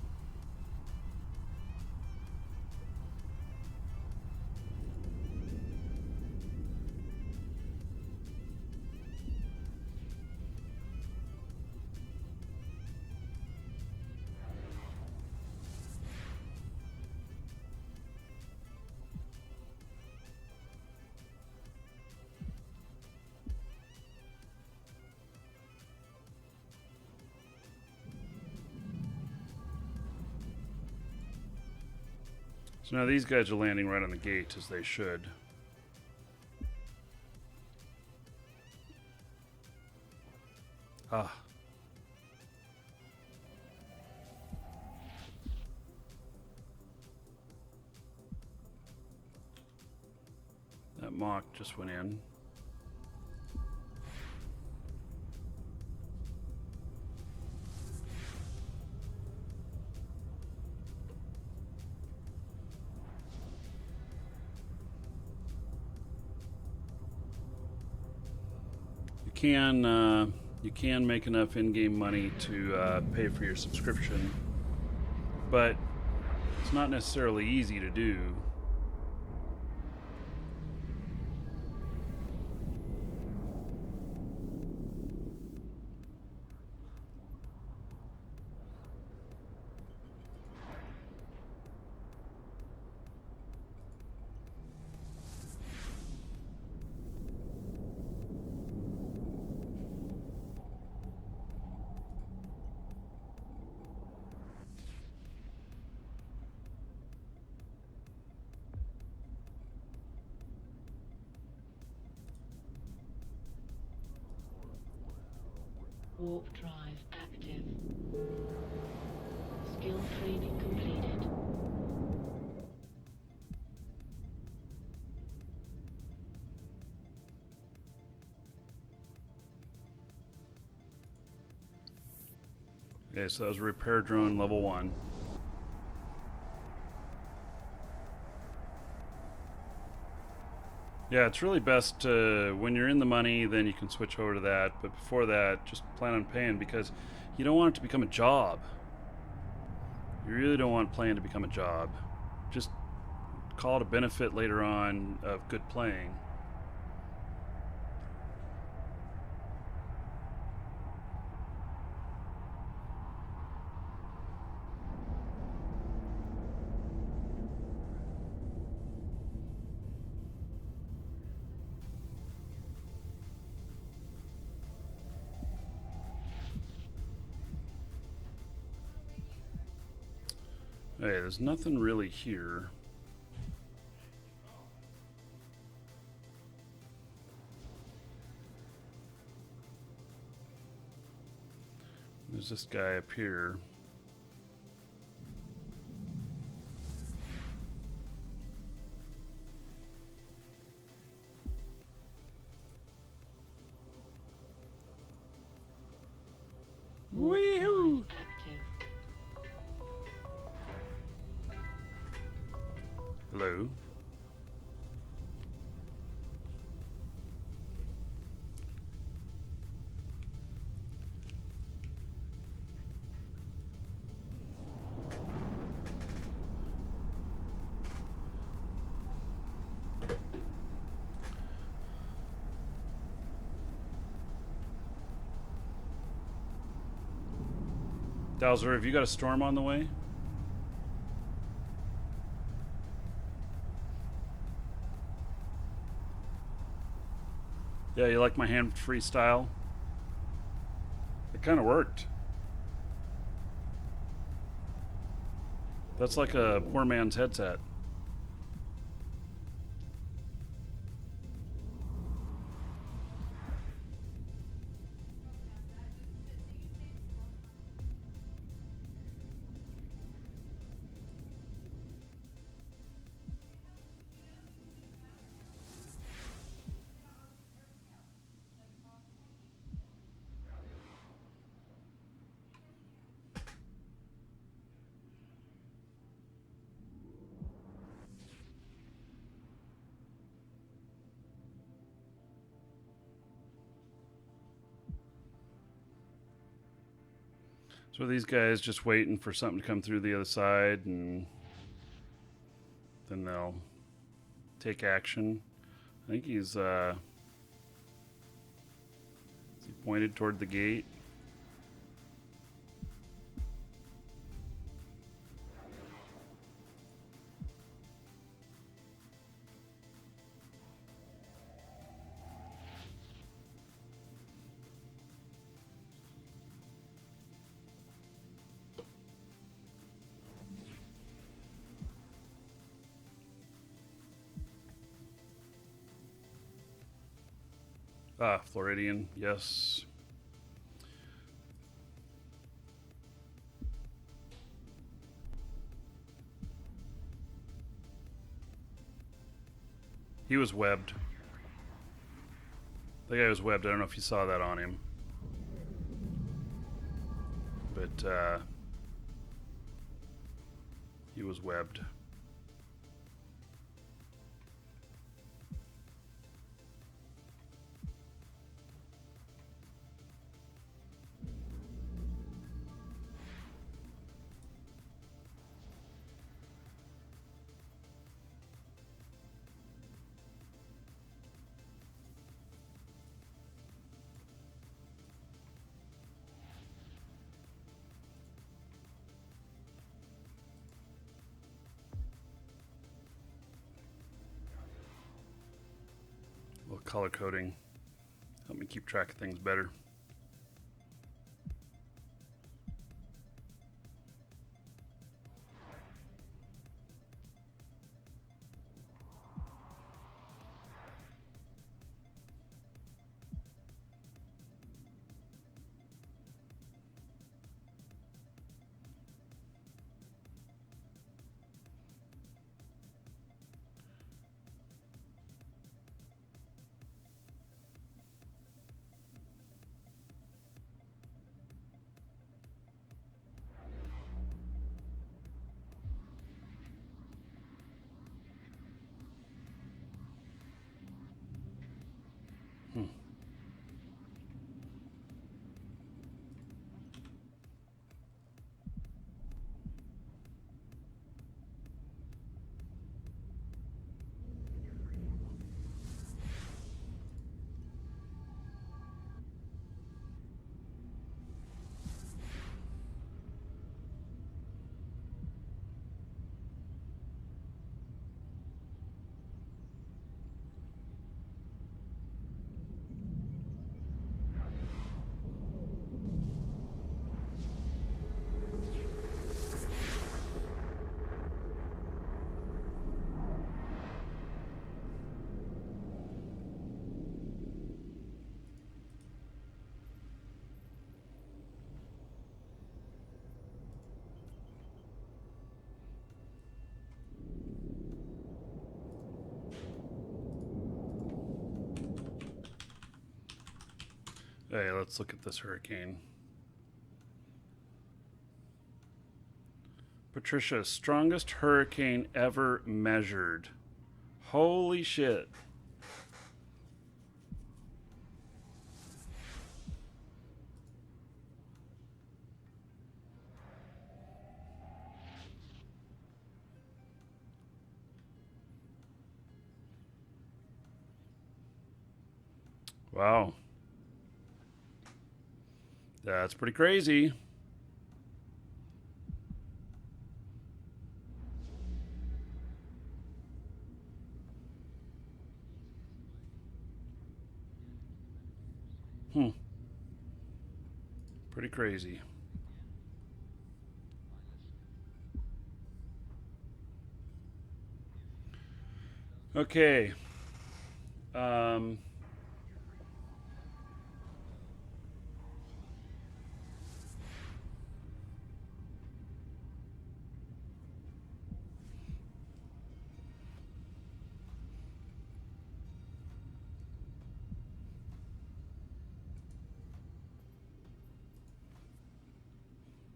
S1: So now these guys are landing right on the gate, as they should. Ah. That mock just went in. Can You can make enough in-game money to pay for your subscription, but it's not necessarily easy to do.
S2: Warp drive active. Skill training completed.
S1: Okay, so that was repair drone level 1. Yeah, it's really best to, when you're in the money, then you can switch over to that. But before that, just plan on paying, because you don't want it to become a job. You really don't want playing to become a job. Just call it a benefit later on of good playing. Hey, there's nothing really here. There's this guy up here. Wee-hoo!
S2: Active.
S1: Hello. Dowser, have you got a storm on the way? Yeah, you like my hand freestyle? It kind of worked. That's like a poor man's headset. So these guys just waiting for something to come through the other side, and then they'll take action. I think he's is he pointed toward the gate? Ah, Floridian, yes. He was webbed. The guy was webbed. I don't know if you saw that on him. But, he was webbed. color coding. Help me keep track of things better. Hey, let's look at this hurricane. Patricia, strongest hurricane ever measured. Holy shit. Wow. That's pretty crazy. Pretty crazy. Okay.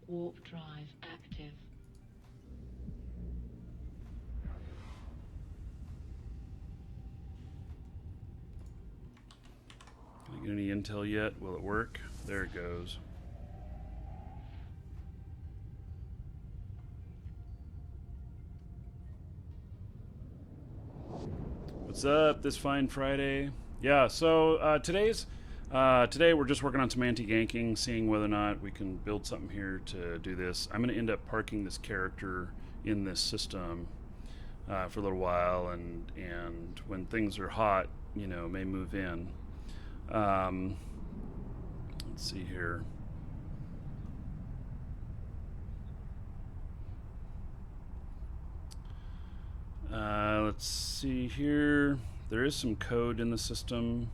S2: Warp drive active.
S1: Can I get any intel yet? Will it work? There it goes. What's up this fine Friday? Yeah, so today we're just working on some anti-ganking, seeing whether or not we can build something here to do this. I'm going to end up parking this character in this system for a little while, and when things are hot, you know, may move in. Let's see here. Let's see here. There is some code in the system.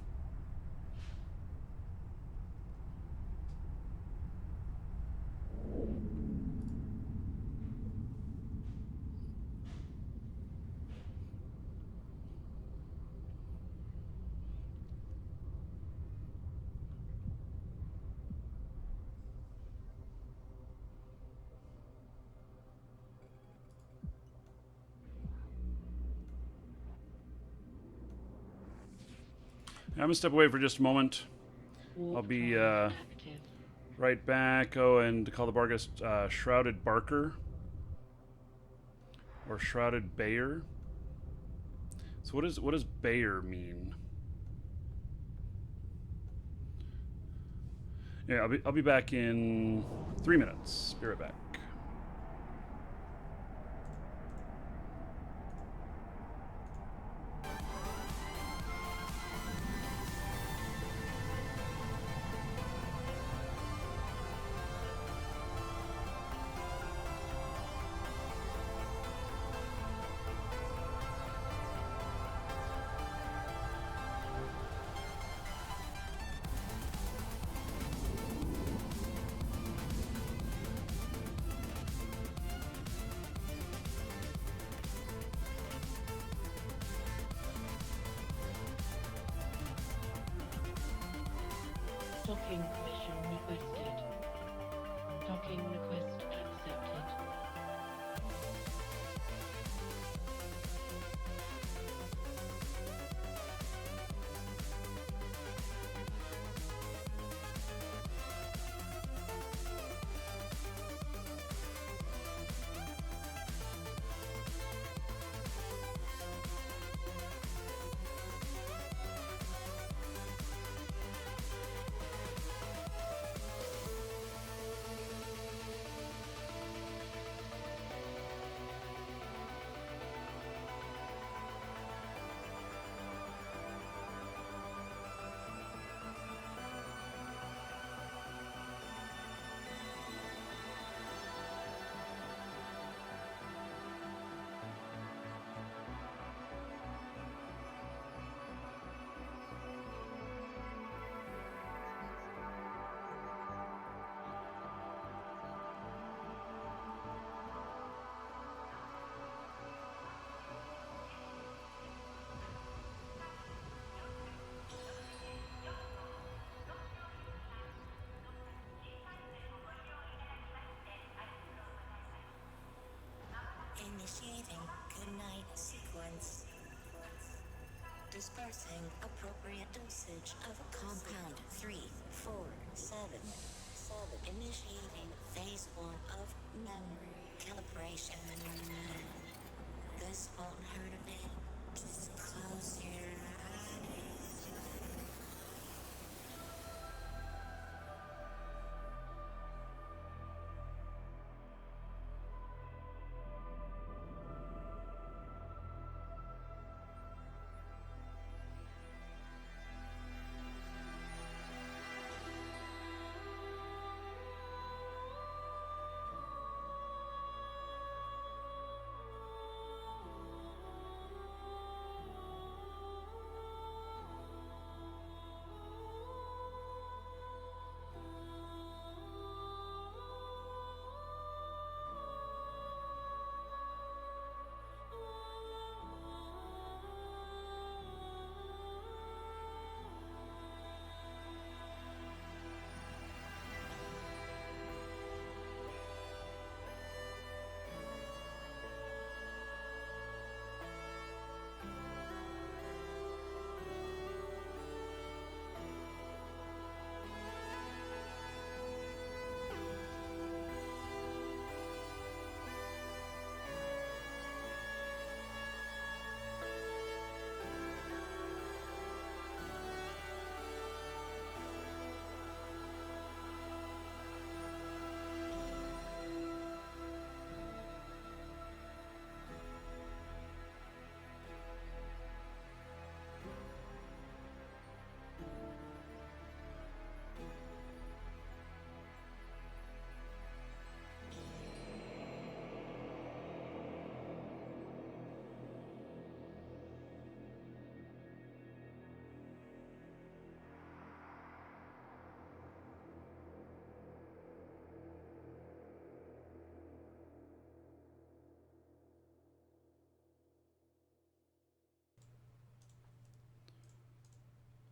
S1: I'm gonna step away for just a moment. I'll be
S2: Warp drive active.
S1: right back. Oh, and to call the Bargus Shrouded Barker or Shrouded Bayer. So what does Bayer mean? Yeah, I'll be back in 3 minutes. Be right back.
S2: Docking permission requested. Docking request accepted.
S6: Initiating goodnight sequence. Dispersing appropriate dosage of compound 347. Initiating phase 1 of memory calibration. This won't hurt a bit. Just close your eyes.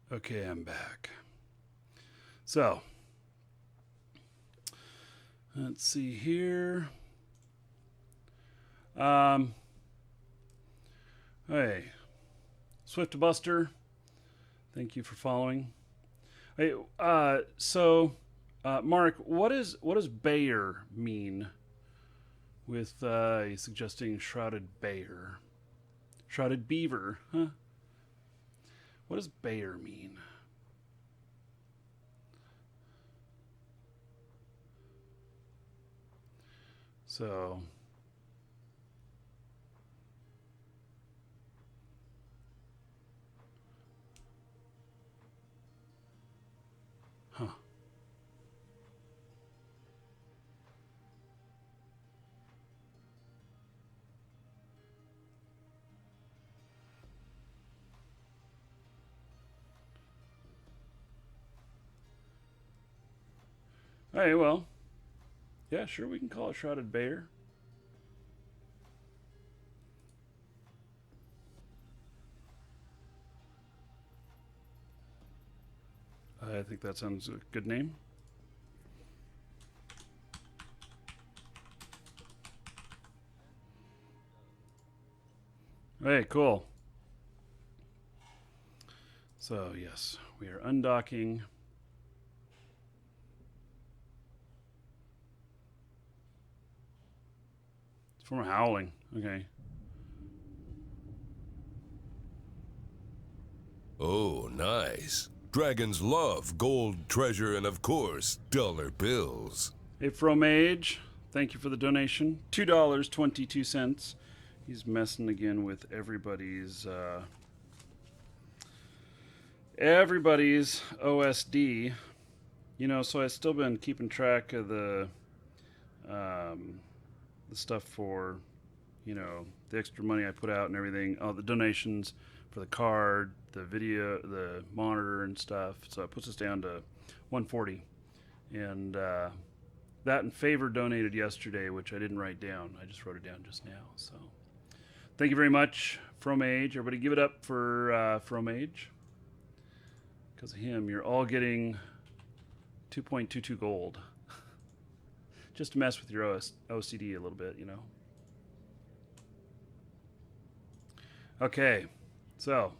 S1: Okay, I'm back. So, let's see here. Hey, Swift Buster, thank you for following. Hey, Mark, what does Bayer mean? With suggesting shrouded bear, shrouded beaver, huh? What does Bayer mean? So, huh? Hey, well, yeah, sure, we can call it shrouded bear. I think that sounds a good name. Hey, cool. So, yes, we are undocking. It's from howling. Okay.
S5: Oh, nice. Dragons love gold, treasure, and of course, dollar bills.
S1: Hey, Fromage, thank you for the donation. $2.22. He's messing again with everybody's OSD. You know, so I've still been keeping track of the stuff for, you know, the extra money I put out and everything. Oh, the donations for the card, the video, the monitor and stuff. So it puts us down to 140. And that and Favor donated yesterday, which I didn't write down. I just wrote it down just now. So thank you very much, Fromage. Everybody give it up for Fromage. Because of him, you're all getting 2.22 gold. Just to mess with your OCD a little bit, you know. Okay, so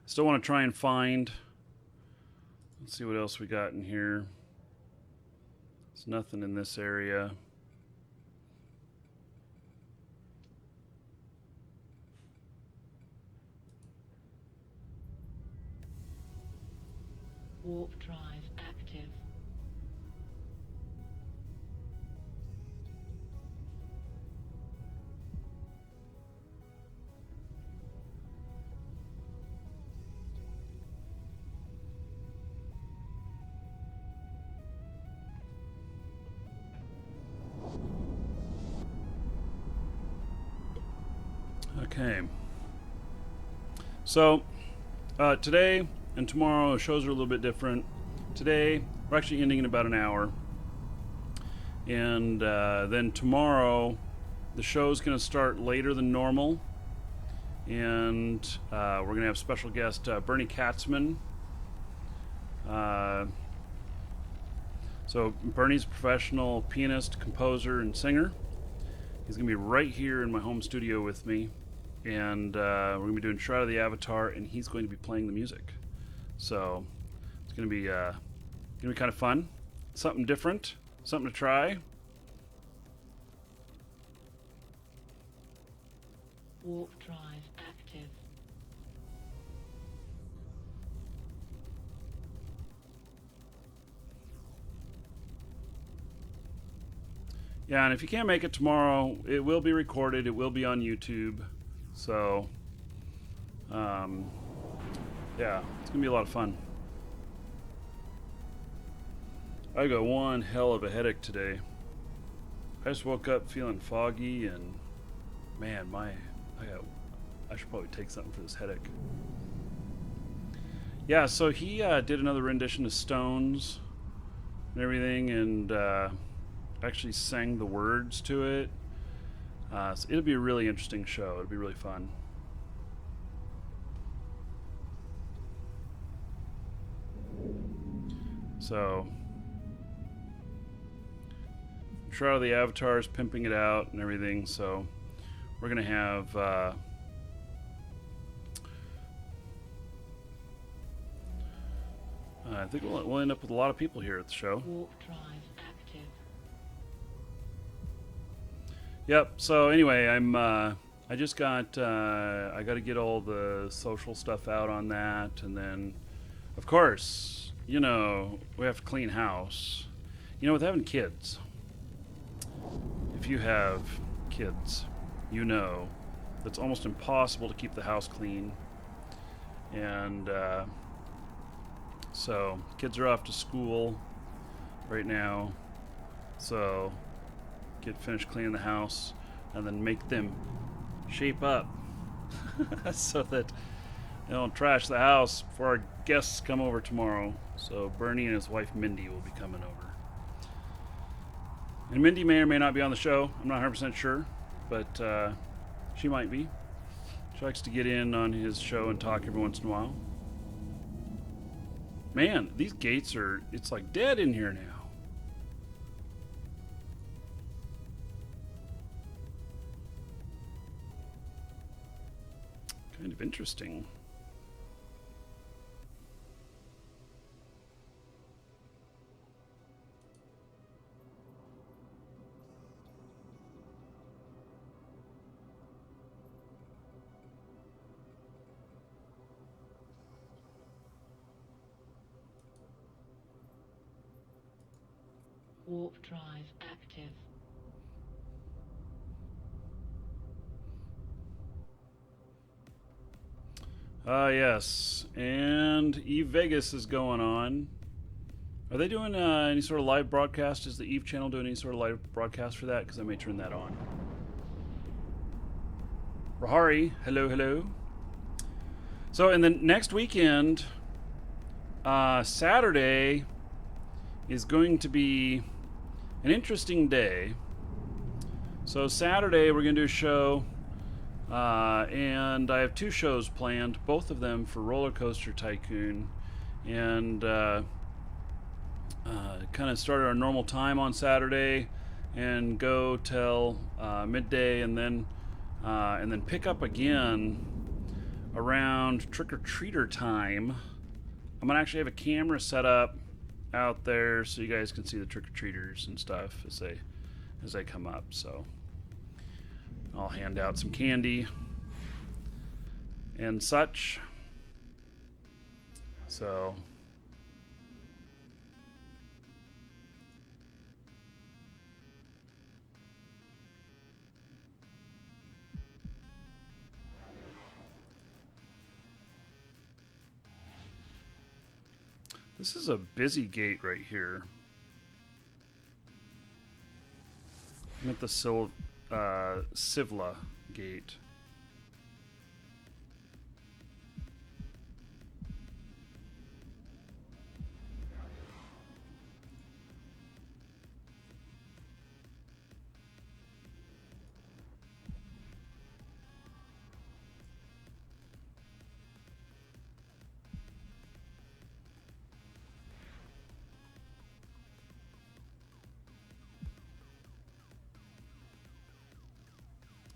S1: still want to try and find. Let's see what else we got in here. There's nothing in this area.
S2: Warp drive active.
S1: Okay. So, today and tomorrow, shows are a little bit different. Today, we're actually ending in about an hour. And then tomorrow, the show's going to start later than normal. And we're going to have special guest Bernie Katzman. So Bernie's a professional pianist, composer, and singer. He's going to be right here in my home studio with me. And we're going to be doing Shroud of the Avatar, and he's going to be playing the music. So it's going to be kind of fun, something different, something to try.
S2: Warp drive active.
S1: Yeah, and if you can't make it tomorrow, it will be recorded. It will be on YouTube. So, yeah, it's going to be a lot of fun. I got one hell of a headache today. I just woke up feeling foggy, and man, I should probably take something for this headache. Yeah, so he did another rendition of Stones and everything, and actually sang the words to it. So it'll be a really interesting show. It'll be really fun. So, Shroud of the Avatar is pimping it out and everything. So, we're gonna have I think we'll end up with a lot of people here at the show.
S2: Warp drive active.
S1: Yep. So anyway, I just got I got to get all the social stuff out on that, and then, of course, you know, we have to clean house. You know, with having kids, if you have kids, you know it's almost impossible to keep the house clean. And so kids are off to school right now, so get finished cleaning the house and then make them shape up so that they don't trash the house before our guests come over tomorrow. So Bernie and his wife Mindy will be coming over. And Mindy may or may not be on the show. I'm not 100% sure, but she might be. She likes to get in on his show and talk every once in a while. Man, these gates are, it's like dead in here now. Kind of interesting.
S2: Warp drive active.
S1: Yes. And Eve Vegas is going on. Are they doing any sort of live broadcast? Is the Eve channel doing any sort of live broadcast for that? Because I may turn that on. Rahari, hello, hello. So, and then next weekend, Saturday is going to be an interesting day. So Saturday we're going to do a show, and I have 2 shows planned, both of them for Roller Coaster Tycoon, and kind of start at our normal time on Saturday and go till midday, and then pick up again around trick-or-treater time. I'm gonna actually have a camera set up out there so you guys can see the trick-or-treaters and stuff as they come up. So I'll hand out some candy and such. So this is a busy gate right here. I'm at the Sivla gate.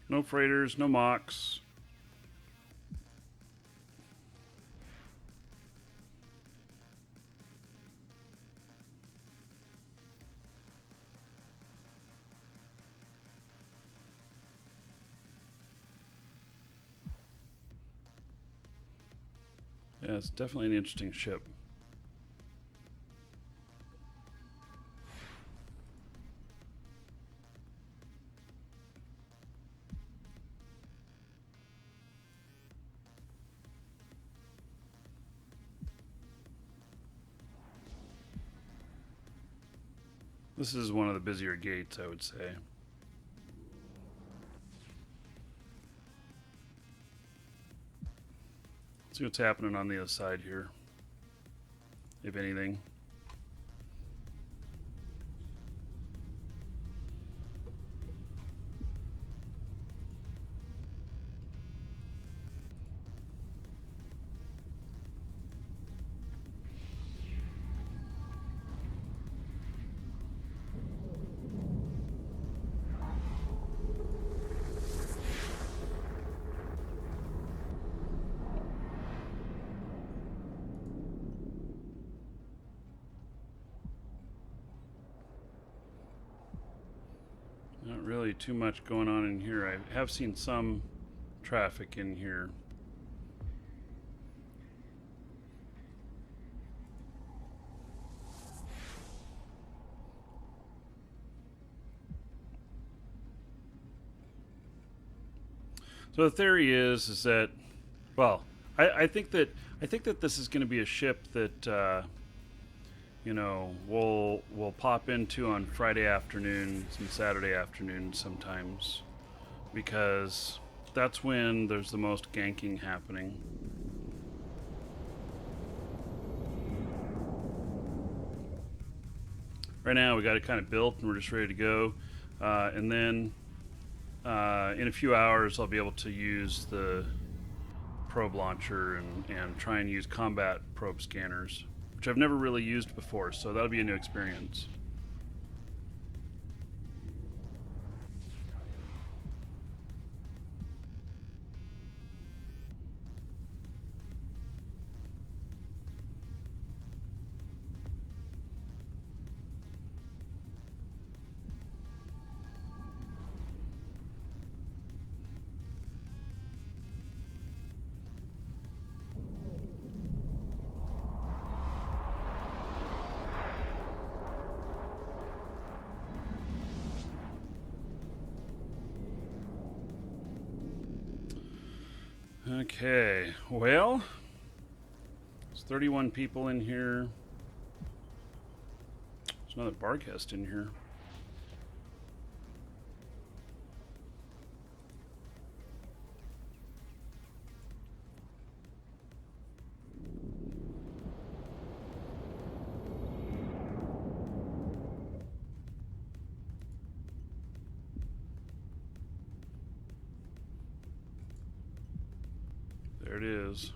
S1: No freighters, no mocks. Yeah, it's definitely an interesting ship. This is one of the busier gates, I would say. See what's happening on the other side here, if anything. Not really too much going on in here. I have seen some traffic in here. So the theory is that, well, I think that this is going to be a ship that you know, we'll pop into on Friday afternoons and Saturday afternoons sometimes, because that's when there's the most ganking happening. Right now we got it kind of built and we're just ready to go, and then in a few hours I'll be able to use the probe launcher and try and use combat probe scanners, which I've never really used before, so that'll be a new experience. Okay, well, there's 31 people in here. There's another bar guest in here. There it is.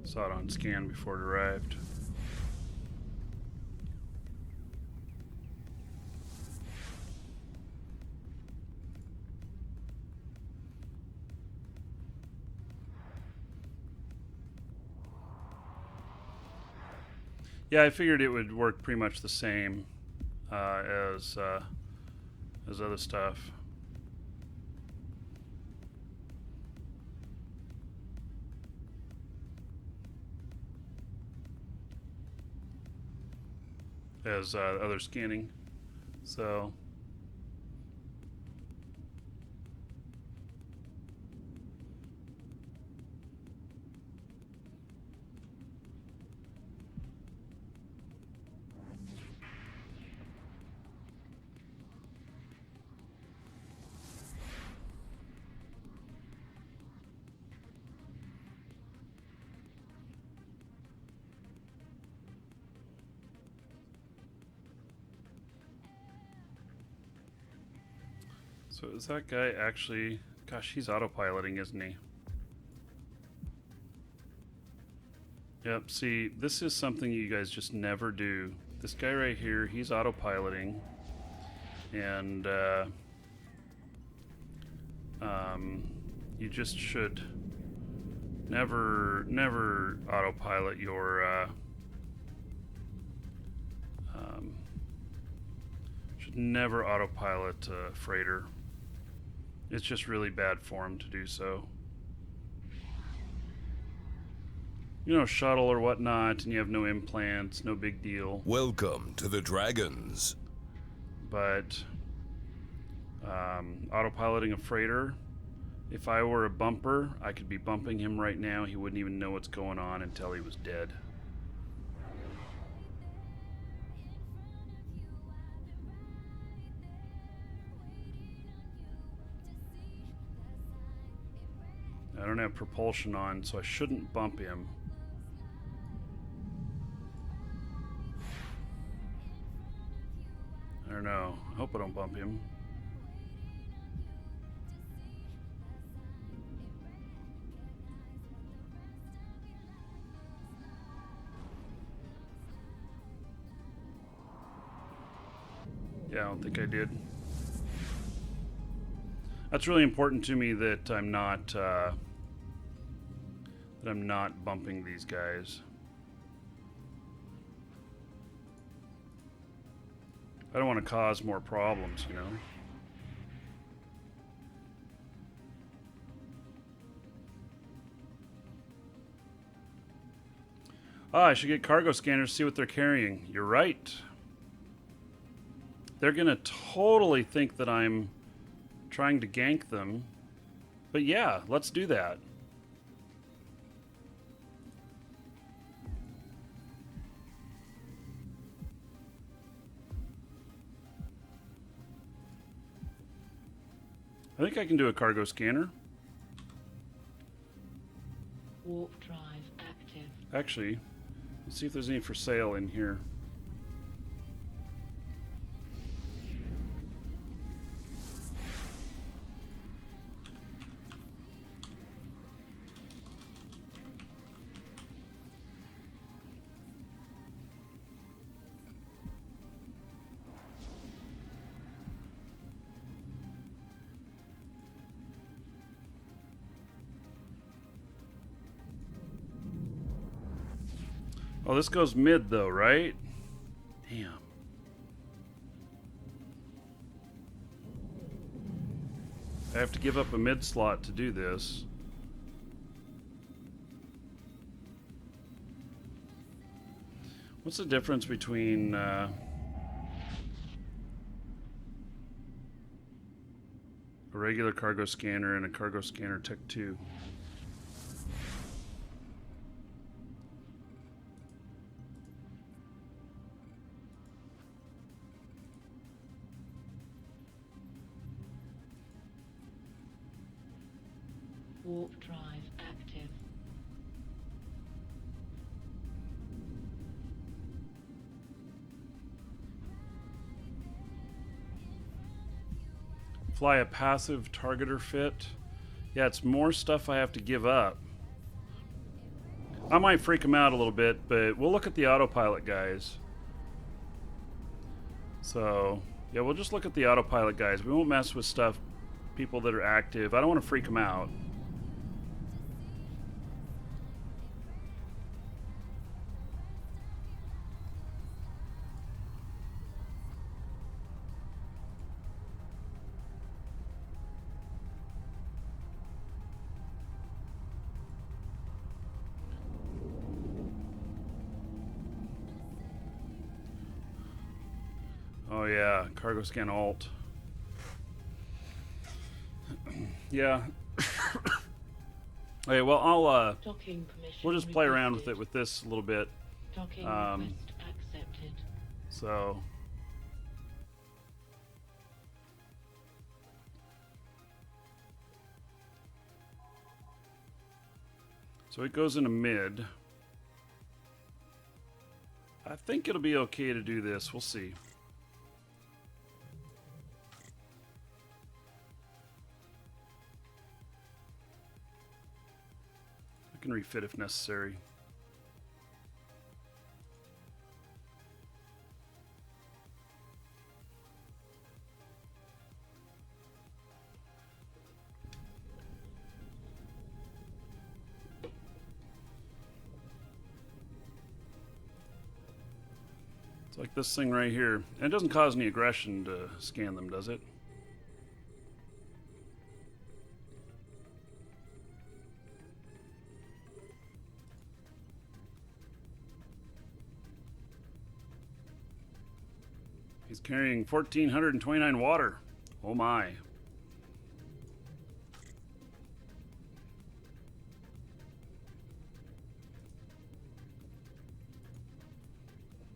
S1: Saw it on scan before it arrived. Yeah, I figured it would work pretty much the same as other stuff. As other scanning. So So is that guy actually... Gosh, he's autopiloting, isn't he? Yep, see, this is something you guys just never do. This guy right here, he's autopiloting. And you just should never autopilot your... should never autopilot a freighter. It's just really bad form to do so. You know, shuttle or whatnot, and you have no implants, no big deal.
S5: Welcome to the Dragons.
S1: But autopiloting a freighter, if I were a bumper, I could be bumping him right now. He wouldn't even know what's going on until he was dead. I don't have propulsion on, so I shouldn't bump him. I don't know. I hope I don't bump him. Yeah, I don't think I did. That's really important to me that I'm not bumping these guys. I don't want to cause more problems, you know. Ah, I should get cargo scanners to see what they're carrying. You're right. They're gonna totally think that I'm trying to gank them. But yeah, let's do that. I think I can do a cargo scanner.
S2: Warp drive active.
S1: Actually, let's see if there's any for sale in here. Oh, this goes mid though, right? Damn. I have to give up a mid slot to do this. What's the difference between a regular cargo scanner and a cargo scanner Tech 2?
S2: Warp drive active.
S1: Fly a passive targeter fit. Yeah, it's more stuff I have to give up. I might freak him out a little bit, but we'll look at the autopilot guys. So, yeah, we'll just look at the autopilot guys. We won't mess with stuff, people that are active. I don't want to freak them out. Oh yeah, cargo scan alt. Yeah. Okay, well I'll
S2: Docking permission.
S1: we'll just play around with
S2: requested.
S1: it with this a little bit.
S2: Docking
S1: um,
S2: request accepted.
S1: So it goes into mid. I think it'll be okay to do this. We'll see. I can refit if necessary. It's like this thing right here. And it doesn't cause any aggression to scan them, does it? He's carrying 1,429 water. Oh my.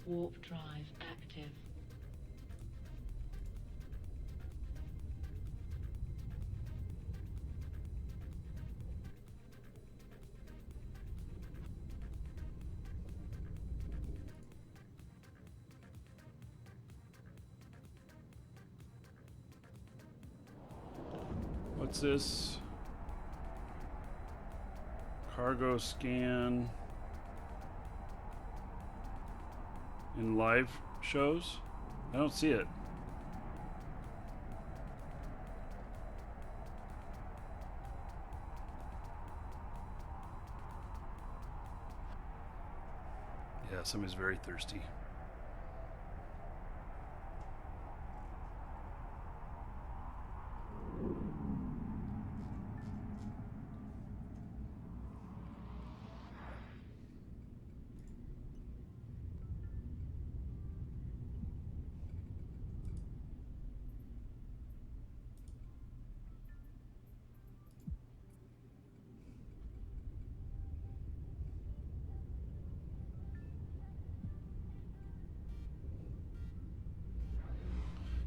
S2: Warp drive active.
S1: What's this? Cargo scan in live shows? I don't see it. Yeah, somebody's very thirsty.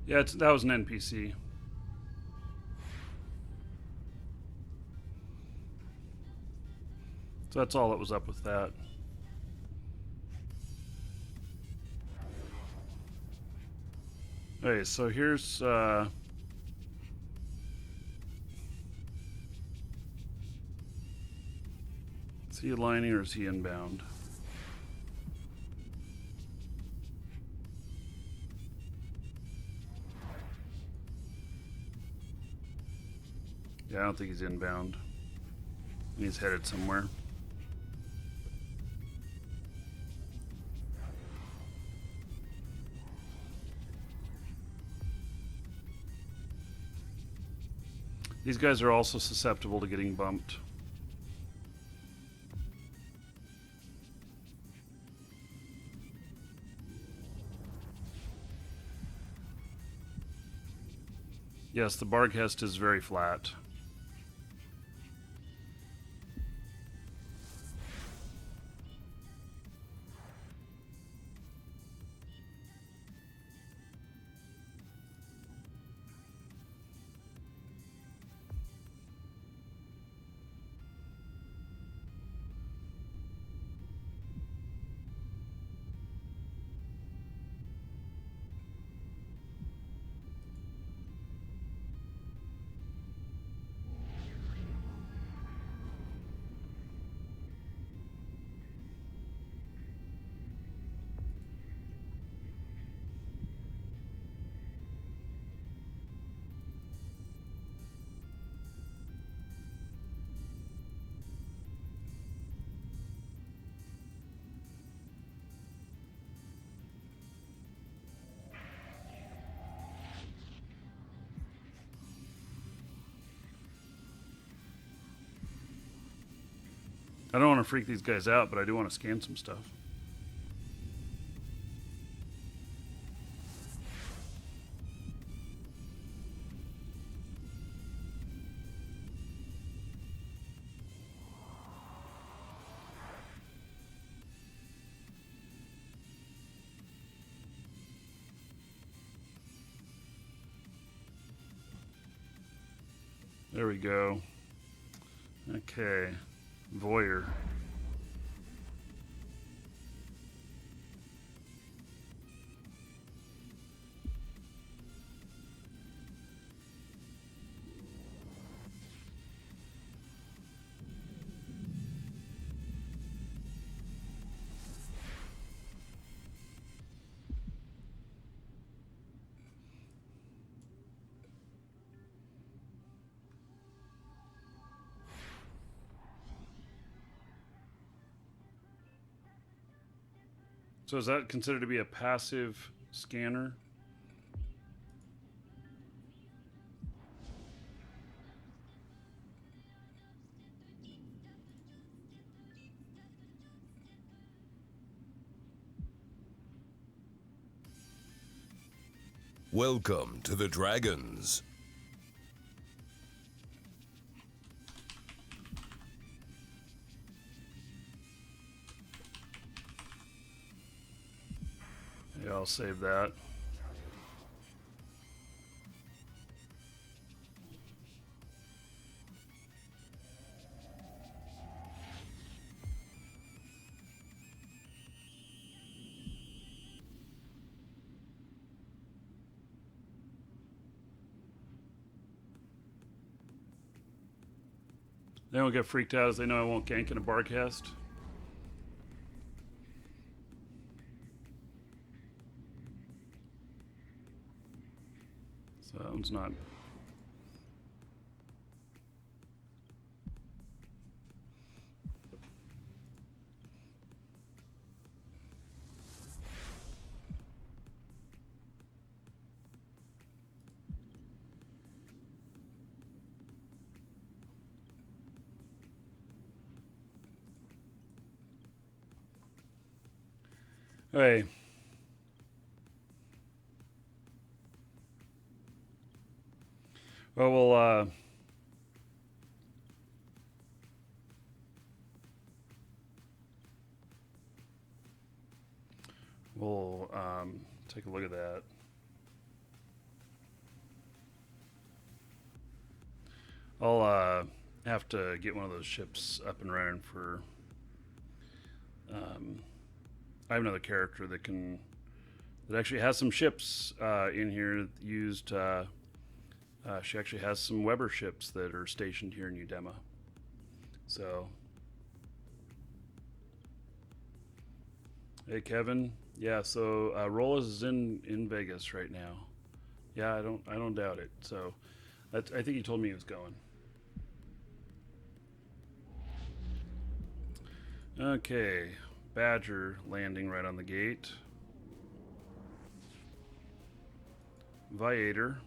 S1: Yeah, that was an NPC. So that's all that was up with that. Okay, so here's is he aligning or is he inbound? Yeah, I don't think he's inbound. He's headed somewhere. These guys are also susceptible to getting bumped. Yes, the Barghest is very flat. I don't want to freak these guys out, but I do want to scan some stuff. There we go. Okay. Voyeur. So is that considered to be a passive scanner?
S5: Welcome to the Dragons.
S1: Yeah, I'll save that. They don't get freaked out as they know I won't gank in a barcast. So that one's not. Hey. Well, we'll take a look at that. I'll have to get one of those ships up and running for. I have another character that actually has some ships in here used. She actually has some Weber ships that are stationed here in Udema. So, hey Kevin, yeah. So Rolas is in Vegas right now. Yeah, I don't doubt it. So, I think he told me he was going. Okay, Badger landing right on the gate. Viator.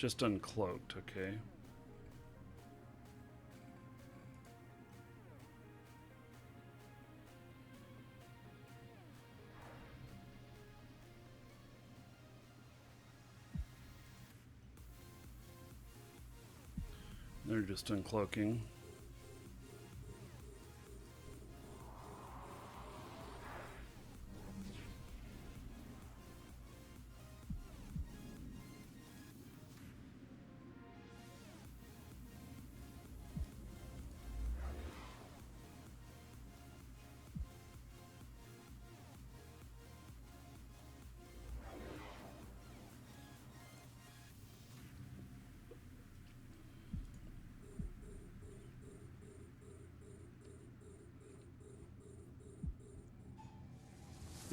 S1: just uncloaked, okay? They're just uncloaking.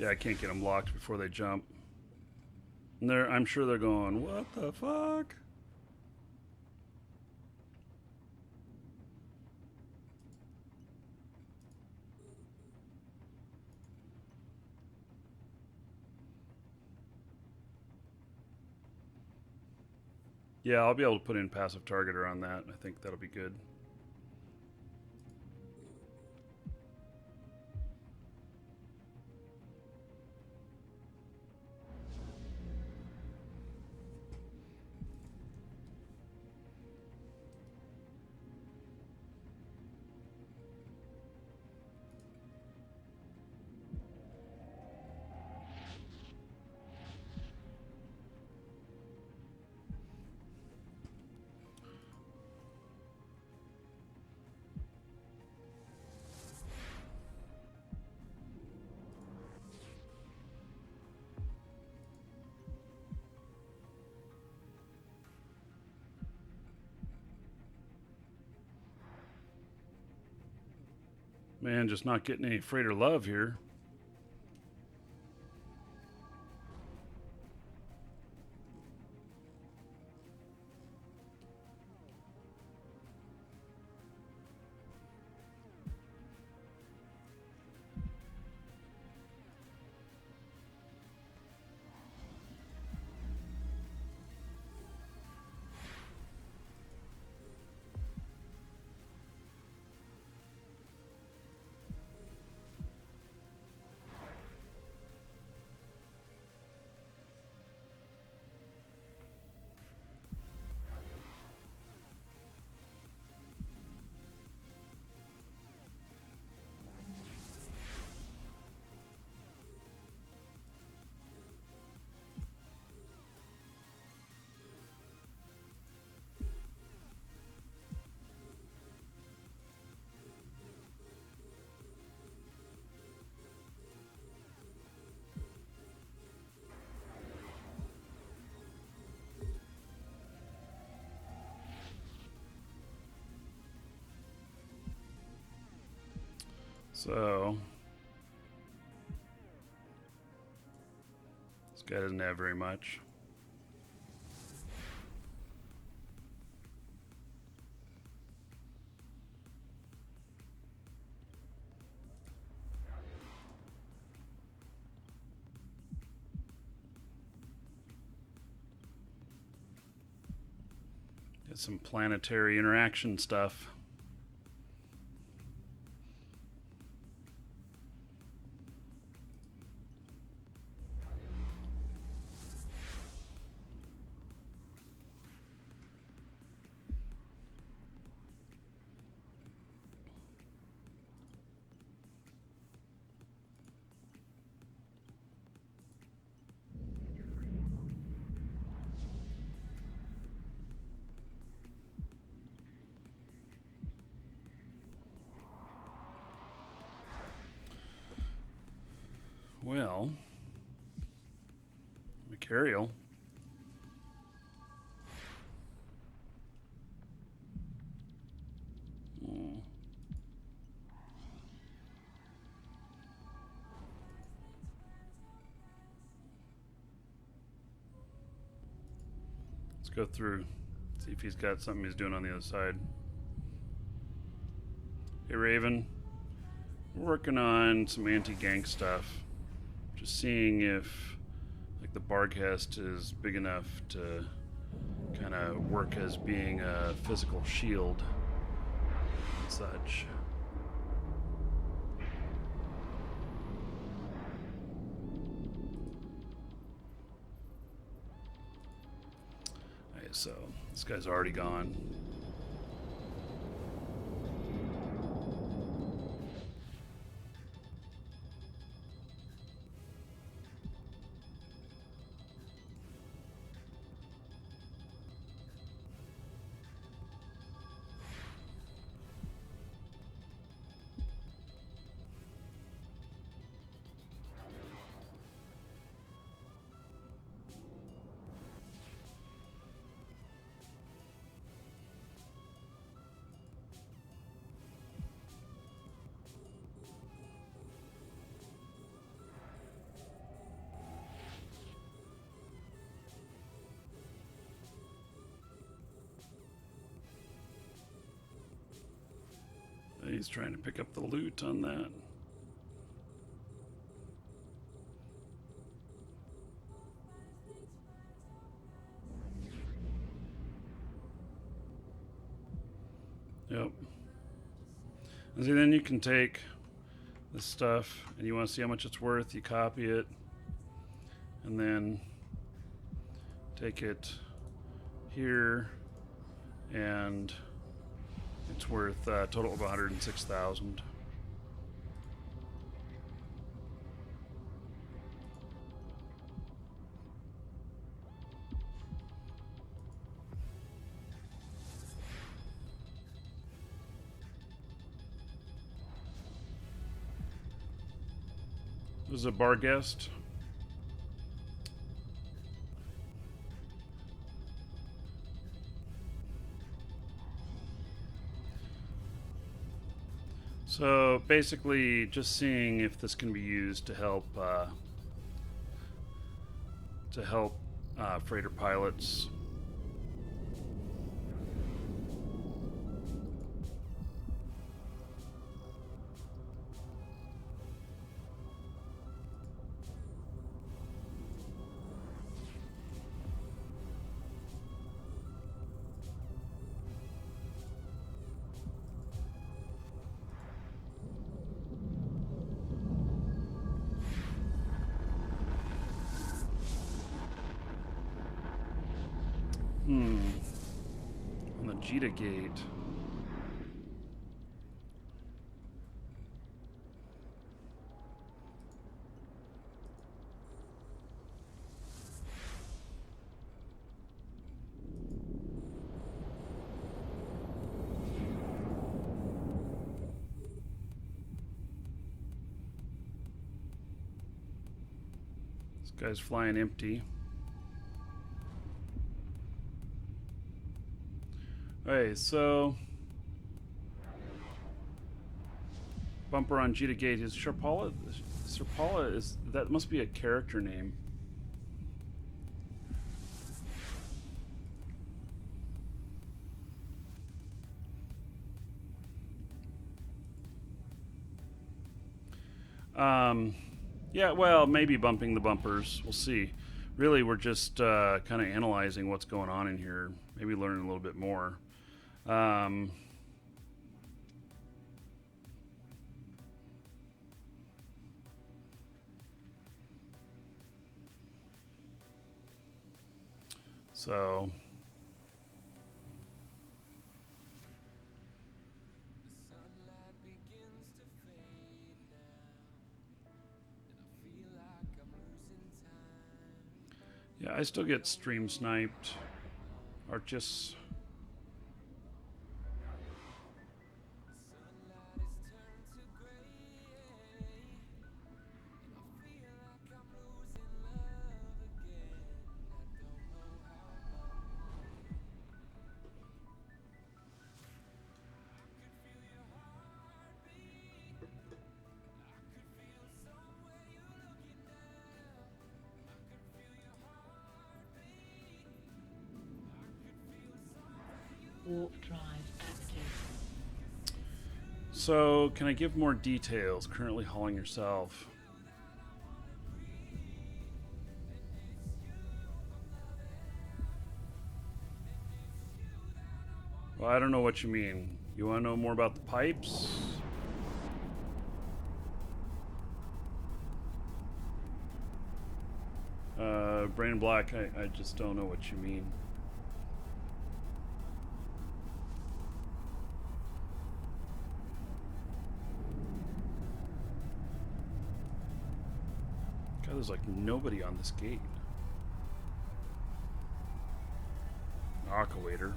S1: Yeah, I can't get them locked before they jump. And I'm sure they're going, what the fuck? Yeah, I'll be able to put in passive targeter on that. I think that'll be good. Man, just not getting any freighter love here. So this guy doesn't have very much. Get some planetary interaction stuff. Well, Macarial. Let's go through, see if he's got something he's doing on the other side. Hey Raven, we're working on some anti-gank stuff. Just seeing if like the Barghest is big enough to kind of work as being a physical shield and such. Okay, so this guy's already gone. He's trying to pick up the loot on that. Yep. And see, then you can take this stuff and you want to see how much it's worth, you copy it and then take it here, and it's worth a total of 106,000. This is a bar guest. So basically just seeing if this can be used to help freighter pilots. On the Jita gate. This guy's flying empty. Okay, so bumper on Jita Gate is Sharpala. Sharpala is, that must be a character name. Yeah, well, maybe bumping the bumpers. We'll see. Really, we're just kind of analyzing what's going on in here. Maybe learning a little bit more. So yeah, I still get stream sniped. Archis.
S2: Warp drive active.
S1: So, can I give more details? Currently hauling yourself. I don't know what you mean. You want to know more about the pipes? Brandon Black, I just don't know what you mean. God, there's like nobody on this gate. Aquawator.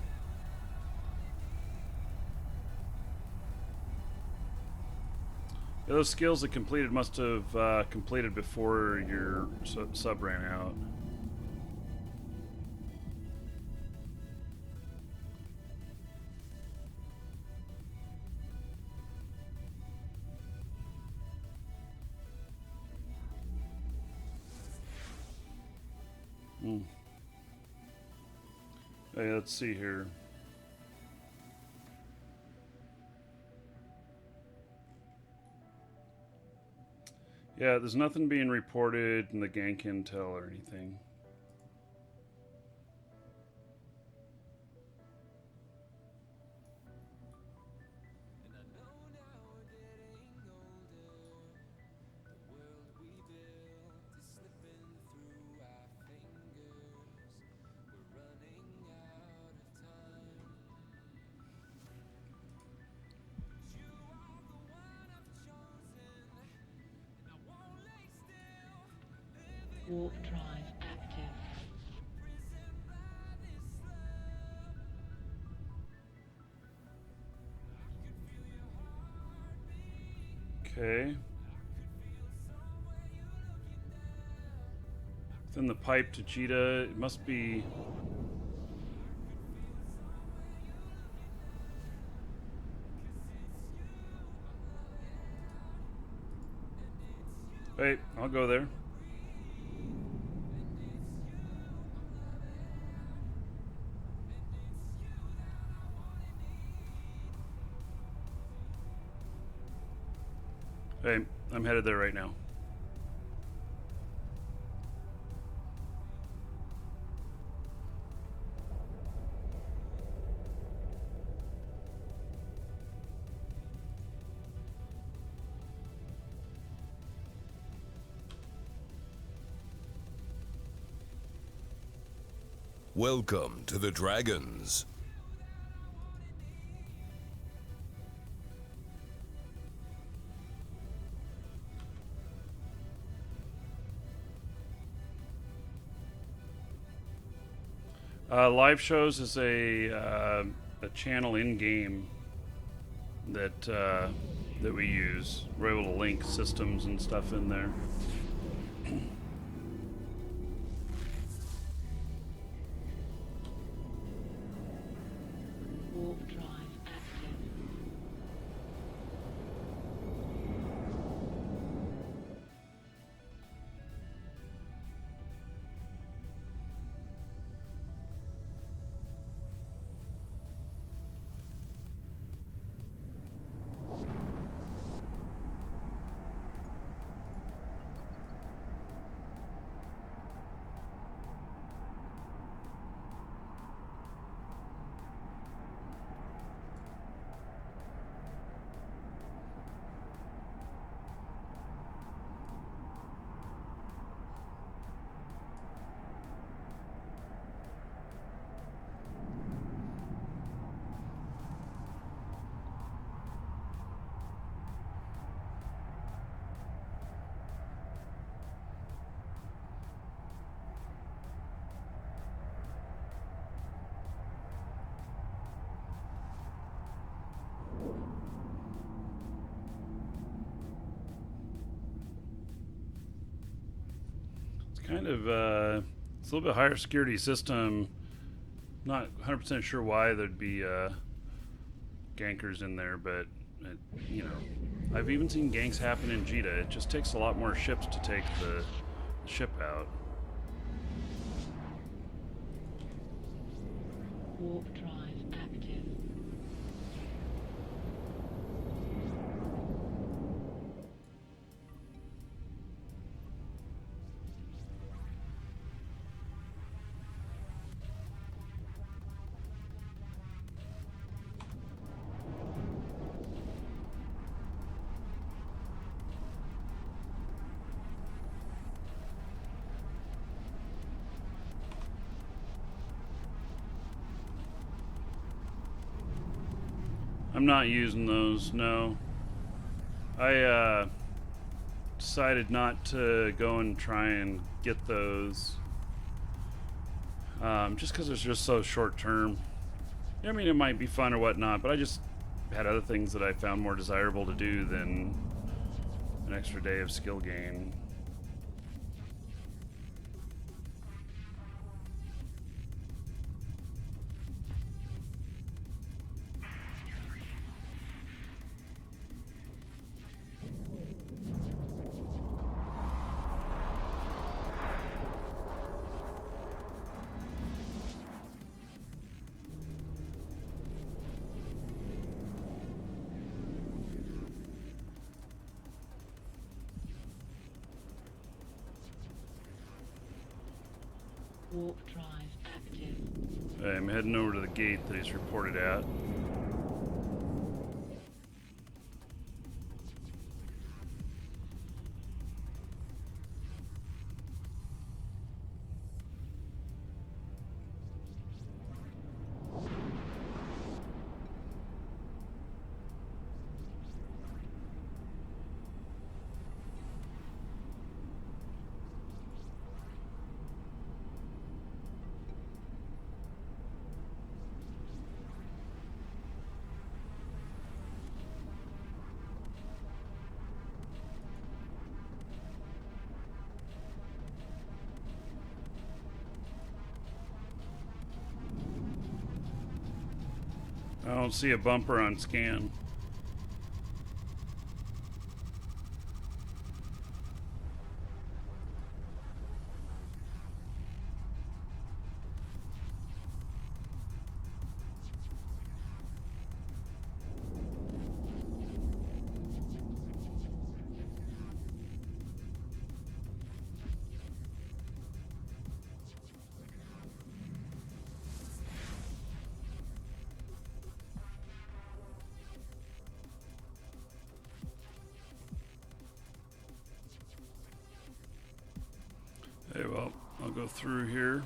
S1: Yeah, those skills that completed must have completed before your sub ran out. Hey, let's see here. Yeah, there's nothing being reported in the gank intel or anything.
S2: Warp drive active.
S1: Okay. Within the pipe to Cheetah, it must be... Wait, I'll go there. Hey, I'm headed there right now.
S5: Welcome to the Dragons.
S1: Live shows is a channel in game that that we use. We're able to link systems and stuff in there.
S2: Warp drive active.
S1: Kind of, it's a little bit higher security system. Not 100% sure why there'd be gankers in there, but you know, I've even seen ganks happen in Jita. It just takes a lot more ships to take the ship out.
S2: Warp drive active.
S1: I'm not using those, no. I decided not to go and try and get those. Just because it's just so short term. I mean, it might be fun or whatnot, but I just had other things that I found more desirable to do than an extra day of skill gain.
S2: Warp drive active.
S1: I'm heading over to the gate that he's reported at. I don't see a bumper on scan. Hey, well, I'll go through here.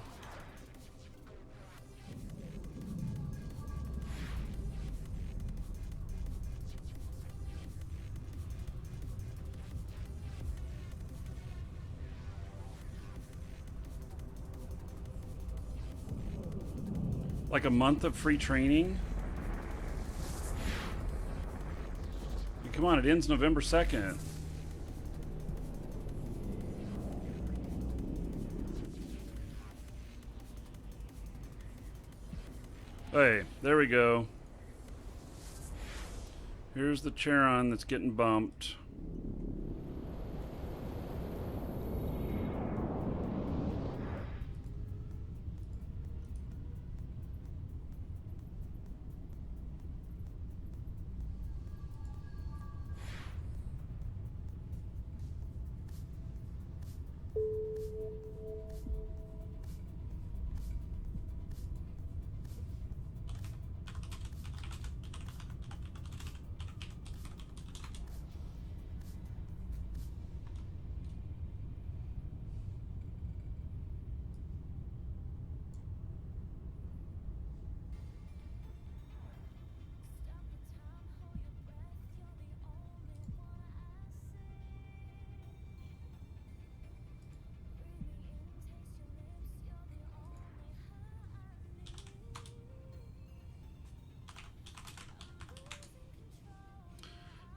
S1: Like a month of free training? Come on, it ends November 2nd. Hey, there we go. Here's the Charon that's getting bumped.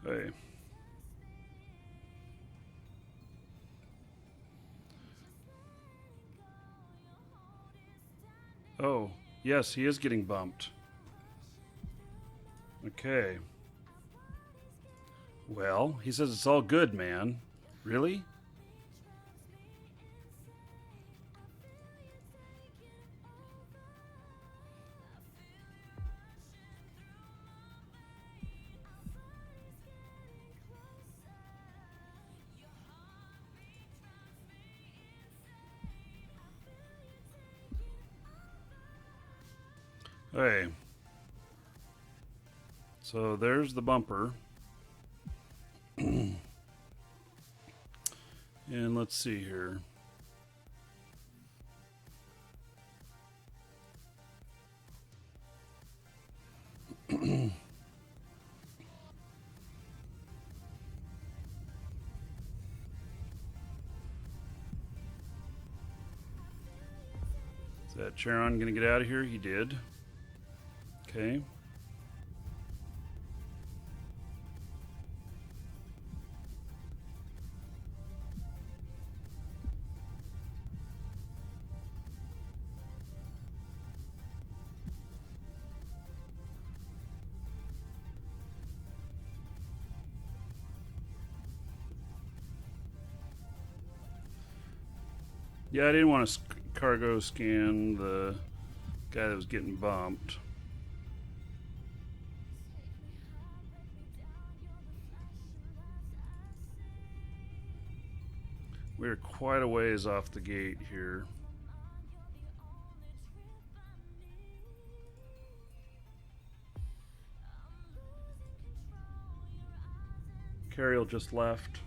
S1: Hey. Oh, yes, he is getting bumped. Okay. Well, he says it's all good, man. Really? Hey. So there's the bumper. And let's see here. that Charon gonna get out of here? He did. Okay. Yeah, I didn't want to cargo scan the guy that was getting bumped. We're quite a ways off the gate here. Carriel just left.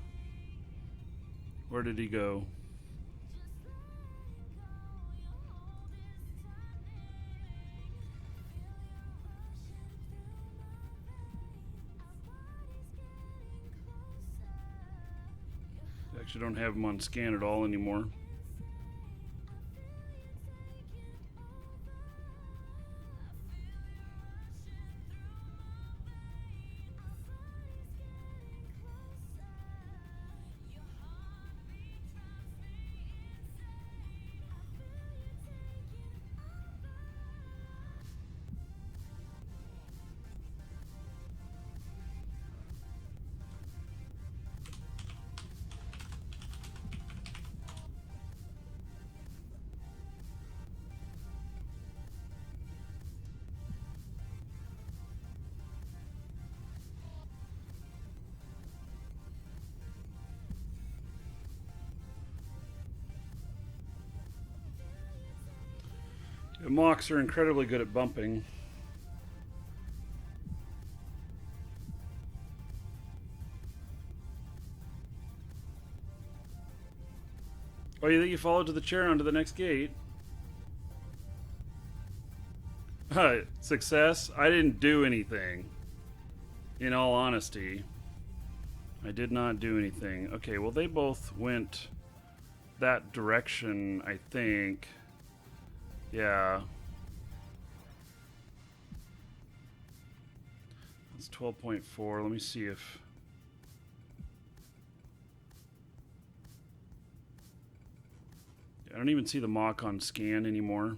S1: Where did he go? Actually don't have him on scan at all anymore. The mocks are incredibly good at bumping. Oh, you think you followed to the Charon to the next gate? Success? I didn't do anything. In all honesty, I did not do anything. Okay, well, they both went that direction, I think. Yeah. It's 12.4. Let me see if... I don't even see the mock on scan anymore.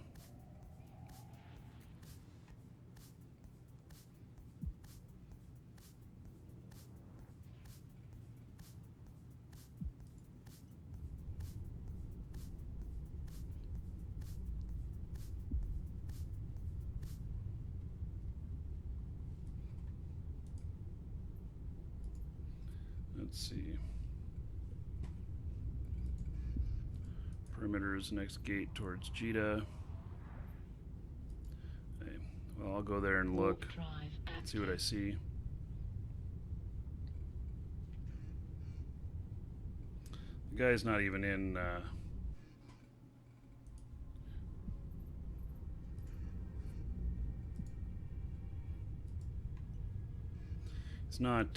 S1: Let's see. Perimeter's next gate towards Jita. Okay. Well, I'll go there and look.
S2: Drive
S1: See what I see. The guy's not even in. He's not.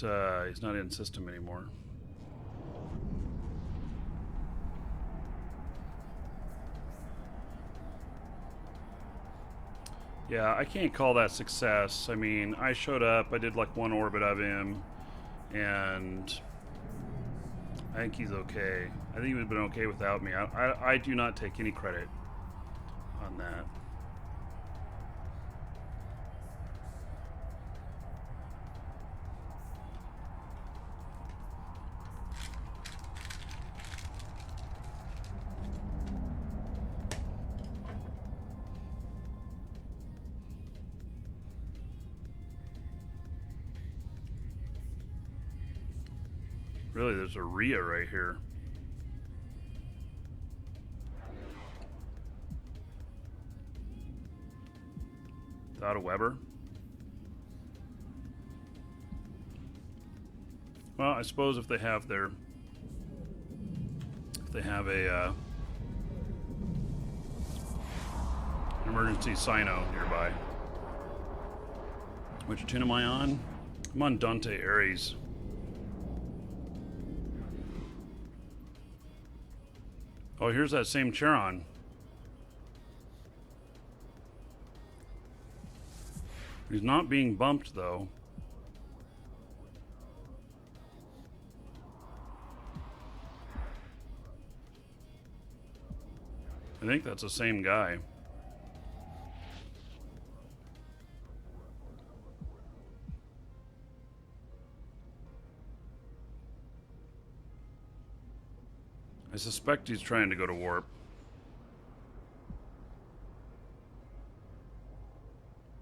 S1: He's not in system anymore. Yeah, I can't call that success. I mean, I showed up, I did like one orbit of him, and I think he's okay. I think he would have been okay without me. I do not take any credit on that. Really, there's a Rhea right here. Without a Weber. Well, I suppose if they have their... If they have a... an emergency Sino nearby. Which tune am I on? I'm on Dante Ares. Oh, here's that same Charon. He's not being bumped, though. I think that's the same guy. I suspect he's trying to go to warp.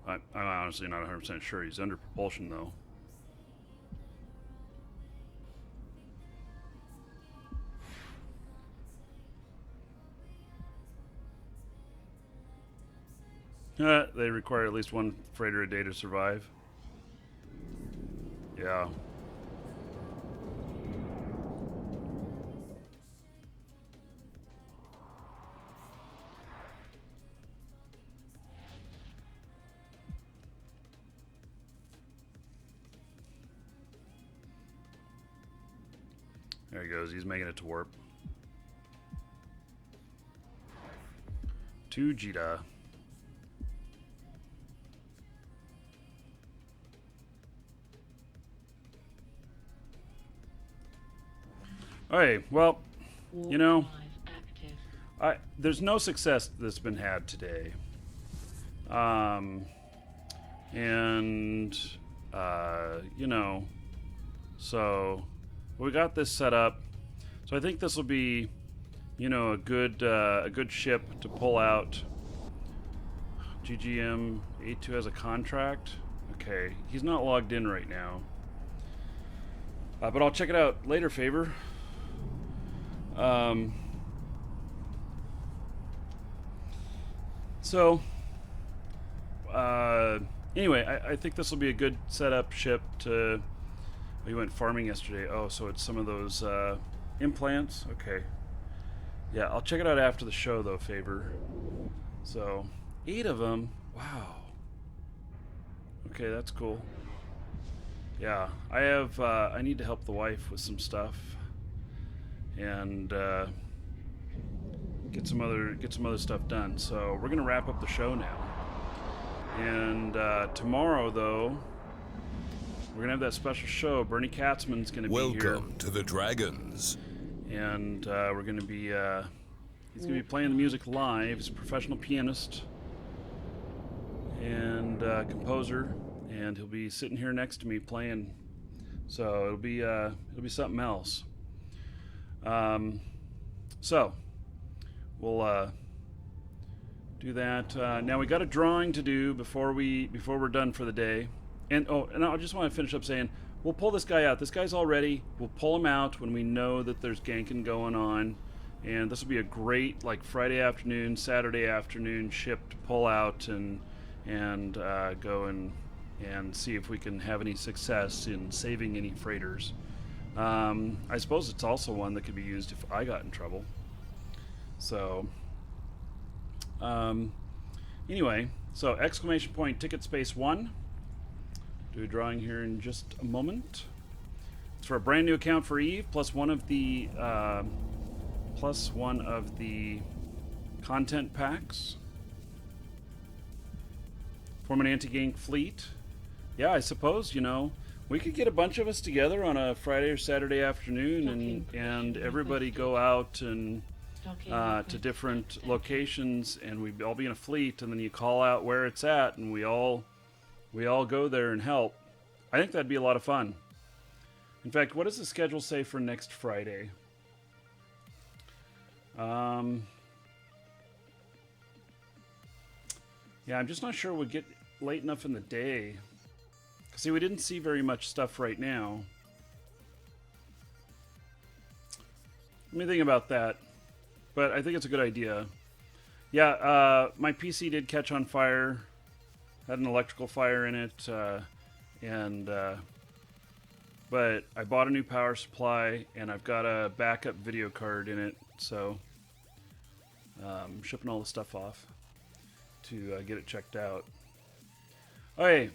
S1: I'm honestly not 100% sure. He's under propulsion, though. They require at least one freighter a day to survive. Yeah. There he goes. He's making it to warp. To Jita. Alright, well,
S2: Warp
S1: you know,
S2: drive active.
S1: there's no success that's been had today. You know, so we got this set up. So I think this will be, you know, a good ship to pull out. GGM 82 has a contract. Okay, he's not logged in right now. But I'll check it out later, Favor. Anyway, I think this will be a good setup ship to... We went farming yesterday. Oh, so it's some of those implants? Okay. Yeah, I'll check it out after the show, though, Favor. So, 8 of them. Wow. Okay, that's cool. Yeah, I need to help the wife with some stuff. And get some other stuff done. So we're gonna wrap up the show now. And tomorrow, though, we're gonna have that special show. Bernie Katzman's gonna be here.
S5: Welcome to the Dragons.
S1: And we're gonna be he's gonna be playing the music live. He's a professional pianist and composer, and he'll be sitting here next to me playing. So it'll be something else. So we'll do that. Now we got a drawing to do before we're done for the day. And I just want to finish up saying we'll pull this guy out. This guy's all ready. We'll pull him out when we know that there's ganking going on. And this will be a great like Friday afternoon, Saturday afternoon ship to pull out and go and see if we can have any success in saving any freighters. I suppose it's also one that could be used if I got in trouble. So, anyway, so exclamation point ticket space 1. Do a drawing here in just a moment. It's for a brand new account for Eve, plus one of the content packs. Form an anti-gank fleet. Yeah, I suppose, you know, we could get a bunch of us together on a Friday or Saturday afternoon and everybody go out and to different locations, and we'd all be in a fleet, and then you call out where it's at, and we all go there and help. I think that'd be a lot of fun. In fact, what does the schedule say for next Friday? Yeah, I'm just not sure we'll get late enough in the day. See, we didn't see very much stuff right now. Let me think about that. But I think it's a good idea. Yeah, my PC did catch on fire. Had an electrical fire in it. But I bought a new power supply, and I've got a backup video card in it. So I'm shipping all the stuff off to get it checked out. Okay.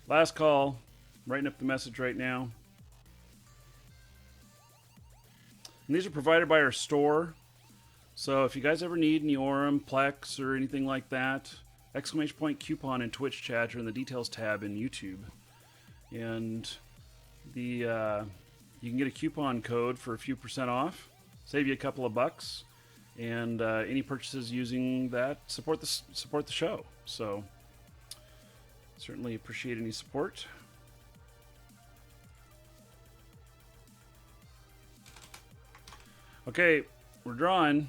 S1: Last call. I'm writing up the message right now. And these are provided by our store. So if you guys ever need any Aurum, Plex, or anything like that, exclamation point coupon in Twitch chat or in the details tab in YouTube. And the you can get a coupon code for a few % off, save you a couple of bucks, and any purchases using that support the show. So certainly appreciate any support. Okay, we're drawing.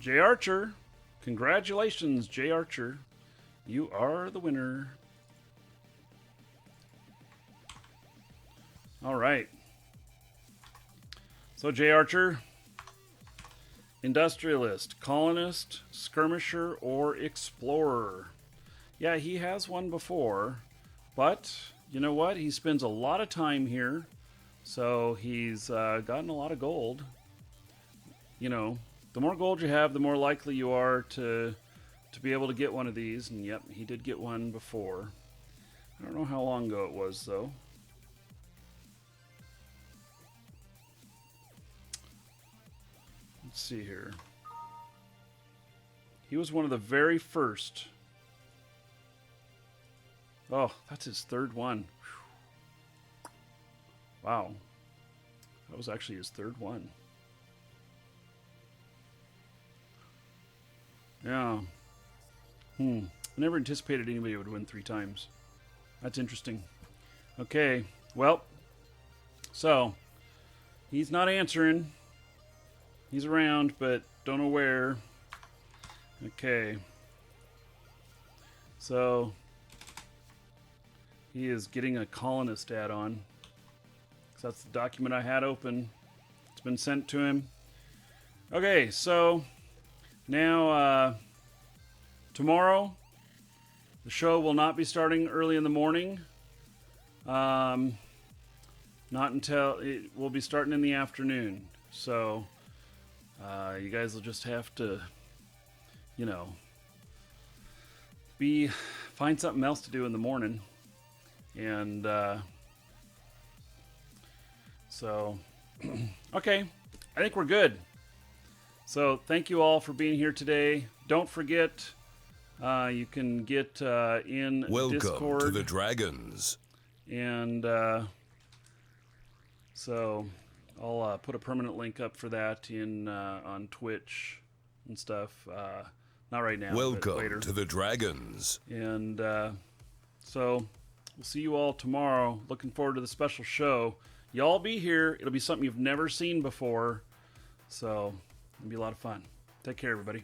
S1: Jay Archer. Congratulations, Jay Archer. You are the winner. All right. So, Jay Archer, industrialist, colonist, skirmisher, or explorer. Yeah, he has one before, but you know what? He spends a lot of time here, so he's gotten a lot of gold. You know, the more gold you have, the more likely you are to be able to get one of these. And yep, he did get one before. I don't know how long ago it was, though. Let's see here. He was one of the very first. Oh, that's his third one. Whew. Wow. That was actually his third one. Yeah. I never anticipated anybody would win 3 times. That's interesting. Okay. Well, so he's not answering. He's around, but don't know where. Okay. So he is getting a colonist add-on. So that's the document I had open. It's been sent to him. Okay, so now tomorrow the show will not be starting early in the morning. Not until it will be starting in the afternoon. So you guys will just have to, you know, find something else to do in the morning. And so, okay, I think we're good. So thank you all for being here today. Don't forget, you can get in
S5: Welcome
S1: Discord.
S5: to the Dragons.
S1: And so I'll put a permanent link up for that in on Twitch and stuff. Not right now, but later.
S5: Welcome to the Dragons.
S1: And so we'll see you all tomorrow. Looking forward to the special show. Y'all be here. It'll be something you've never seen before. So it'll be a lot of fun. Take care, everybody.